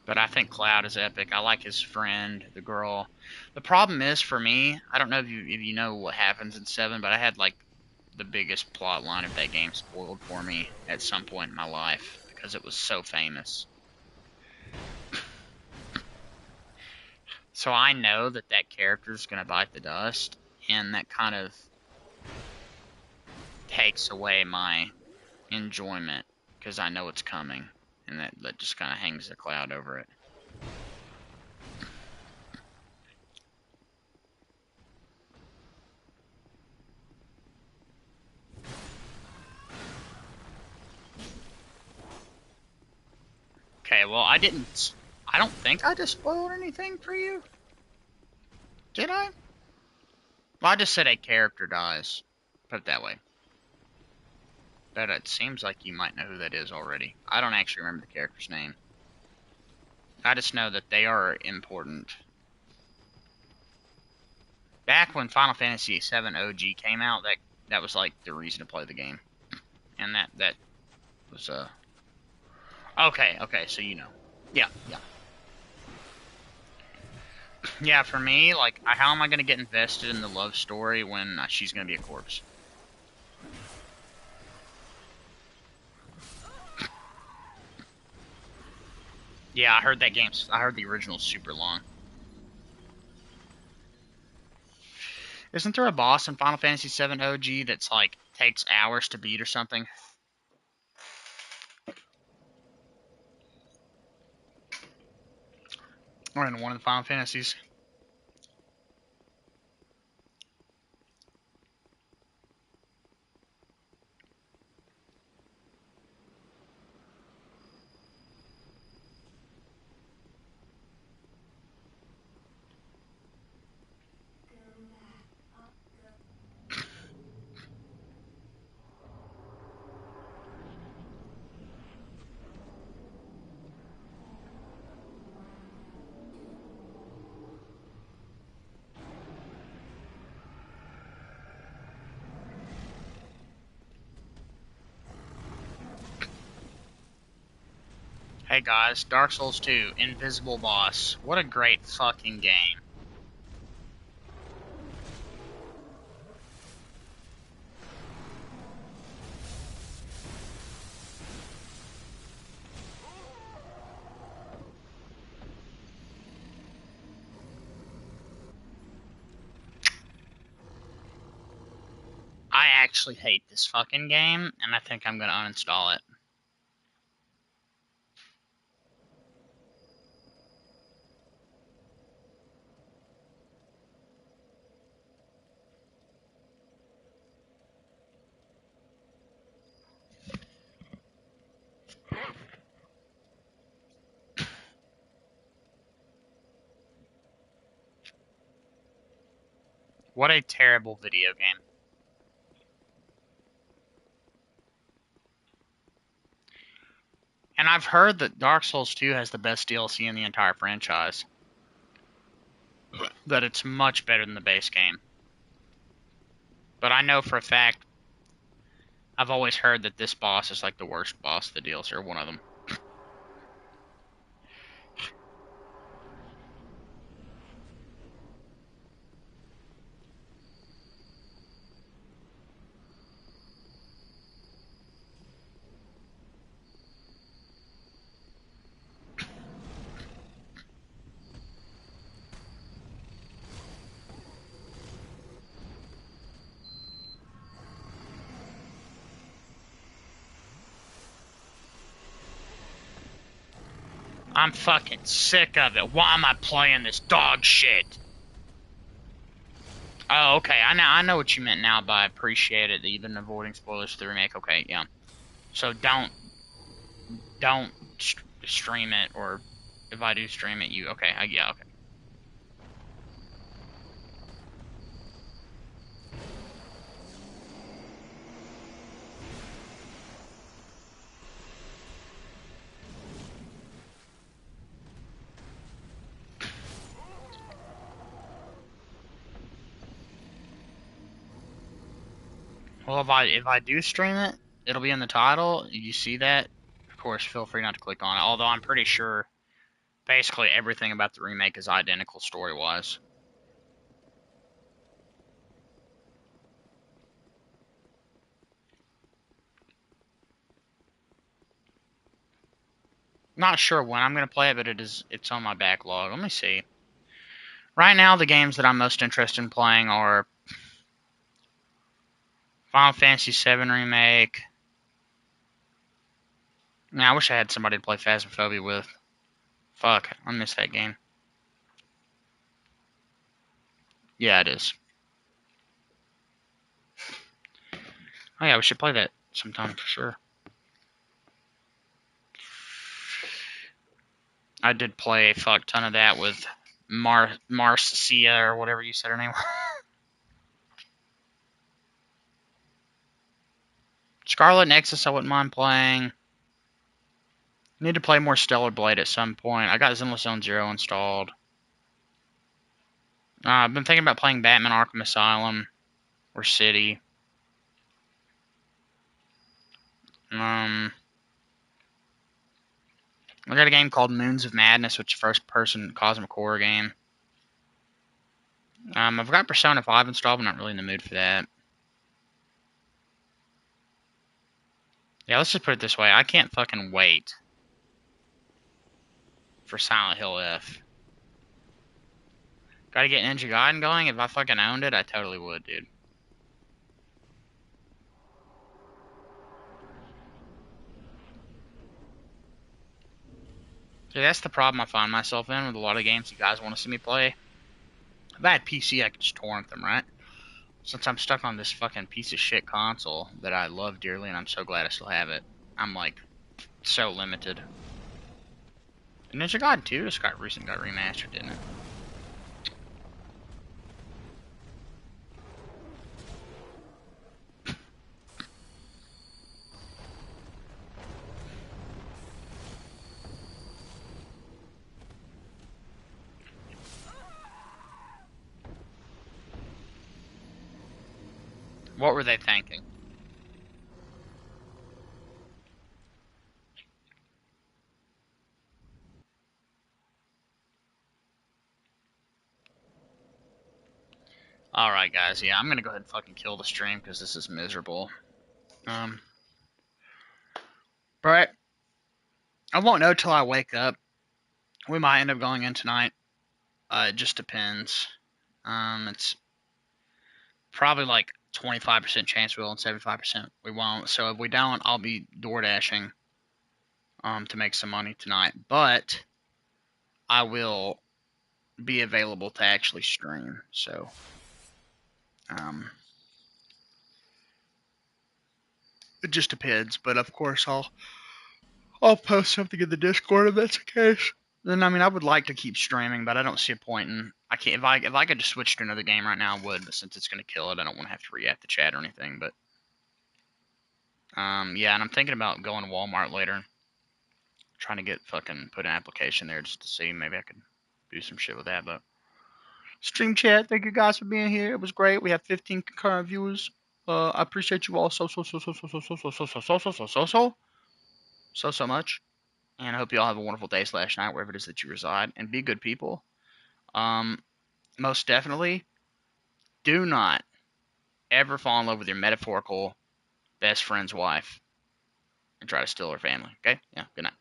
But I think Cloud is epic. I like his friend, the girl. The problem is for me, I don't know if you know what happens in 7, but I had like the biggest plot line of that game spoiled for me at some point in my life because it was so famous. So I know that that character is going to bite the dust, and that kind of takes away my enjoyment because I know it's coming, and that just kind of hangs a cloud over it. Okay, well, I don't think I just spoiled anything for you. Did I? Well, I just said a character dies. Put it that way. But it seems like you might know who that is already. I don't actually remember the character's name. I just know that they are important. Back when Final Fantasy VII OG came out, that was like the reason to play the game. And that was okay, so you know. Yeah. Yeah, for me, like, how am I going to get invested in the love story when she's going to be a corpse? Yeah, I heard I heard the original's super long. Isn't there a boss in Final Fantasy VII OG that's, like, takes hours to beat or something? Or in one of the Final Fantasies? Hey guys, Dark Souls 2, Invisible Boss. What a great fucking game. I actually hate this fucking game, and I think I'm gonna uninstall it. What a terrible video game. And I've heard that Dark Souls 2 has the best DLC in the entire franchise. That it's much better than the base game. But I know for a fact, I've always heard that this boss is like the worst boss of the DLC, or one of them. I'm fucking sick of it. Why am I playing this dog shit? Oh, okay. I know what you meant now by appreciate it. That you've been avoiding spoilers for the remake. Okay, yeah. So don't stream it, or if I do stream it, you okay? Yeah, okay. Well, if I do stream it, it'll be in the title. You see that? Of course, feel free not to click on it. Although I'm pretty sure basically everything about the remake is identical story-wise. Not sure when I'm gonna play it, but it's on my backlog. Let me see. Right now, the games that I'm most interested in playing are Final Fantasy VII Remake. Man, I wish I had somebody to play Phasmophobia with. Fuck, I miss that game. Yeah, it is. Oh yeah, we should play that sometime for sure. I did play a fuck ton of that with Marcia, or whatever you said her name was. Scarlet Nexus I wouldn't mind playing. Need to play more Stellar Blade at some point. I got Zenless Zone Zero installed. I've been thinking about playing Batman Arkham Asylum or City. I got a game called Moons of Madness, which is a first-person cosmic horror game. I've got Persona 5 installed, but I'm not really in the mood for that. Yeah, let's just put it this way. I can't fucking wait for Silent Hill F. Gotta get Ninja Gaiden going. If I fucking owned it, I totally would, dude. See, that's the problem I find myself in with a lot of games you guys want to see me play. If I had PC, I could just torrent them, right? Since I'm stuck on this fucking piece of shit console that I love dearly, and I'm so glad I still have it, I'm like so limited. And Ninja Gaiden 2 just recently got remastered, didn't it? What were they thinking? Alright, guys. Yeah, I'm going to go ahead and fucking kill the stream because this is miserable. But I won't know till I wake up. We might end up going in tonight. It just depends. It's probably like 25% chance we will and 75% we won't. So if we don't, I'll be door dashing to make some money tonight. But I will be available to actually stream. So it just depends. But of course I'll post something in the Discord if that's the case. Then I mean I would like to keep streaming, but I don't see a point in. I can't if I could just switch to another game right now, I would. But since it's gonna kill it, I don't want to have to react to chat or anything. But yeah, and I'm thinking about going to Walmart later, trying to get fucking put an application there just to see maybe I could do some shit with that. But stream chat, thank you guys for being here. It was great. We have 15 concurrent viewers. I appreciate you all so much. And I hope you all have a wonderful day / night wherever it is that you reside, and be good people. Most definitely, do not ever fall in love with your metaphorical best friend's wife and try to steal her family. Okay? Yeah. Good night.